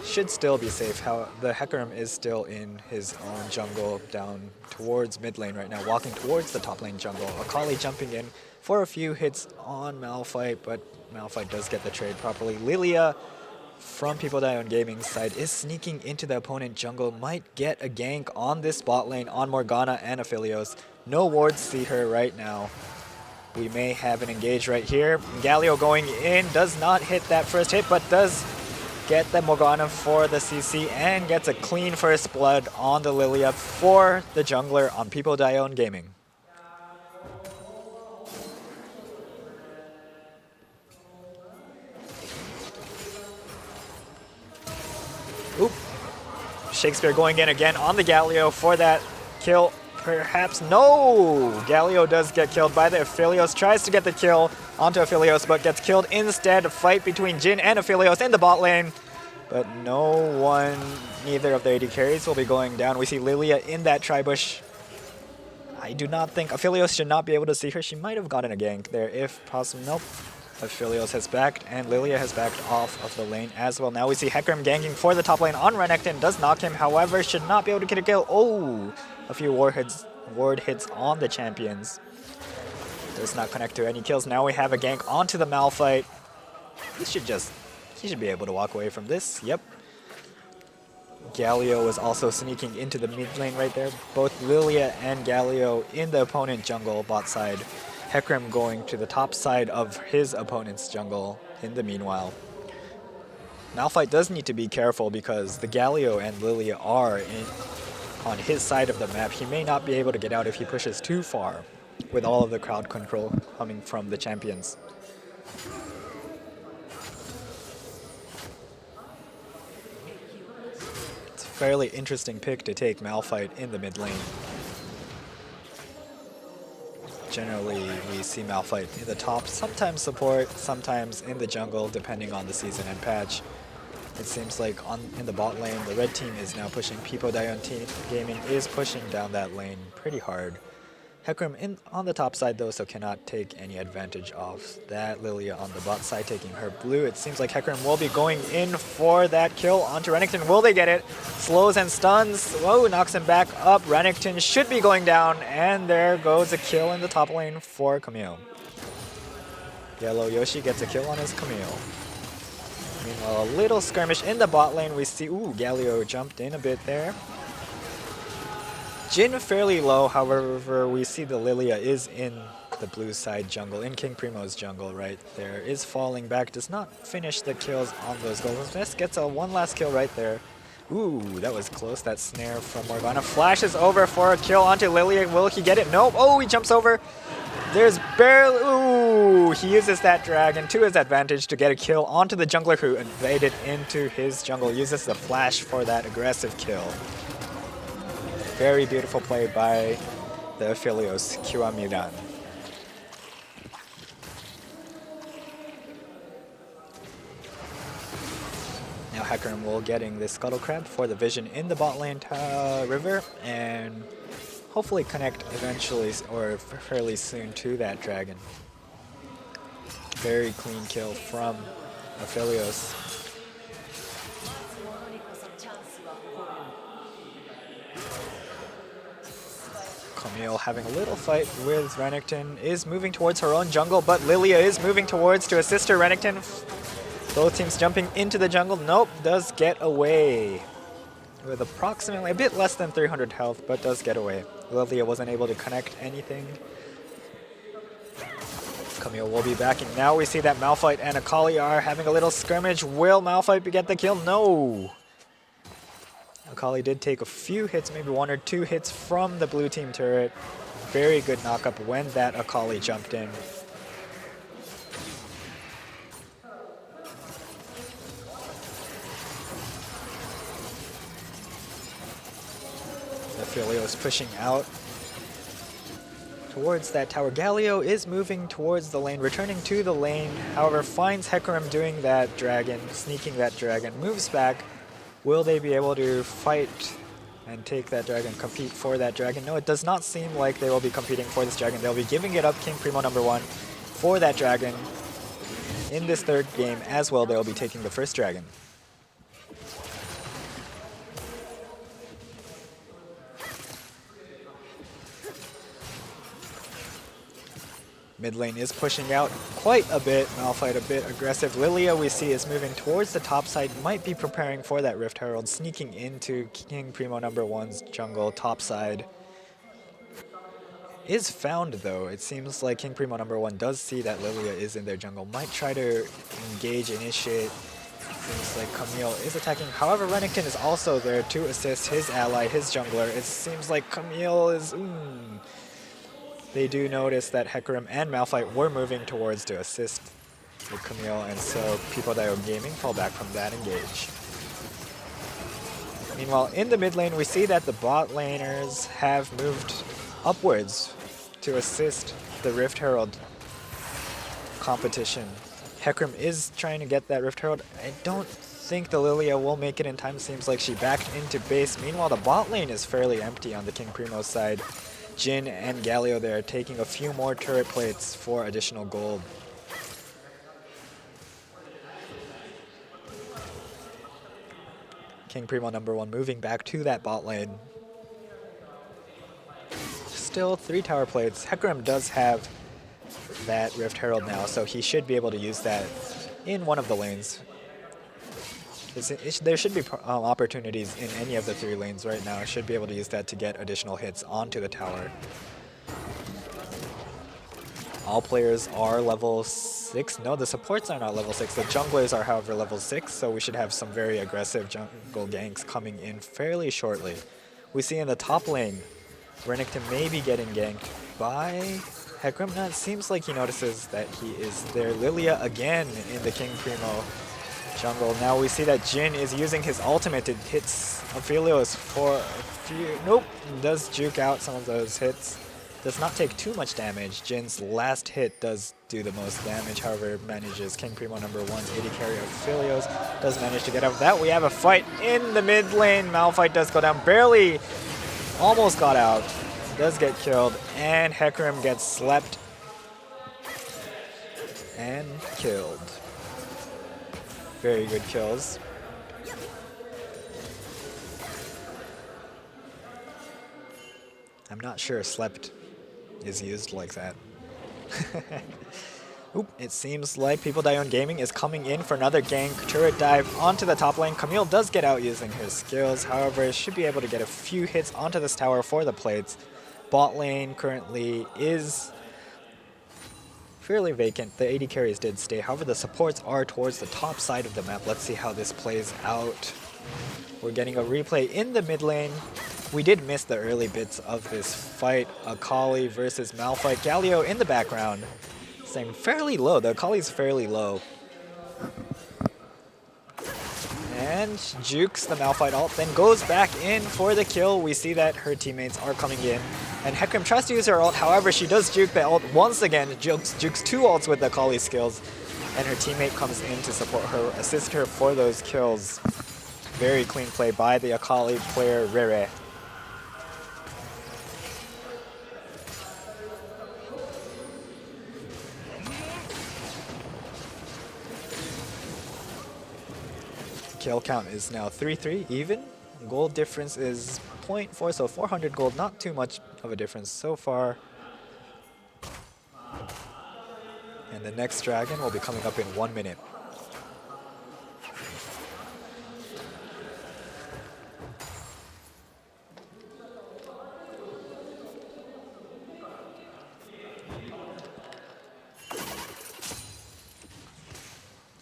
Should still be safe. How the Hecarim is still in his own jungle down towards mid lane right now, walking towards the top lane jungle. Akali jumping in for a few hits on Malphite, but Malphite does get the trade properly. Lilia from Pi-Po-DAYOEEOOON Gaming's side is sneaking into the opponent jungle, might get a gank on this bot lane on Morgana and Aphelios. No wards see her right now. We may have an engage right here. Galio going in, does not hit that first hit, but does get the Morgana for the CC and gets a clean first blood on the Lilia for the jungler on Pi-Po-DAYOEEOON Gaming. Oop. Shakespeare going in again on the Galio for that kill. Perhaps no! Galio does get killed by the Aphelios, tries to get the kill onto Aphelios, but gets killed instead. A fight between Jhin and Aphelios in the bot lane. But no one, neither of the AD carries will be going down. We see Lilia in that tri-bush. I do not think Aphelios should not be able to see her. She might have gotten a gank there if possible. Nope. Aphelios has backed, and Lilia has backed off of the lane as well. Now we see Hecarim ganking for the top lane on Renekton. Does knock him, however, should not be able to get a kill. Oh, a few ward hits on the champions. Does not connect to any kills. Now we have a gank onto the Malphite. He should be able to walk away from this. Yep. Galio was also sneaking into the mid lane right there. Both Lilia and Galio in the opponent jungle bot side. Hecarim going to the top side of his opponent's jungle in the meanwhile. Malphite does need to be careful because the Galio and Lilia are on his side of the map. He may not be able to get out if he pushes too far with all of the crowd control coming from the champions. It's a fairly interesting pick to take Malphite in the mid lane. Generally, we see Malphite in the top, sometimes support, sometimes in the jungle, depending on the season and patch. It seems like in the bot lane, the red team is now pushing. Pi-Po-DAYOEEOON Gaming is pushing down that lane pretty hard. Hecarim on the top side though, so cannot take any advantage of that. Lilia on the bot side taking her blue. It seems like Hecarim will be going in for that kill onto Renekton. Will they get it? Slows and stuns. Whoa, knocks him back up. Renekton should be going down, and there goes a kill in the top lane for Camille. Yellow Yoshi gets a kill on his Camille. Meanwhile, a little skirmish in the bot lane. We see, ooh, Galio jumped in a bit there. Jhin fairly low, however, we see the Lilia is in the blue side jungle, in King Primo's jungle right there. Is falling back, does not finish the kills on those golems. MESSE gets a one last kill right there. Ooh, that was close, that snare from Morgana. Flashes over for a kill onto Lilia. Will he get it? Nope. Oh, he jumps over. There's barely, ooh, he uses that dragon to his advantage to get a kill onto the jungler who invaded into his jungle. Uses the flash for that aggressive kill. Very beautiful play by the Aphelios Kiwamiran. Now Hecarim will getting the Scuttle Crab for the vision in the bot lane river and hopefully connect eventually or fairly soon to that dragon. Very clean kill from Aphelios. Camille having a little fight with Renekton, is moving towards her own jungle, but Lilia is moving towards to assist her Renekton. Both teams jumping into the jungle. Nope, does get away with approximately a bit less than 300 health, but does get away. Lilia wasn't able to connect anything. Camille will be backing. Now we see that Malphite and Akali are having a little skirmish. Will Malphite get the kill? No! Akali did take a few hits, maybe one or two hits from the blue team turret. Very good knockup when that Akali jumped in. Aphelios pushing out towards that tower. Galio is moving towards the lane, returning to the lane. However, finds Hecarim doing that dragon, sneaking that dragon, moves back. Will they be able to fight and take that dragon, compete for that dragon? No, it does not seem like they will be competing for this dragon. They'll be giving it up, King Primo #1, for that dragon. In this third game as well, they'll be taking the first dragon. Mid lane is pushing out quite a bit. Malphite a bit aggressive. Lilia we see is moving towards the top side. Might be preparing for that Rift Herald. Sneaking into King Primo #1's jungle top side. Is found though. It seems like King Primo #1 does see that Lilia is in their jungle. Might try to engage, initiate. Seems like Camille is attacking. However, Renekton is also there to assist his ally, his jungler. It seems like Camille is... They do notice that Hecarim and Malphite were moving towards to assist with Camille, and so Pi-Po-DAYOEEOOON Gaming fall back from that engage. Meanwhile, in the mid lane, we see that the bot laners have moved upwards to assist the Rift Herald competition. Hecarim is trying to get that Rift Herald. I don't think the Lilia will make it in time. Seems like she backed into base. Meanwhile, the bot lane is fairly empty on the King Primo side. Jhin and Galio there taking a few more turret plates for additional gold. King Primo #1 moving back to that bot lane. Still 3 tower plates. Hecarim does have that Rift Herald now, so he should be able to use that in one of the lanes. There should be opportunities in any of the 3 lanes right now. Should be able to use that to get additional hits onto the tower. All players are level 6. No, the supports are not level 6. The junglers are, however, level 6, so we should have some very aggressive jungle ganks coming in fairly shortly. We see in the top lane, Renekton may be getting ganked by Hecarim. Now it seems like he notices that he is there. Lilia again in the King Primo jungle. Now we see that Jhin is using his ultimate to hit Aphelios for a few... Nope, does juke out some of those hits. Does not take too much damage. Jin's last hit does do the most damage, however, manages King Primo #1's AD carry Aphelios. Does manage to get out of that. We have a fight in the mid lane. Malphite does go down, barely, almost got out. Does get killed, and Hecarim gets slept and killed. Very good kills. I'm not sure slept is used like that. Oop, it seems like Pi-Po-DAYOEEOOON Gaming is coming in for another gank. Turret dive onto the top lane. Camille does get out using his skills. However, should be able to get a few hits onto this tower for the plates. Bot lane currently is fairly vacant. The AD carries did stay. However, the supports are towards the top side of the map. Let's see how this plays out. We're getting a replay in the mid lane. We did miss the early bits of this fight. Akali versus Malphite. Galio in the background. Staying fairly low. The Akali's fairly low. And jukes the Malphite ult, then goes back in for the kill. We see that her teammates are coming in. And Hecarim tries to use her ult, however, she does juke the ult once again. Jukes 2 ults with the Akali skills. And her teammate comes in to support her, assist her for those kills. Very clean play by the Akali player, Rere. Kill count is now 3-3 even. Gold difference is 0.4, so 400 gold, not too much of a difference so far. And the next dragon will be coming up in 1 minute.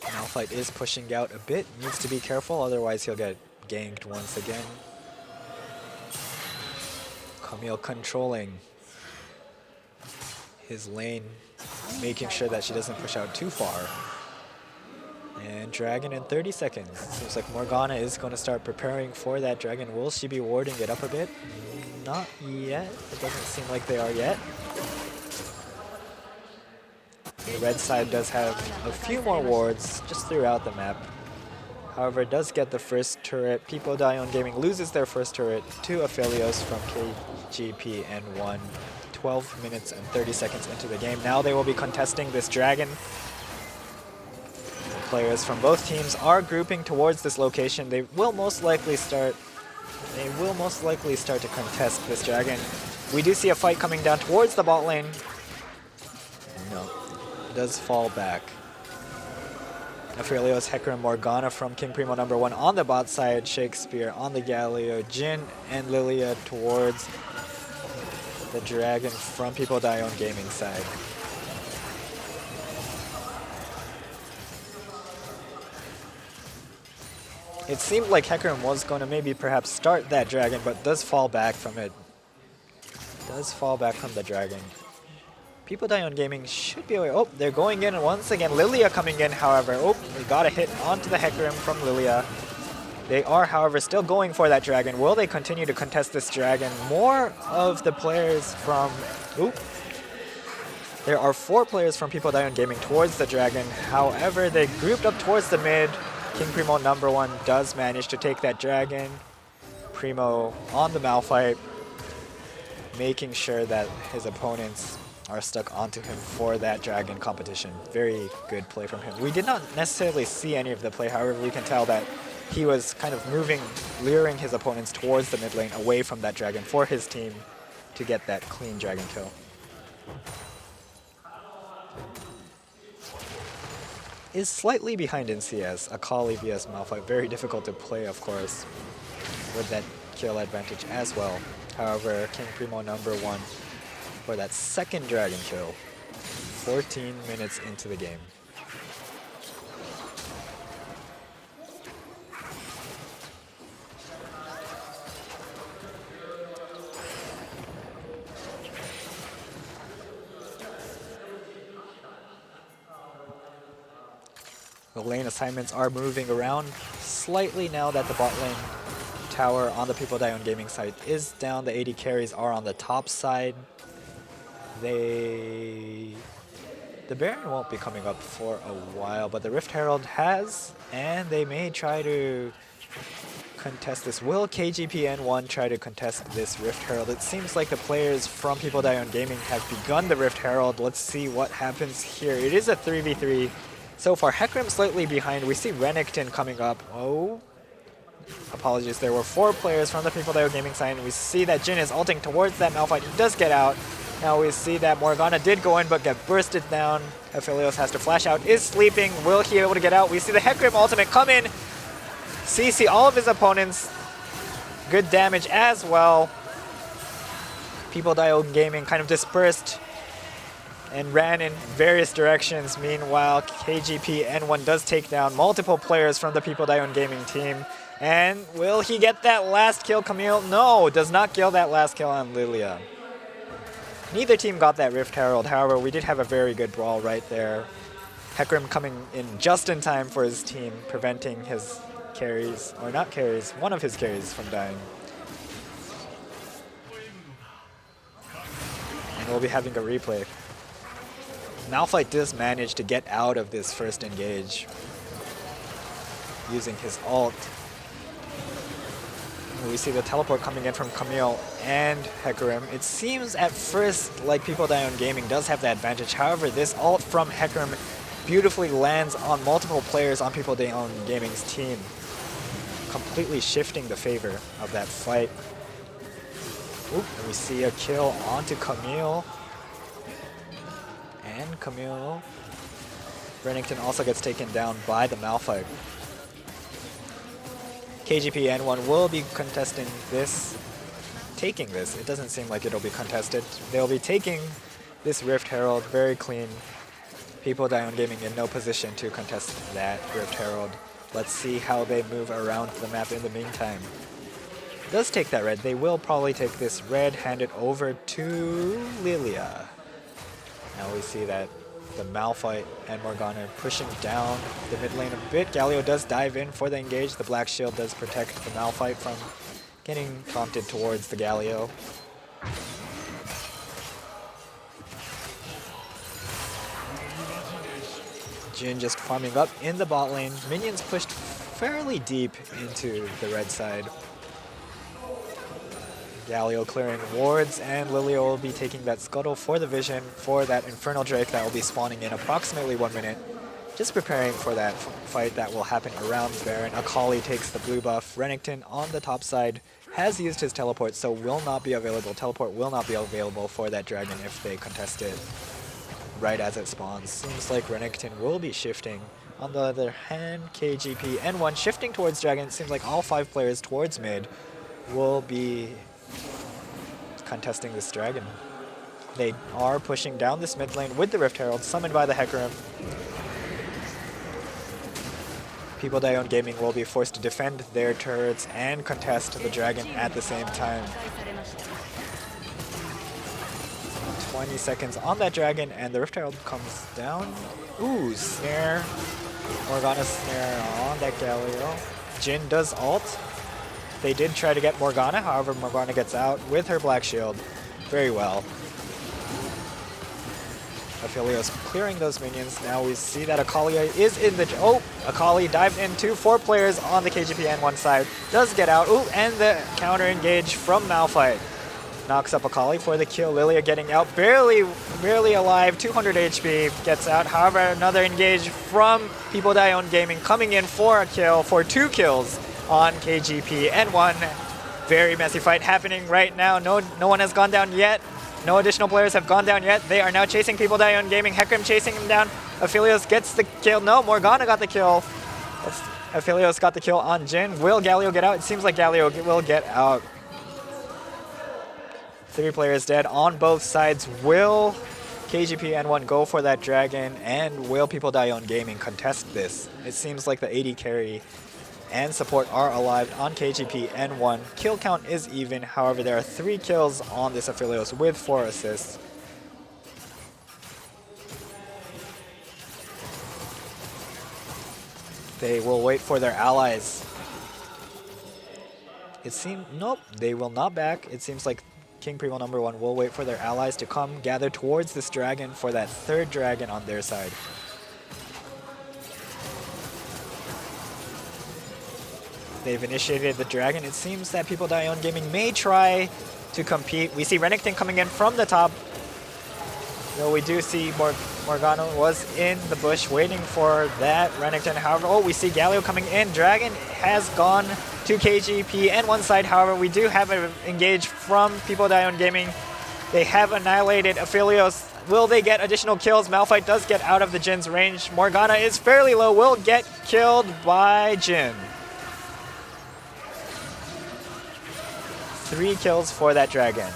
Malphite is pushing out a bit, needs to be careful, otherwise he'll get ganked once again. Camille controlling his lane, making sure that she doesn't push out too far. And dragon in 30 seconds. Seems like Morgana is going to start preparing for that dragon. Will she be warding it up a bit? Not yet. It doesn't seem like they are yet. The red side does have a few more wards just throughout the map. However, it does get the first turret. Pi-Po-DAYOEEOOON Gaming loses their first turret to Aphelios from KGP and 1. 12 minutes and 30 seconds into the game. Now they will be contesting this dragon. The players from both teams are grouping towards this location. They will most likely start to contest this dragon. We do see a fight coming down towards the bot lane. No, does fall back. Aphelios, Hecarim, Morgana from King Primo #1 on the bot side, Shakespeare on the Galio, Jin and Lilia towards the Dragon from Pi-Po-DAYOEEOOON Gaming side. It seemed like Hecarim was going to maybe perhaps start that Dragon, but does fall back from it. Does fall back from the Dragon. Pi-Po-DAYOEEOOON Gaming should be away. Oh, they're going in once again. Lilia coming in, however. Oh, they got a hit onto the Hecarim from Lilia. They are, however, still going for that Dragon. Will they continue to contest this Dragon? More of the players from... Oop. There are 4 players from Pi-Po-DAYOEEOOON Gaming towards the Dragon. However, they grouped up towards the mid. King Primo #1 does manage to take that Dragon. Primo on the Malphite, making sure that his opponents are stuck onto him for that Dragon competition. Very good play from him. We did not necessarily see any of the play, however, we can tell that he was kind of moving, luring his opponents towards the mid lane, away from that Dragon for his team to get that clean Dragon kill. Is slightly behind in CS, Akali vs Malphite. Very difficult to play, of course, with that kill advantage as well. However, King Primo #1 for that second Dragon kill, 14 minutes into the game. The lane assignments are moving around slightly now that the bot lane tower on the Pi-Po-DAYOEEOOON Gaming side is down. The AD carries are on the top side. The Baron won't be coming up for a while, but the Rift Herald has, and they may try to contest this. Will KGP-N1 try to contest this Rift Herald? It seems like the players from Pi-Po-DAYOEEOOON Gaming have begun the Rift Herald. Let's see what happens here. It is a 3v3. So far, Hecarim slightly behind. We see Renekton coming up. Oh, apologies. There were 4 players from the Pi-Po-DAYOEEOOON Gaming side. We see that Jin is ulting towards that Malphite. He does get out. Now we see that Morgana did go in but get bursted down. Aphelios has to flash out. Is sleeping. Will he be able to get out? We see the Hecarim ultimate come in. CC all of his opponents. Good damage as well. Pi-Po-DAYOEEOOON Gaming kind of dispersed and ran in various directions. Meanwhile, KGP-N1 does take down multiple players from the Pi-Po-DAYOEEOOON Gaming team. And will he get that last kill, Camille? No, does not kill that last kill on Lilia. Neither team got that Rift Herald. However, we did have a very good brawl right there. Hecarim coming in just in time for his team, preventing his carries, or not carries, one of his carries from dying. And we'll be having a replay. Malphite does manage to get out of this first engage using his ult. We see the teleport coming in from Camille and Hecarim. It seems at first like Pi-Po-DAYOEEOOON Gaming does have the advantage. However, this ult from Hecarim beautifully lands on multiple players on Pi-Po-DAYOEEOOON Gaming's team, completely shifting the favor of that fight. Oop, and we see a kill onto Camille. And Camille. Renekton also gets taken down by the Malphite. KGP-N1 will be contesting this, taking this. It doesn't seem like it'll be contested. They'll be taking this Rift Herald very clean. Pi-Po-DAYOEEOOON Gaming in no position to contest that Rift Herald. Let's see how they move around the map in the meantime. Does take that red. They will probably take this red, hand it over to Lilia. Now we see that the Malphite and Morgana pushing down the mid lane a bit. Galio does dive in for the engage. The Black Shield does protect the Malphite from getting prompted towards the Galio. Jin just farming up in the bot lane. Minions pushed fairly deep into the red side. Galio clearing wards, and Lilia will be taking that Scuttle for the vision for that Infernal Drake that will be spawning in approximately 1 minute. Just preparing for that fight that will happen around Baron. Akali takes the blue buff. Renekton on the top side has used his teleport, so will not be available. Teleport will not be available for that dragon if they contest it. right as it spawns. Seems like Renekton will be shifting. On the other hand, KGP N1 shifting towards Dragon. It seems like all 5 players towards mid will be contesting this Dragon. They are pushing down this mid lane with the Rift Herald, summoned by the Hecarim. Pi-Po-DAYOEEOOON Gaming will be forced to defend their turrets and contest the Dragon at the same time. 20 seconds on that Dragon, and the Rift Herald comes down. Ooh, snare. Morgana snare on that Galio. Jhin does ult. They did try to get Morgana, however Morgana gets out with her Black Shield. Very well. Aphelios clearing those minions. Now we see that Akali is in the... Oh! Akali dived into 4 players on the KGP N1 side. Does get out. Ooh, and the counter engage from Malphite. Knocks up Akali for the kill. Lilia getting out. Barely alive. 200 HP. Gets out. However, another engage from Pi-Po-DAYOEEOOON Gaming coming in for a kill, for 2 kills on KGP N1. Very messy fight happening right now. No one has gone down yet. No additional players have gone down yet. They are now chasing Pi-Po-DAYOEEOOON Gaming. Hecarim chasing him down. Aphelios gets the kill. No, Morgana got the kill. Aphelios got the kill on Jhin. Will Galio get out? It seems like Galio will get out. 3 players dead on both sides. Will KGP N1 go for that Dragon, and will Pi-Po-DAYOEEOOON Gaming contest this? It seems like the AD carry and support are alive on KGP N1. Kill count is even, however there are 3 kills on this Aphelios with 4 assists. They will wait for their allies. It seems, nope, they will not back. It seems like King Primo #1 will wait for their allies to come gather towards this Dragon for that 3rd Dragon on their side. They've initiated the Dragon. It seems that Pi-Po-DAYOEEOOON Gaming may try to compete. We see Renekton coming in from the top. Though we do see Morgana was in the bush waiting for that Renekton. However, oh, we see Galio coming in. Dragon has gone to KGP and one side. However, we do have an engage from Pi-Po-DAYOEEOOON Gaming. They have annihilated Aphelios. Will they get additional kills? Malphite does get out of the Jin's range. Morgana is fairly low. Will get killed by Jhin. 3 kills for that Dragon.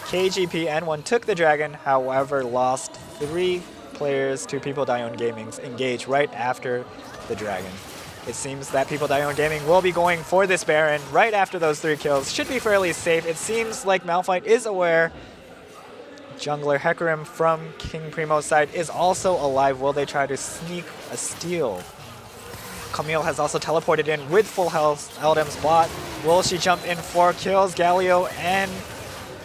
KGP N1 took the Dragon, however lost 3 players to Pi-Po-DAYOEEOOON Gaming's engage right after the Dragon. It seems that Pi-Po-DAYOEEOOON Gaming will be going for this Baron right after those 3 kills. Should be fairly safe. It seems like Malphite is aware. Jungler Hecarim from King Primo's side is also alive. Will they try to sneak a steal? Camille has also teleported in with full health. Eldam's bot. Will she jump in for kills? Galio and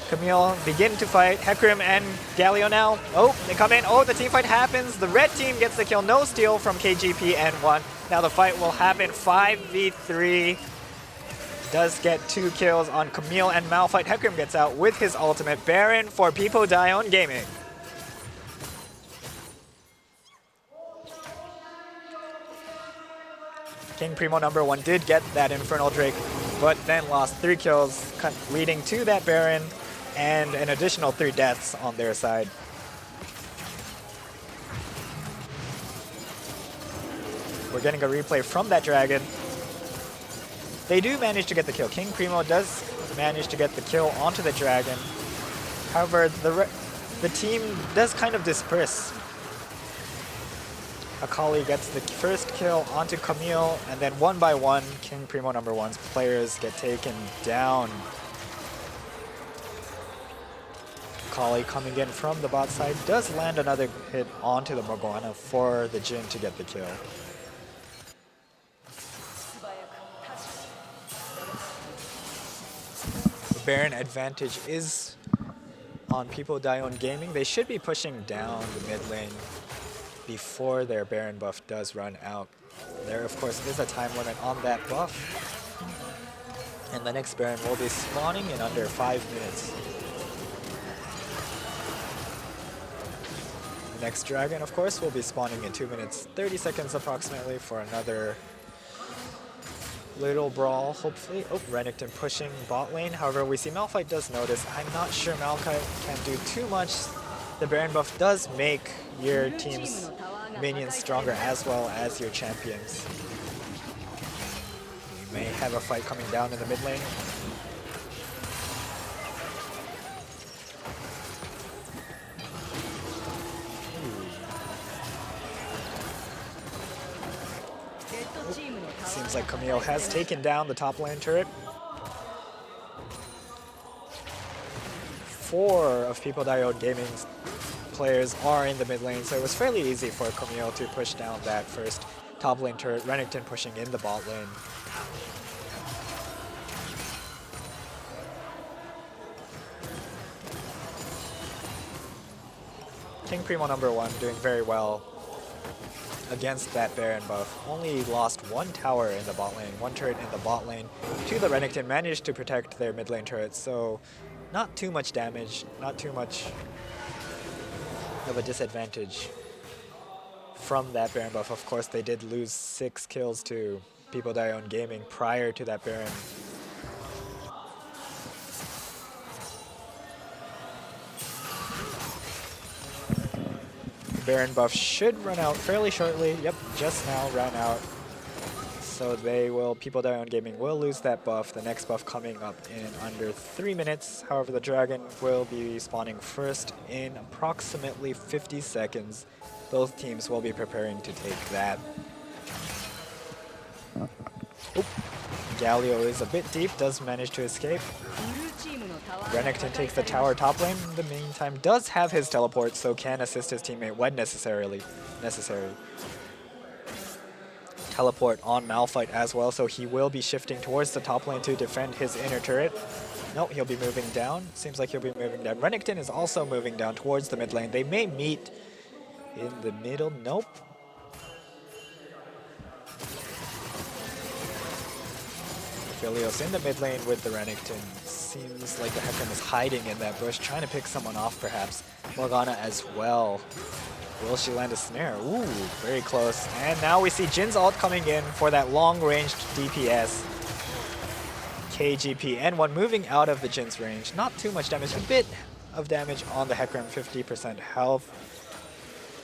Camille begin to fight. Hecarim and Galio now. Oh, they come in. Oh, the team fight happens. The red team gets the kill. No steal from KGP N1. Now the fight will happen 5v3. Does get 2 kills on Camille and Malphite. Hecarim gets out with his ultimate. Baron for Pi-Po-DAYOEEOOON Gaming. King Primo #1 did get that Infernal Drake, but then lost 3 kills, leading to that Baron and an additional 3 deaths on their side. We're getting a replay from that Dragon. They do manage to get the kill. King Primo does manage to get the kill onto the Dragon. However, the team does kind of disperse. Akali gets the first kill onto Camille, and then one by one, King Primo #1's players get taken down. Akali coming in from the bot side does land another hit onto the Morgana for the Jhin to get the kill. The Baron advantage is on Pi-Po-DAYOEEOOON Gaming. They should be pushing down the mid lane before their Baron buff does run out. There, of course, is a time limit on that buff. And the next Baron will be spawning in under 5 minutes. The next Dragon, of course, will be spawning in 2 minutes, 30 seconds approximately for another little brawl, hopefully. Oh, Renekton pushing bot lane. However, we see Malphite does notice. I'm not sure Malphite can do too much the Baron buff does make your team's minions stronger as well as your champions. We may have a fight coming down in the mid lane. Seems like Camille has taken down the top lane turret. 4 of Pi-Po-DAYOEEOOON Gaming's players are in the mid lane, so it was fairly easy for Camille to push down that first top lane turret. Renekton pushing in the bot lane. King Primo #1 doing very well against that Baron buff. Only lost 1 tower in the bot lane, 1 turret in the bot lane to the Renekton. Managed to protect their mid lane turrets, so not too much damage, not too much of a disadvantage from that Baron buff. Of course, they did lose 6 kills to Pi-Po-DAYOEEOOON Gaming prior to that Baron. Baron buff should run out fairly shortly. Yep, just now ran out. So they will, Pi-Po-DAYOEEOOON Gaming will lose that buff. The next buff coming up in under 3 minutes. However, the dragon will be spawning first in approximately 50 seconds. Both teams will be preparing to take that. Oop. Galio is a bit deep, does manage to escape. Renekton takes the tower top lane. In the meantime, does have his teleport, so can assist his teammate when necessary. Teleport on Malphite as well, so he will be shifting towards the top lane to defend his inner turret. Nope, he'll be moving down. Seems like he'll be moving down. Renekton is also moving down towards the mid lane. They may meet in the middle. Nope. Philios in the mid lane with the Renekton. Seems like the Hecarim is hiding in that bush, trying to pick someone off perhaps. Morgana as well. Will she land a snare? Ooh, very close. And now we see Jin's ult coming in for that long-ranged DPS. KGP N1 moving out of the Jin's range. Not too much damage, a bit of damage on the Hecarim, 50% health.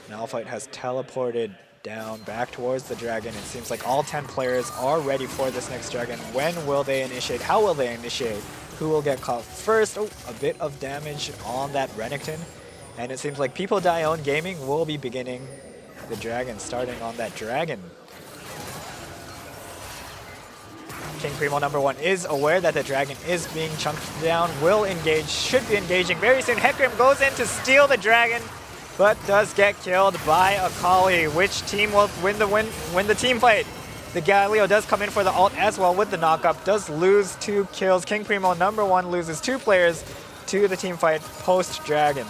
Malphite has teleported down back towards the dragon. It seems like all 10 players are ready for this next dragon. When will they initiate? How will they initiate? Who will get caught first? Oh, a bit of damage on that Renekton. And it seems like Pi-Po-DAYOEEOOON Gaming will be beginning the dragon, starting on that dragon. King Primo #1 is aware that the dragon is being chunked down, will engage, should be engaging very soon. Hecarim goes in to steal the dragon, but does get killed by Akali. Which team will win the team fight? The Galio does come in for the ult as well with the knockup, does lose 2 kills. King Primo #1 loses 2 players to the team fight post-dragon.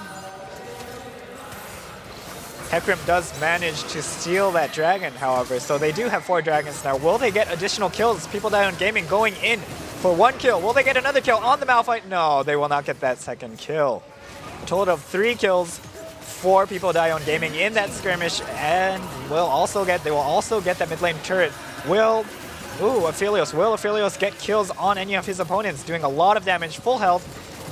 Hecarim does manage to steal that dragon, however, so they do have 4 dragons now. Will they get additional kills? Pi-Po-DAYOEEOOON Gaming going in for 1 kill. Will they get another kill on the Malphite? No, they will not get that second kill. A total of 3 kills for Pi-Po-DAYOEEOOON Gaming in that skirmish, and they will also get that mid lane turret. Will Aphelios get kills on any of his opponents, doing a lot of damage, full health.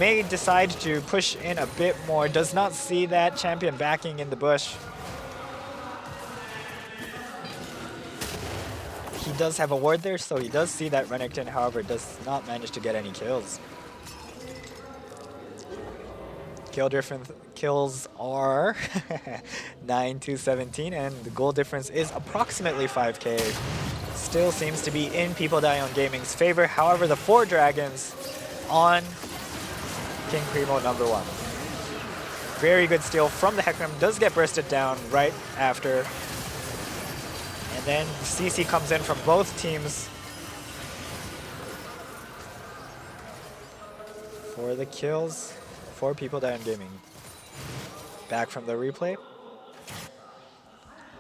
May decide to push in a bit more. Does not see that champion backing in the bush. He does have a ward there, so he does see that Renekton, however, does not manage to get any kills. Kills are 9-17, and the goal difference is approximately 5k. Still seems to be in Pi-Po-DAYOEEOOON Gaming's favor. However, the 4 dragons on King Primo #1. Very good steal from the Hecarim. Does get bursted down right after. And then CC comes in from both teams for the kills for Pi-Po-DAYOEEOOON Gaming. Back from the replay.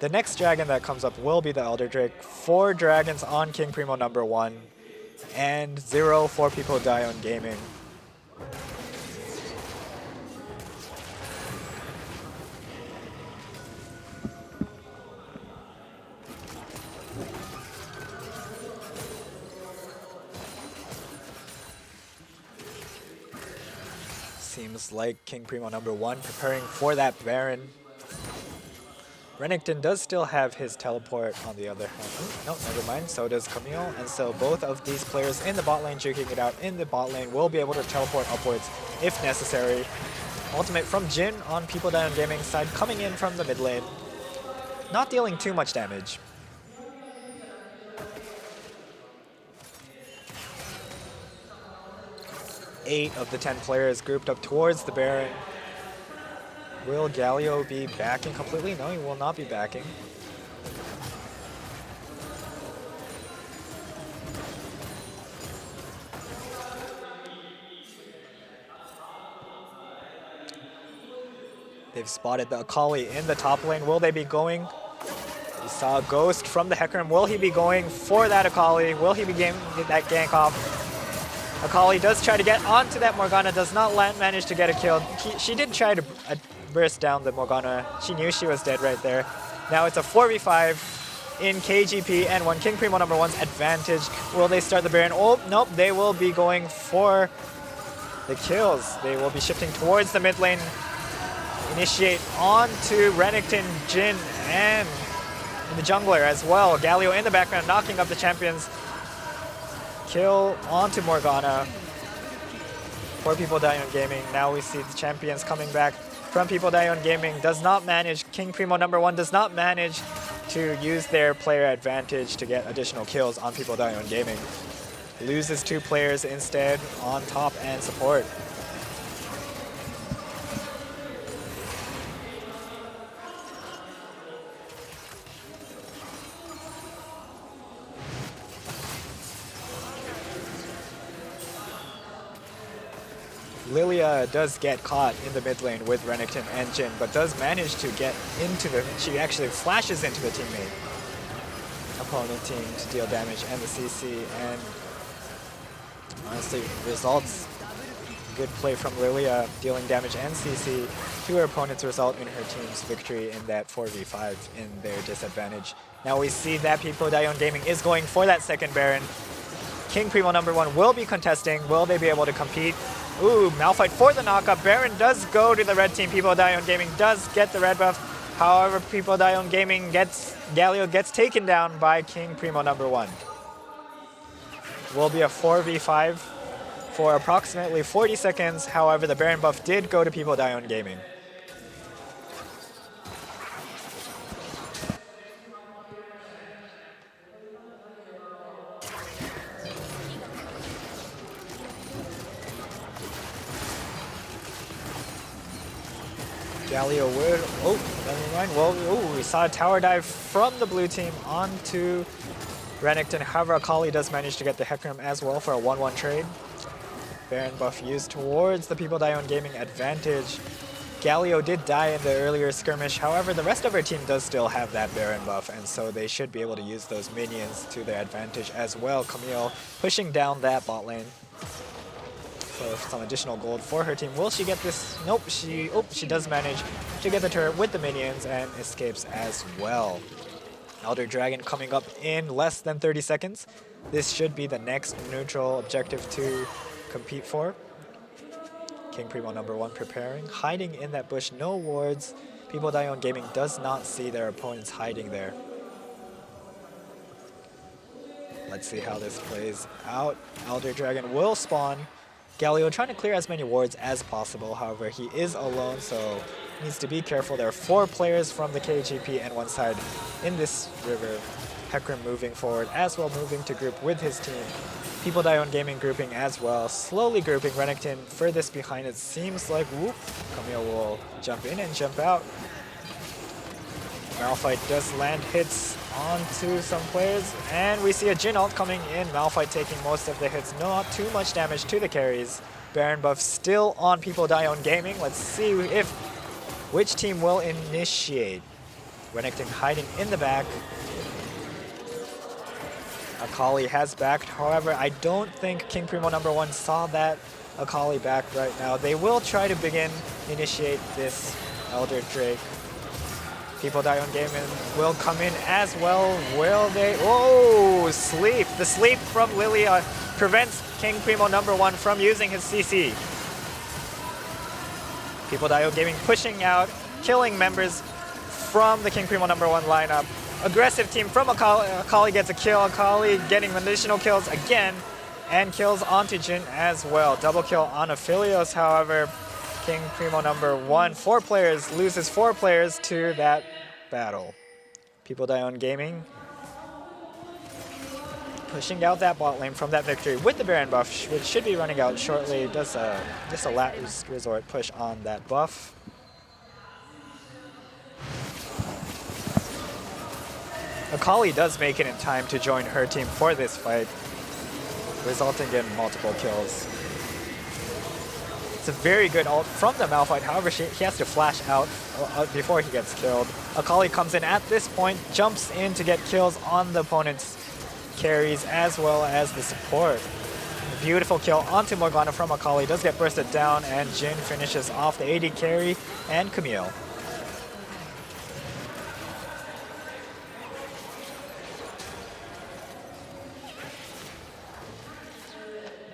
The next dragon that comes up will be the Elder Drake. 4 dragons on King Primo #1 and 0 for Pi-Po-DAYOEEOOON Gaming. Seems like King Primo #1 preparing for that Baron. Renekton does still have his teleport on the other hand. No, never mind. So does Camille. And so both of these players in the bot lane juking it out in the bot lane will be able to teleport upwards if necessary. Ultimate from Jin on Pi-Po-DAYOEEOOON Gaming side coming in from the mid lane. Not dealing too much damage. Eight of the 10 players grouped up towards the Baron. Will Galio be backing completely? No, he will not be backing. They've spotted the Akali in the top lane. Will they be going? We saw a Ghost from the Hecarim. Will he be going for that Akali? Will he be getting that gank off? Akali does try to get onto that Morgana, does not manage to get a kill. She did try to burst down the Morgana. She knew she was dead right there. Now it's a 4v5 in KGP and one King Primo #1's advantage. Will they start the Baron? Oh, nope, they will be going for the kills. They will be shifting towards the mid lane. Initiate onto Renekton, Jin, and the jungler as well. Galio in the background knocking up the champions. Kill onto Morgana for Pi-Po-DAYOEEOOON Gaming. Now we see the champions coming back from Pi-Po-DAYOEEOOON Gaming. Does not manage, King Primo #1 does not manage to use their player advantage to get additional kills on Pi-Po-DAYOEEOON Gaming. Loses 2 players instead on top and support. Lilia does get caught in the mid lane with Renekton and Jin, but does manage to get into the... She actually flashes into the teammate. Opponent team to deal damage and the CC, and honestly, results. Good play from Lilia, dealing damage and CC to her opponent's result in her team's victory in that 4v5 in their disadvantage. Now we see that Pi-Po-DAYOEEOOON Gaming is going for that second Baron. King Primo #1 will be contesting. Will they be able to compete? Ooh, Malphite for the knockup. Baron does go to the red team. Pi-Po-DAYOEEOOON Gaming does get the red buff. However, Pi-Po-DAYOEEOOON Gaming Galio gets taken down by King Primo #1. Will be a 4v5 for approximately 40 seconds. However, the Baron buff did go to Pi-Po-DAYOEEOOON Gaming. Galio would, oh, never mind. Well, oh, we saw a tower dive from the blue team onto Renekton. However, Akali does manage to get the Hecarim as well for a 1-1 trade. Baron buff used towards the Pi-Po-DAYOEEOOON Gaming advantage. Galio did die in the earlier skirmish. However, the rest of her team does still have that Baron buff, and so they should be able to use those minions to their advantage as well. Camille pushing down that bot lane. So some additional gold for her team. Will she get this? Nope, she does manage to get the turret with the minions and escapes as well. Elder Dragon coming up in less than 30 seconds. This should be the next neutral objective to compete for. King Primo #1 preparing, hiding in that bush, no wards. Pi-Po-DAYOEEOOON Gaming does not see their opponents hiding there. Let's see how this plays out. Elder Dragon will spawn. Galio trying to clear as many wards as possible. However, he is alone, so needs to be careful. There are 4 players from the KGP and one side in this river. Hecarim moving forward as well, moving to group with his team. Pi-Po-DAYOEEOOON Gaming grouping as well. Slowly grouping. Renekton furthest behind. It seems like, whoop, Camille will jump in and jump out. Malphite does land hits onto some players, and we see a Jin ult coming in. Malphite taking most of the hits, not too much damage to the carries. Baron buff still on Pi-Po-DAYOEEOOON Gaming. Let's see which team will initiate. Renekton hiding in the back. Akali has backed. However, I don't think King Primo #1 saw that Akali back right now. They will try to initiate this Elder Drake. Pi-Po-DAYOEEOOON Gaming will come in as well. Will they? Oh, sleep. The sleep from Lilia prevents King Primo #1 from using his CC. Pi-Po-DAYOEEOOOON Gaming pushing out, killing members from the King Primo #1 lineup. Aggressive team from Akali gets a kill. Akali getting additional kills again, and kills onto Jin as well. Double kill on Aphelios, however. King Primo #1, 4 players, loses 4 players to that battle. Pi-Po-DAYOEEOOON Gaming pushing out that bot lane from that victory with the Baron buff, which should be running out shortly. Does just a last resort push on that buff. Akali does make it in time to join her team for this fight, resulting in multiple kills. It's a very good ult from the Malphite, however he has to flash out before he gets killed. Akali comes in at this point, jumps in to get kills on the opponent's carries as well as the support. A beautiful kill onto Morgana from Akali, does get bursted down, and Jin finishes off the AD carry and Camille.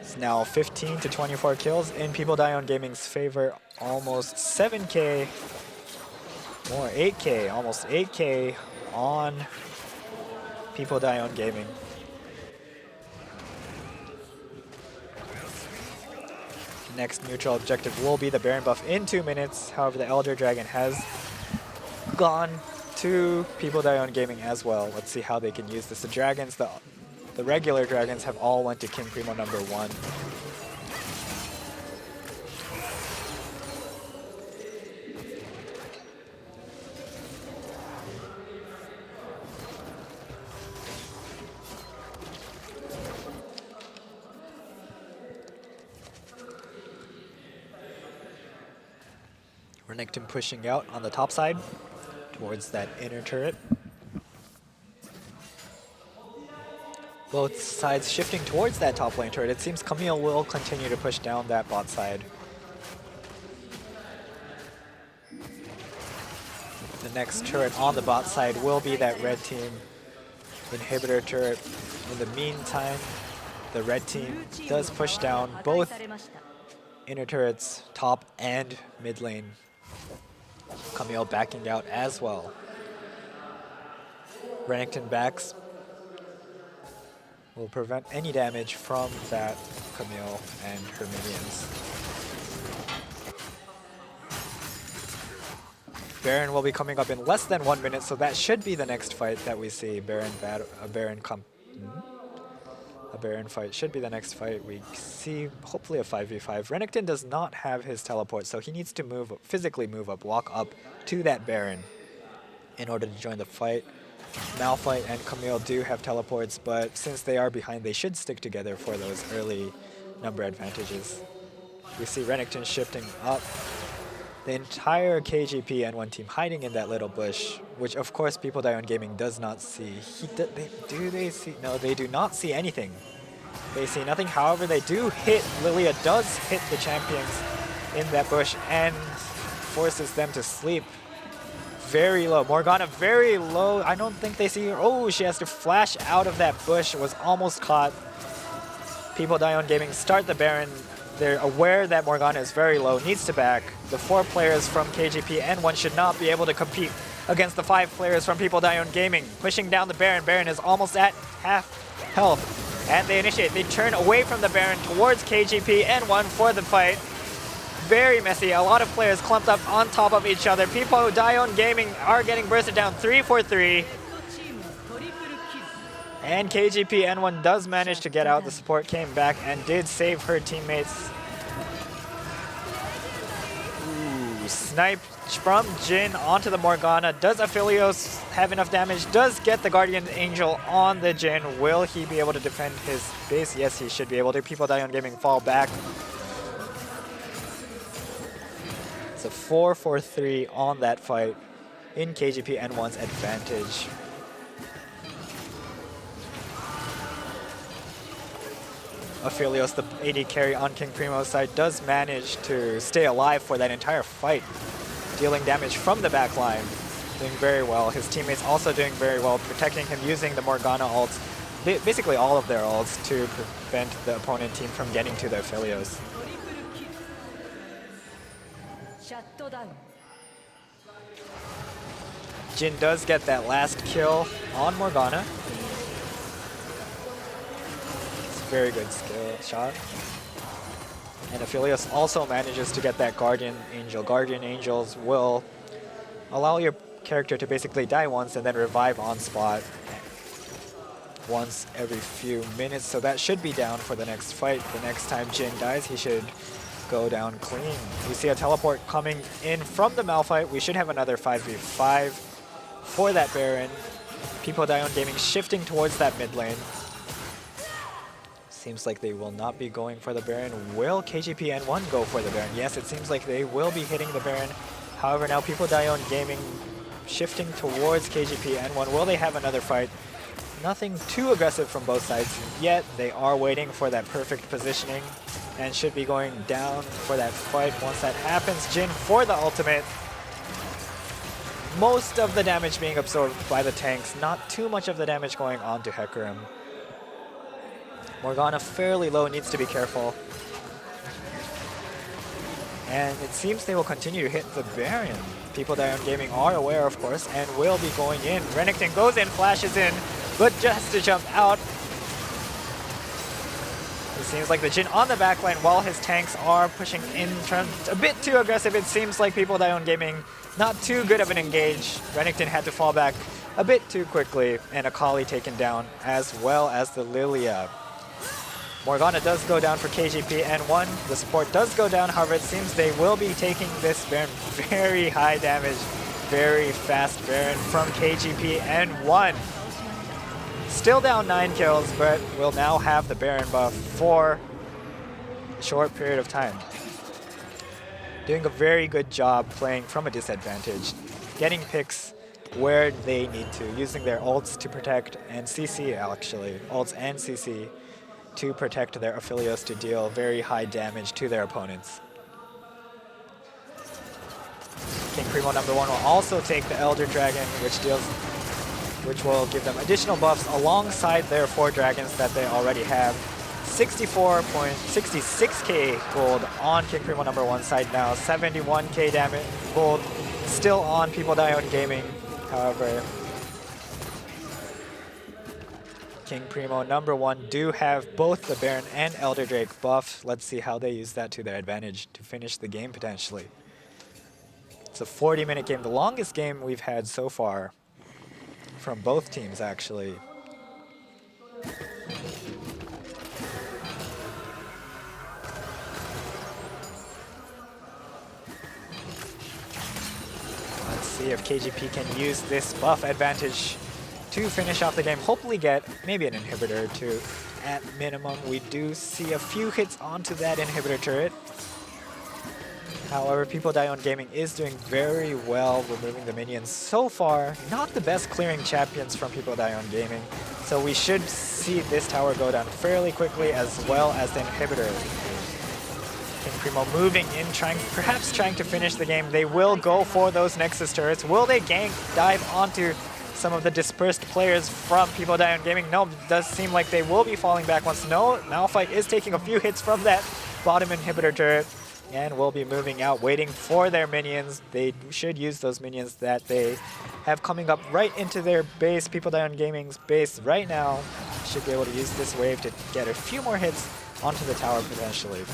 It's now 15 to 24 kills in Pi-Po-DAYOEEOOON Gaming's favor, almost 7k, more 8k, almost 8k on Pi-Po-DAYOEEOON Gaming. Next neutral objective will be the Baron buff in 2 minutes. However, the Elder Dragon has gone to Pi-Po-DAYOEEOOON Gaming as well. Let's see how they can use this. The dragons, the regular dragons have all went to King Primo #1. Renekton pushing out on the top side towards that inner turret. Both sides shifting towards that top lane turret. It seems Camille will continue to push down that bot side. The next turret on the bot side will be that red team inhibitor turret. In the meantime, the red team does push down both inner turrets, top and mid lane. Camille backing out as well. Renekton backs will prevent any damage from that Camille and her minions. Baron will be coming up in less than 1 minute, so that should be the next fight that we see. A Baron fight should be the next fight. We see hopefully a 5v5. Renekton does not have his teleport, so he needs to physically move up, walk up to that Baron in order to join the fight. Malphite and Camille do have teleports, but since they are behind, they should stick together for those early number advantages. We see Renekton shifting up. The entire KGP N1 team hiding in that little bush, which of course Pi-Po-DAYOEEOOON Gaming does not see. Do they see? No, they do not see anything. They see nothing. However, they do hit. Lilia does hit the champions in that bush and forces them to sleep. Very low. Morgana very low. I don't think they see her. Oh, she has to flash out of that bush. Was almost caught. Pi-Po-DAYOEEOON Gaming start the Baron. They're aware that Morgana is very low, needs to back. The 4 players from KGP N1 should not be able to compete against the 5 players from Pi-Po-DAYOEEOON Gaming. Pushing down the Baron. Baron is almost at half health. And they initiate. They turn away from the Baron towards KGP N1 for the fight. Very messy. A lot of players clumped up on top of each other. Pi-Po-DAYOEEOON Gaming are getting bursted down 3 for 3. And KGP N1 does manage to get out. The support came back and did save her teammates. Ooh, snipe from Jin onto the Morgana. Does Aphelios have enough damage? Does get the Guardian Angel on the Jin. Will he be able to defend his base? Yes, he should be able to. Pi-Po-DAYOEEOON Gaming fall back. It's a 4 for 3 on that fight in KGP N1's advantage. Aphelios, the AD carry on King Primo's side, does manage to stay alive for that entire fight, dealing damage from the back line. Doing very well. His teammates also doing very well, protecting him using the Morgana ults, basically all of their ults, to prevent the opponent team from getting to the Aphelios. シャットダウン Jin does get that last kill on Morgana. It's a very good skill shot. And Aphelios also manages to get that Guardian Angel. Guardian Angels will allow your character to basically die once and then revive on spot once every few minutes. So that should be down for the next fight. The next time Jin dies, he should go down clean. We see a teleport coming in from the Malphite. We should have another 5v5 for that Baron. Pi-Po-DAYOEEOOON Gaming shifting towards that mid lane. Seems like they will not be going for the Baron. Will KGP N1 go for the Baron? Yes, it seems like they will be hitting the Baron. However, now Pi-Po-DAYOEEOON Gaming shifting towards KGP N1. Will they have another fight? Nothing too aggressive from both sides yet. They are waiting for that perfect positioning and should be going down for that fight. Once that happens, Jin for the ultimate. Most of the damage being absorbed by the tanks. Not too much of the damage going on to Hecarim. Morgana fairly low, needs to be careful. And it seems they will continue to hit the Baron. Pi-Po-DAYOEEOON Gaming are aware, of course, and will be going in. Renekton goes in, flashes in, but just to jump out. It seems like the Jin on the backline while his tanks are pushing in front. A bit too aggressive, it seems like Pi-Po-DAYOEEOON Gaming not too good of an engage. Renekton had to fall back a bit too quickly, and Akali taken down, as well as the Lilia. Morgana does go down for KGP N1. The support does go down, however, it seems they will be taking this Baron. Very high damage, very fast Baron from KGP N1. Still down 9 kills, but will now have the Baron buff for a short period of time. Doing a very good job playing from a disadvantage, getting picks where they need to, using their ults to protect, and CC actually, ults and CC to protect their Aphelios to deal very high damage to their opponents. King Primo #1 will also take the Elder Dragon, which will give them additional buffs alongside their 4 dragons that they already have. 64.66k gold on King Primo #1 side now, 71k damage gold still on Pi-Po-DAYOEEOOON Gaming. However, King Primo #1 do have both the Baron and Elder Drake buff. Let's see how they use that to their advantage to finish the game potentially. It's a 40-minute game, the longest game we've had so far from both teams actually. Let's see if KGP can use this buff advantage to finish off the game, hopefully get maybe an inhibitor or two at minimum. We do see a few hits onto that inhibitor turret. However, Pi-Po-DAYOEEOOON Gaming is doing very well removing the minions so far. Not the best clearing champions from Pi-Po-DAYOEEOON Gaming, so we should see this tower go down fairly quickly as well as the inhibitor. King Primo moving in, perhaps trying to finish the game. They will go for those Nexus turrets. Will they dive onto some of the dispersed players from Pi-Po-DAYOEEOON Gaming? No, it does seem like they will be falling back once. No, Malphite is taking a few hits from that bottom inhibitor turret and will be moving out, waiting for their minions. They should use those minions that they have coming up right into their base. Pi-Po-DAYOEEOON Gaming's base right now should be able to use this wave to get a few more hits onto the tower potentially.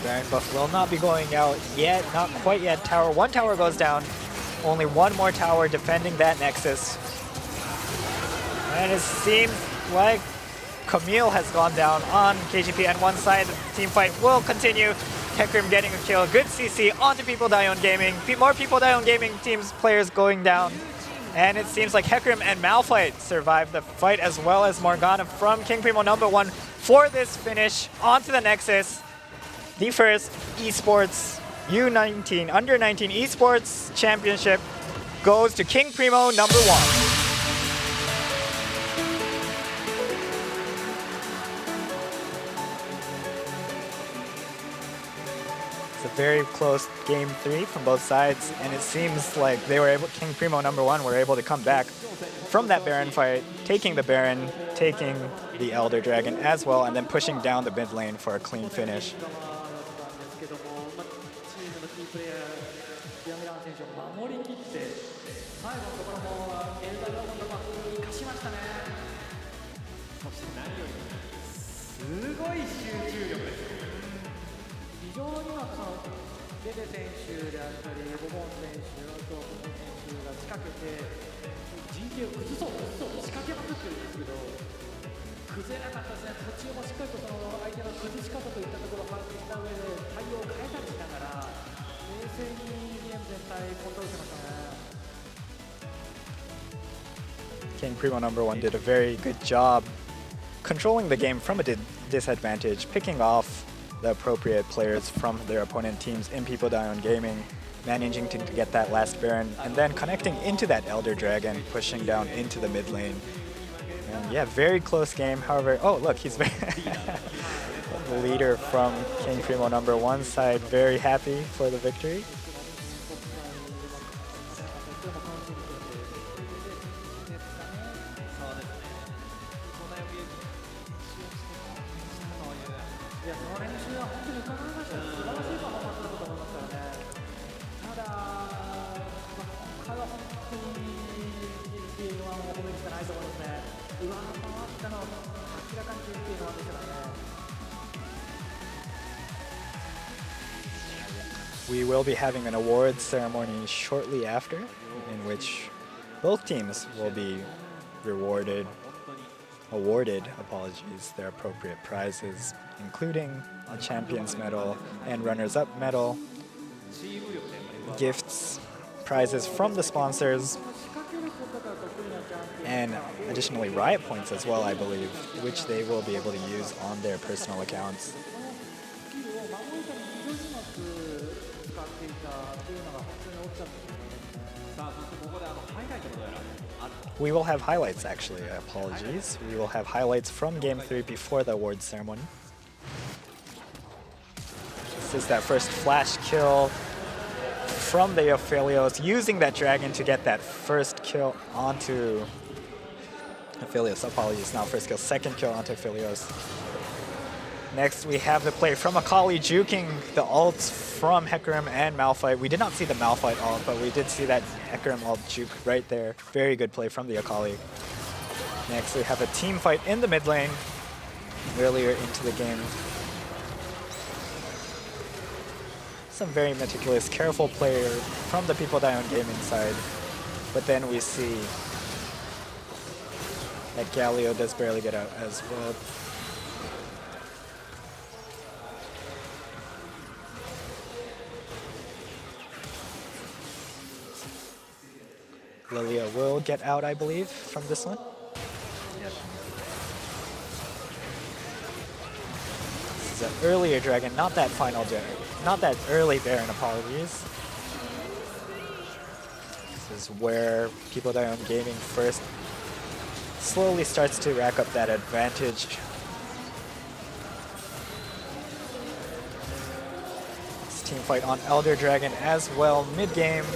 Baron buff will not be going out yet, not quite yet. One tower goes down. Only one more tower defending that Nexus. And it seems like Camille has gone down on KGP N1 side. The team fight will continue. Hecarim getting a kill. Good CC onto Pi-Po-DAYOEEOOON Gaming. More Pi-Po-DAYOEEOOON Gaming team's players going down. And it seems like Hecarim and Malphite survive the fight, as well as Morgana from King Primo #1 for this finish onto the Nexus. The first esports U19 Under 19 Esports Championship goes to King Primo #1. It's a very close game 3 from both sides, and it seems like they were able, King Primo #1 were able to come back from that Baron fight, taking the Baron, taking the Elder Dragon as well and then pushing down the mid lane for a clean finish. チームのキープレイヤー、ディアミラン選手を守りきって、最後のところもエルダードラゴンのバックに生かしましたね。そして何よりすごい集中力です。非常にうまくそのデデ選手であったり、ボボン選手、あとボボン選手が仕掛けて、陣形を崩そうと仕掛けまくってるんですけど、崩れなかったですね。途中もしっかりとその相手の崩し方といったところを把握した上で対応を変えたりしながら冷静にゲーム全体コントロールしましたね。King Primo #1 did a very good job controlling the game from a disadvantage, picking off the appropriate players from their opponent teams in Pi-Po-DAYOEEOOON Gaming, managing to get that last Baron, and then connecting into that Elder Dragon, pushing down into the mid lane. And yeah, very close game. However, oh look, he's very the leader from King Primo #1 side, very happy for the victory. We will be having an awards ceremony shortly after, in which both teams will be awarded their appropriate prizes, including a Champions Medal and Runners-Up Medal, gifts, prizes from the sponsors, and additionally Riot points as well, I believe, which they will be able to use on their personal accounts. We will have highlights, actually. Apologies. We will have highlights from Game 3 before the awards ceremony. This is that first flash kill from the Aphelios, using that dragon to get that first kill onto Aphelios. Apologies, not first kill, second kill onto Aphelios. Next, we have the play from Akali juking the ults from Hecarim and Malphite. We did not see the Malphite ult, but we did see that Hecarim ult juke right there. Very good play from the Akali. Next, we have a team fight in the mid lane earlier into the game. Some very meticulous, careful player from the Pi-Po-DAYOEEOOON Gaming side. But then we see that Galio does barely get out as well. Lilia will get out, I believe, from this one. Yes. This is an earlier dragon, not that final dragon, not that early Baron, apologies. This is where Pi-Po-DAYOEEOON Gaming first slowly starts to rack up that advantage. This team fight on Elder Dragon as well, mid-game.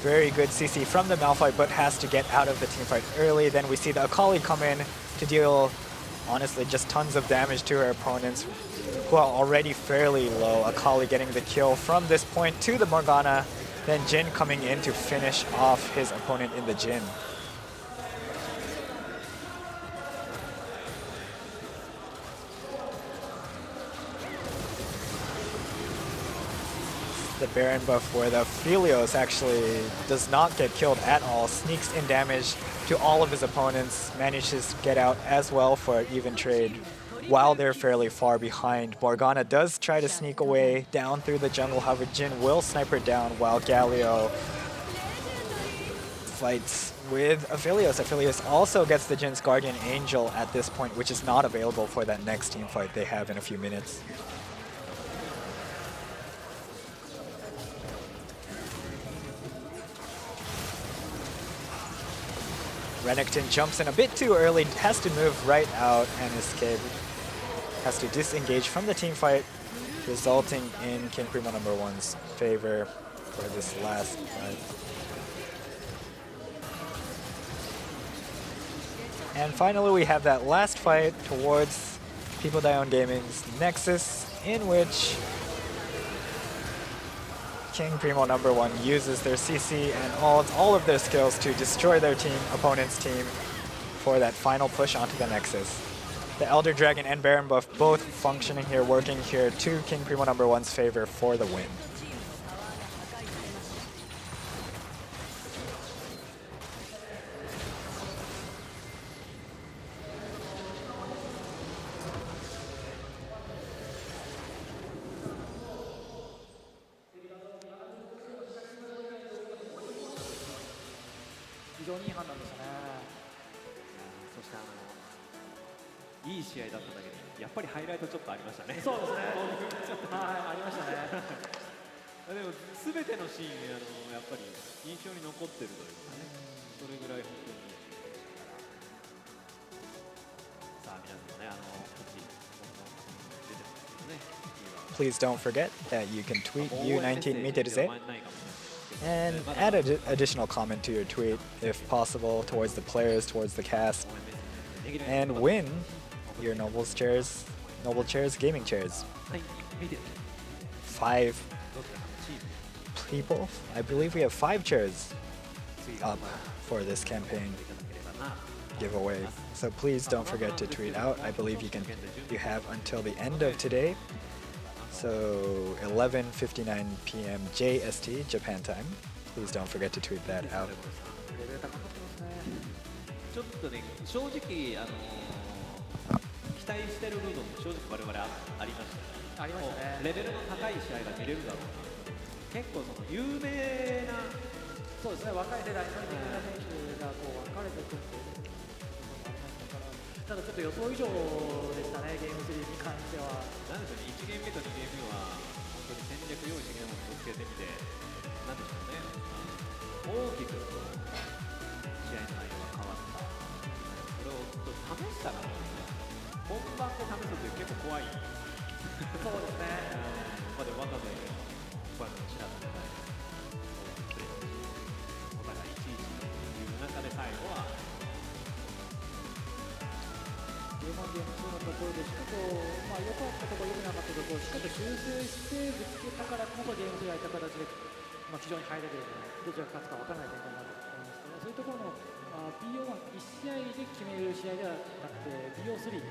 Very good CC from the Malphite, but has to get out of the teamfight early. Then we see the Akali come in to deal, honestly, just tons of damage to her opponents, who are already fairly low. Akali getting the kill from this point to the Morgana. Then Jhin coming in to finish off his opponent in the Jhin. The Baron buff where the Aphelios actually does not get killed at all, sneaks in damage to all of his opponents, manages to get out as well for an even trade while they're fairly far behind. Morgana does try to sneak away down through the jungle, however Jhin will snipe her down while Galio fights with Aphelios. Aphelios also gets the Jhin's Guardian Angel at this point, which is not available for that next team fight they have in a few minutes. Renekton jumps in a bit too early, has to move right out and escape. Has to disengage from the team fight, resulting in King Primo #1's favor for this last fight. And finally, we have that last fight towards Pi-Po-DAYOEEOOON Gaming's Nexus, in which King Primo #1 uses their CC and all of their skills to destroy their opponent's team for that final push onto the Nexus. The Elder Dragon and Baron buff both functioning here, working here to King Primo #1's favor for the win. 非常にいい判断でしたね。そしていい試合だっただけでやっぱりハイライトちょっとありましたね。そうですね。はい、ありましたね。でも全てのシーンやっぱり印象に残ってるというかね、それぐらい本当に。さあ皆さんね、こっち出てますけどね。Please don't forget that you can tweet U19 Miterze and add an additional comment to your tweet if possible towards the players, towards the cast, and win your Noble Chairs gaming chairs. 5 people. I believe we have 5 chairs up for this campaign giveaway. So please don't forget to tweet out. I believe you have until the end of today. So 11:59 p.m. JST, Japan time. Please don't forget to tweet that out. ちょっとね、正直期待してる部分も正直我々ありました。ありましたね。レベルの高い試合が見れるだろうな。結構その有名な、そうですね。若い世代の有名な選手がこう分かれてくるということもありましたから。ただちょっと予想以上でしたね。ゲーム3に関しては。なんでしょうね。1ゲーム目と2ゲーム目は本当に戦略用意してきたものをぶつけてみて、なんでしょうね。大きく試合の内容が変わった。これをちょっと試したらね、本番で試すって結構怖い。そうですね。まで渡部ファンのちらっとお互い1-1という中で最後はゲーム1ゲーム2のところでしかと、良かったところ良くなかったところをしっかりと修正してぶつけたからこそゲーム3がいった形で、非常にハイレベルでどちらが勝つか分からない展開になると思いますけど、そういうところのBO1 1試合で決める試合ではなくて BO3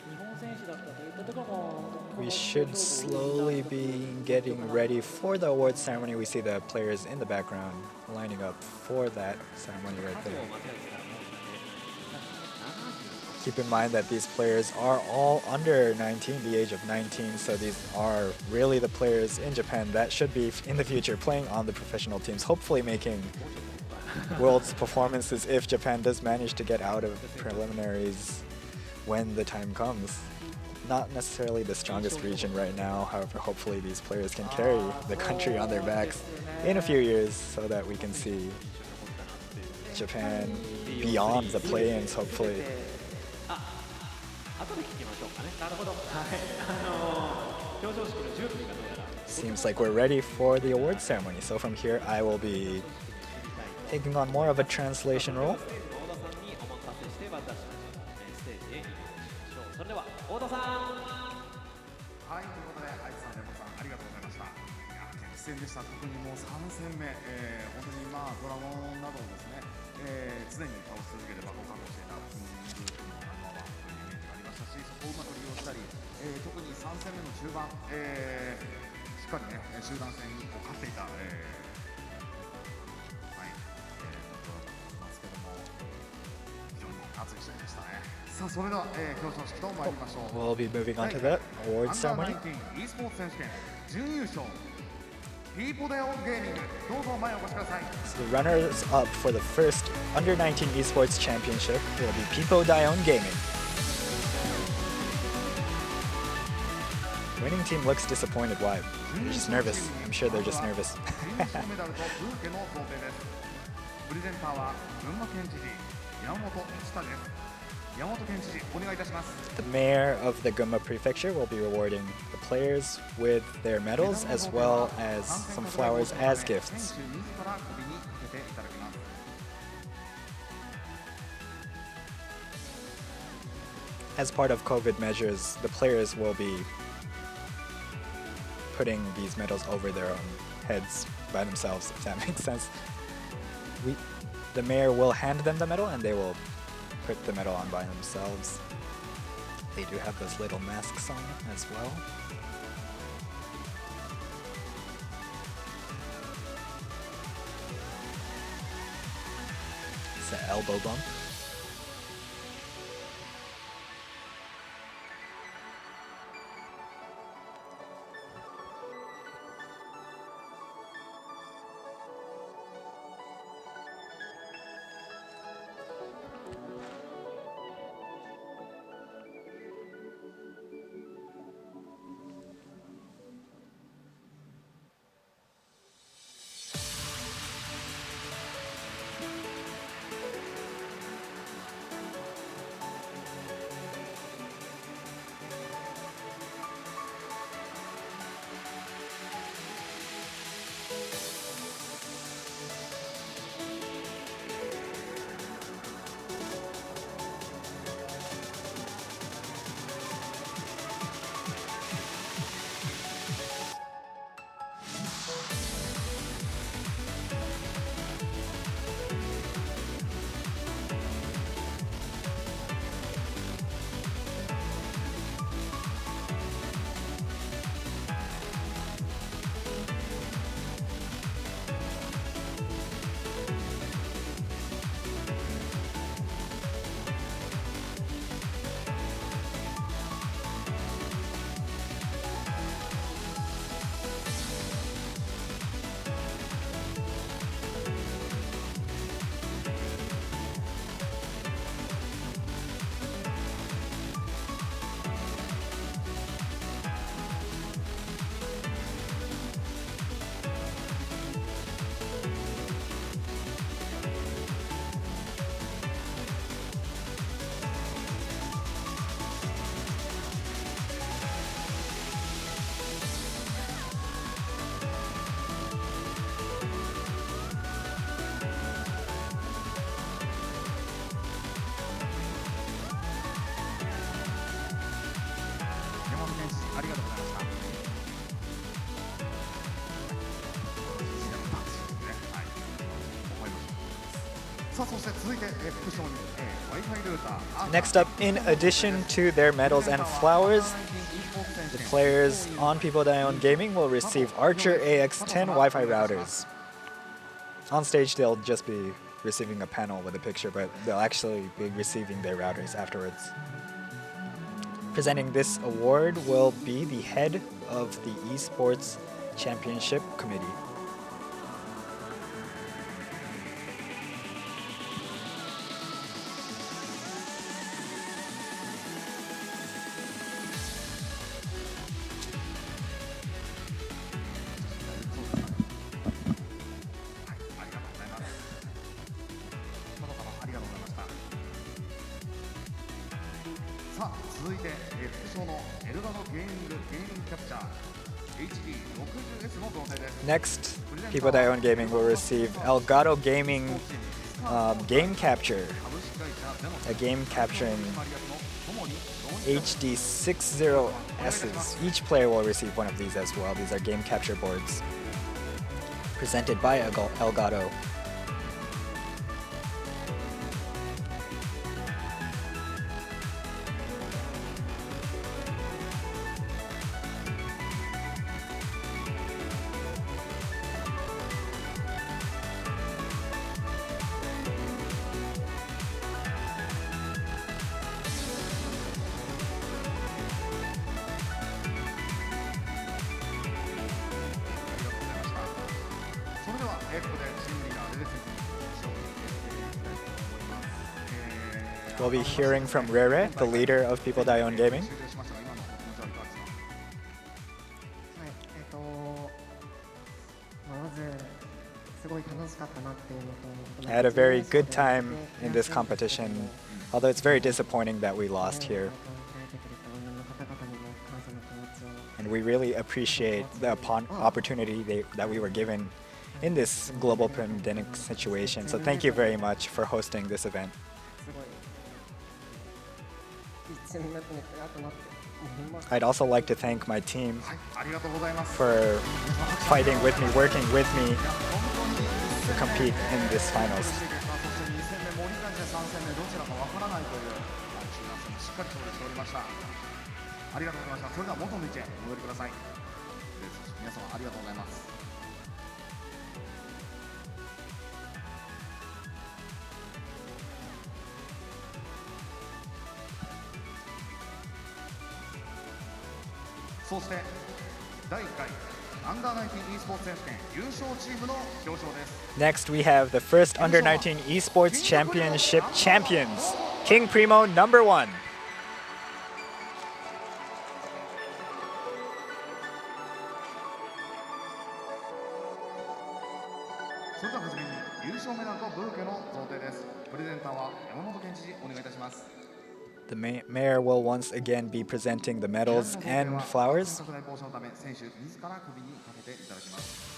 日本選手だったといったところも We should slowly be getting ready for the awards ceremony. We see the players in the background lining up for that ceremony right there. Keep in mind that these players are all under 19, the age of 19, so these are really the players in Japan that should be in the future playing on the professional teams, hopefully making world's performances if Japan does manage to get out of preliminaries when the time comes. Not necessarily the strongest region right now, however, hopefully these players can carry the country on their backs in a few years so that we can see Japan beyond the play-ins, hopefully. 後で聞きましょうかね。なるほど。はい。表彰式の準備がどうやら。Seems like we're ready for the awards ceremony. So from here, I will be taking on more of a translation role. それでは太田さん。はい、ということで愛さん、レモさんありがとうございました。いや激戦でした。特にもう3戦目、本当にドラゴンなどをですね、常に倒し続けてバトンを確保していたキングループのナンバーワンというイメージがありましたし、そこをうまく利用したり、特に3戦目の中盤、しっかりね集団戦にこう勝っていた、はい、ますけども非常に熱い試合でしたね。さあそれでは、表彰式と参りましょう。 We'll be moving on to the awards ceremony. U19 e スポーツ選手権準優勝Pi-Po-DAYOEEOOONゲーミング、どうぞ前へお越しください。 So the runners up for the first Under 19 Esports Championship will be Pi-Po-DAYOEEOOON Gaming. Winning team looks disappointed. Why? They're just nervous. I'm sure they're just nervous. メダルとブーケの贈呈です。プレゼンターは群馬県知事山本千太です。山本県知事、お願いいたします。 The mayor of the Gunma Prefecture will be rewarding the players with their medals as well as some flowers as gifts. 選手自ら首にかけていただきます。as part of COVID measures, the players will be putting these medals over their own heads by themselves, if that makes sense. The mayor will hand them the medal and they will put the medal on by themselves. They do have those little masks on as well. It's an elbow bump. Next up, in addition to their medals and flowers, the players on Pi-Po-DAYOEEOOON Gaming will receive Archer AX10 Wi-Fi routers. On stage, they'll just be receiving a panel with a picture, but they'll actually be receiving their routers afterwards. Presenting this award will be the head of the Esports Championship Committee. Next, Pi-Po-DAYOEEOOON Gaming will receive Elgato Gaming Game Capture, a game capturing HD 60Ss. Each player will receive one of these as well. These are game capture boards presented by Elgato. We'll be hearing from Rere, the leader of Pi-Po-DAYOEEOON Gaming. I had a very good time in this competition, although it's very disappointing that we lost here. And we really appreciate the opportunity that we were given in this global pandemic situation. So thank you very much for hosting this event. 1緒になってみたいなと思います。 I'd also like to thank my team はい、ありがとうございます。 for fighting with me, working with me to compete in this finals. そして2戦目、森田で3戦目、どちらかわからないという中断戦もしっかり勝利しておりました。ありがとうございました。それでは元の位置へお戻りください。皆様ありがとうございます。そして第1回アンダー19 e スポーツ選手権優勝チームの表彰です。 Next, we have the first Under 19 Esports Championship champions, King Primo #1. それでははじめに優勝メダルとブーケの贈呈です。プレゼンターは山本健知事お願いいたします。 The mayor will once again be presenting the medals and flowers. 拡大防止のため選手自ら首にかけていただきます。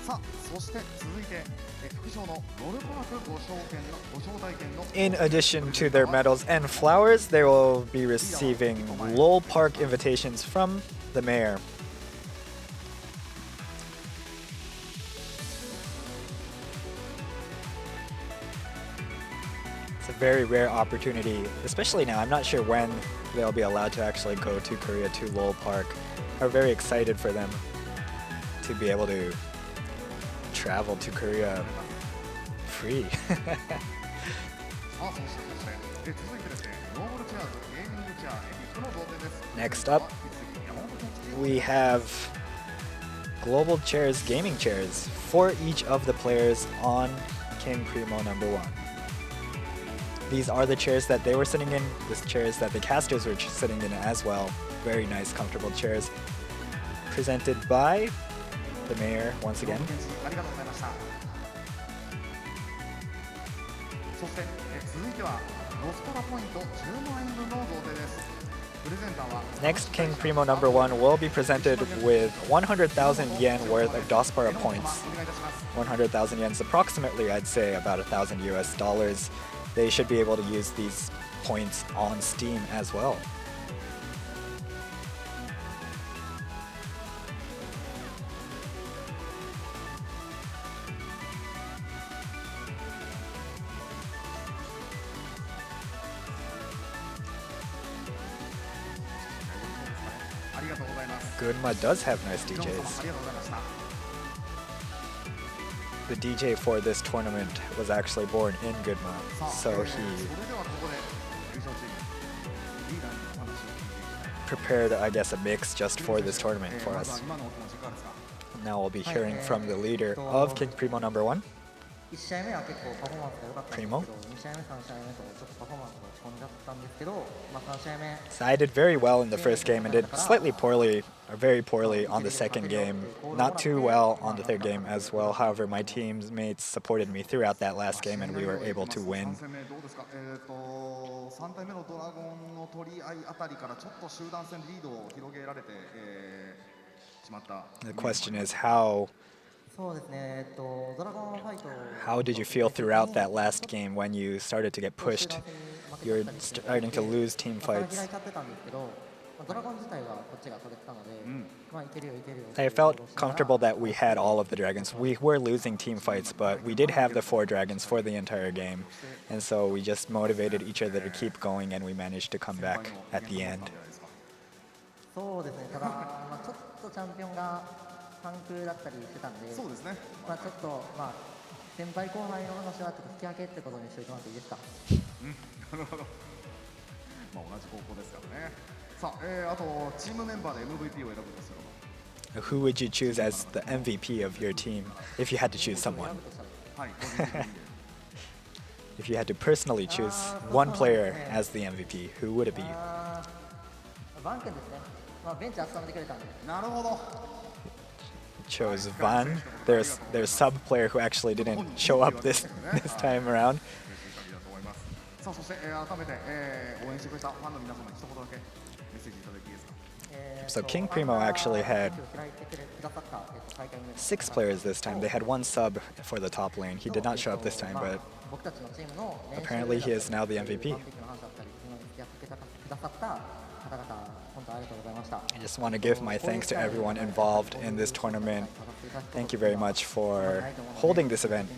さあ、そして続いて副賞のロルパークご招待券の In addition to their medals and flowers, they will be receiving Lowell Park invitations from the mayor. It's a very rare opportunity, especially now. I'm not sure when they'll be allowed to actually go to Korea to Lowell Park. We're very excited for them to be able to travel to Korea free. さあ、そして続いてですね、ノーブルチェアーズゲーミングチェアエピックの贈呈です。 Next up, we have global chairs, gaming chairs, for each of the players on King Primo #1. These are the chairs that they were sitting in, the chairs that the casters were sitting in as well. Very nice, comfortable chairs. Presented by the mayor once again. ありがとうございました。そして続いてはロストラポイント10万円分の贈呈です。Next, King Primo #1 will be presented with 100,000 yen worth of Dospara points. 100,000 yen is approximately, I'd say, about $1,000 US. They should be able to use these points on Steam as well. Gunma does have nice DJs. The DJ for this tournament was actually born in Gunma, so he prepared, I guess, a mix just for this tournament for us. Now we'll be hearing from the leader of King Primo #1. 1試合目は結構パフォーマンスが良かったんですけど、2試合目、3試合目とちょっとパフォーマンスが落ち込んじゃったんですけど、3試合目 So I did very well in the first game and did slightly poorly, or very poorly on the second game. Not too well on the third game as well. However, my teammates supported me throughout that last game and we were able to win. 3体目のドラゴンの取り合いあたりからちょっと集団戦リードを広げられてしまった。 The question is how そうですね、ドラゴンファイト how did you feel throughout that last game when you started to get pushed? You're starting to lose team 嫌い fights. 勝ってたんですけど、ドラゴン自体はこっちが取れてたので、いけるよいけるよ。 I felt comfortable that we had all of the dragons. We were losing team fights, but we did have the 4 dragons for the entire game. And so we just motivated each other to keep going and we managed to come back at the end. そうですね、ただ、ちょっとチャンピオンがパンクだったりしてたんで、そうですね。ちょっと先輩後輩の話はちょっと引き分けってことにしておいてもらっていいですか。なるほど。同じ高校ですからね。さあ、あとチームメンバーで MVP を選ぶとすれば。 Who would you choose as the MVP of your team if you had to choose someone? はい。個人的に If you had to personally choose one player as the MVP, who would it be? バン君ですね。ベンチ温めてくれたんで。なるほど。 Chose Van, their sub player who actually didn't show up this time around. さあ、そして改めて応援してくれたファンの皆様に一言だけメッセージいただいていいですか。 So King Primo actually had 6 players this time. They had 1 sub for the top lane. He did not show up this time, but apparently he is now the MVP. I just want to give my thanks to everyone involved in this tournament. Thank you very much for holding this event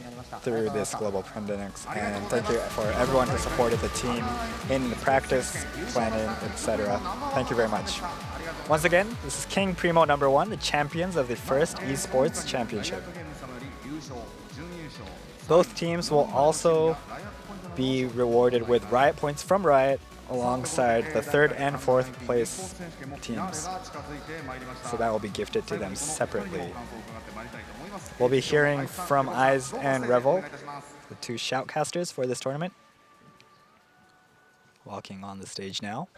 through this global pandemic, and thank you for everyone who supported the team in the practice, planning, etc. Thank you very much. Once again, this is King Primo #1, the champions of the first esports championship. Both teams will also be rewarded with Riot points from Riot alongside the 3rd and 4th place teams. So that will be gifted to them separately. We'll be hearing from Eyes and Revel, the 2 shoutcasters for this tournament. Walking on the stage now.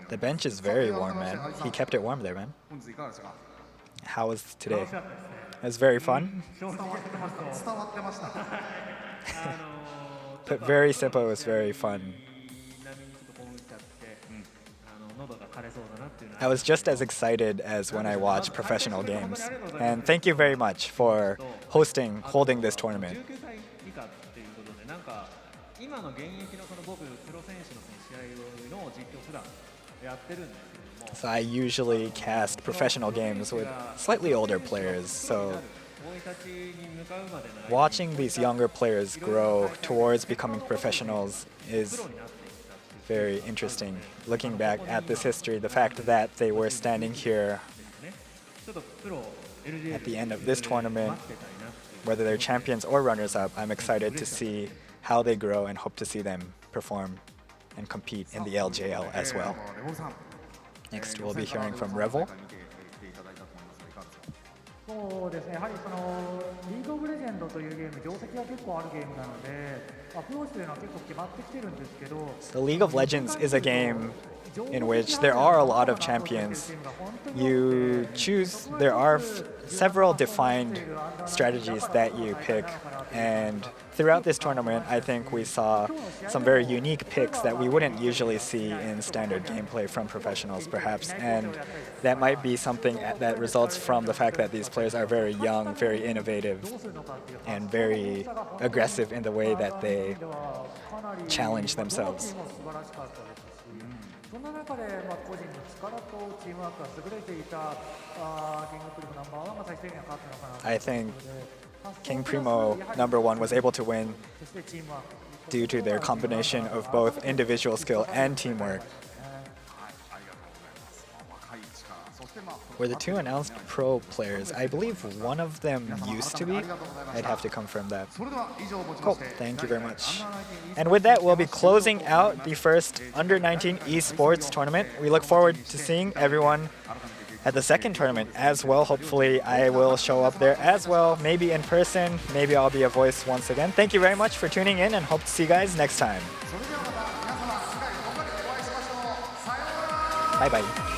The bench is very warm, man. He kept it warm there, man. How was today? It was very fun. But very simple, it was very fun. I was just as excited as when I watch professional games. And thank you very much for holding this tournament. So I usually cast professional games with slightly older players, so watching these younger players grow towards becoming professionals is very interesting. Looking back at this history, the fact that they were standing here at the end of this tournament, whether they're champions or runners-up, I'm excited to see how they grow and hope to see them perform and compete in the LJL as well. Next, we'll be hearing from Revel. そうですね、やはりリーグオブレジェンドというゲーム、定石が結構あるゲームなので、アプローチというのは結構決まってきてるんですけど、The League of Legends is a game in which there are a lot of champions. You choose, there are several defined strategies that you pick, and throughout this tournament, I think we saw some very unique picks that we wouldn't usually see in standard gameplay from professionals, perhaps. And that might be something that results from the fact that these players are very young, very innovative, and very aggressive in the way that they challenge themselves. そんな中で、個人の力とチームワークが優れていたキングプリムナンバーワンが最終的には勝ったのかな I think King Primo #1 was able to win due to their combination of both individual skill and teamwork. Were the two announced pro players? I believe one of them used to be. I'd have to confirm that. Cool. Thank you very much. And with that, we'll be closing out the first Under-19 Esports tournament. We look forward to seeing everyone at the second tournament as well. Hopefully, I will show up there as well, maybe in person. Maybe I'll be a voice once again. Thank you very much for tuning in and hope to see you guys next time. Bye-bye.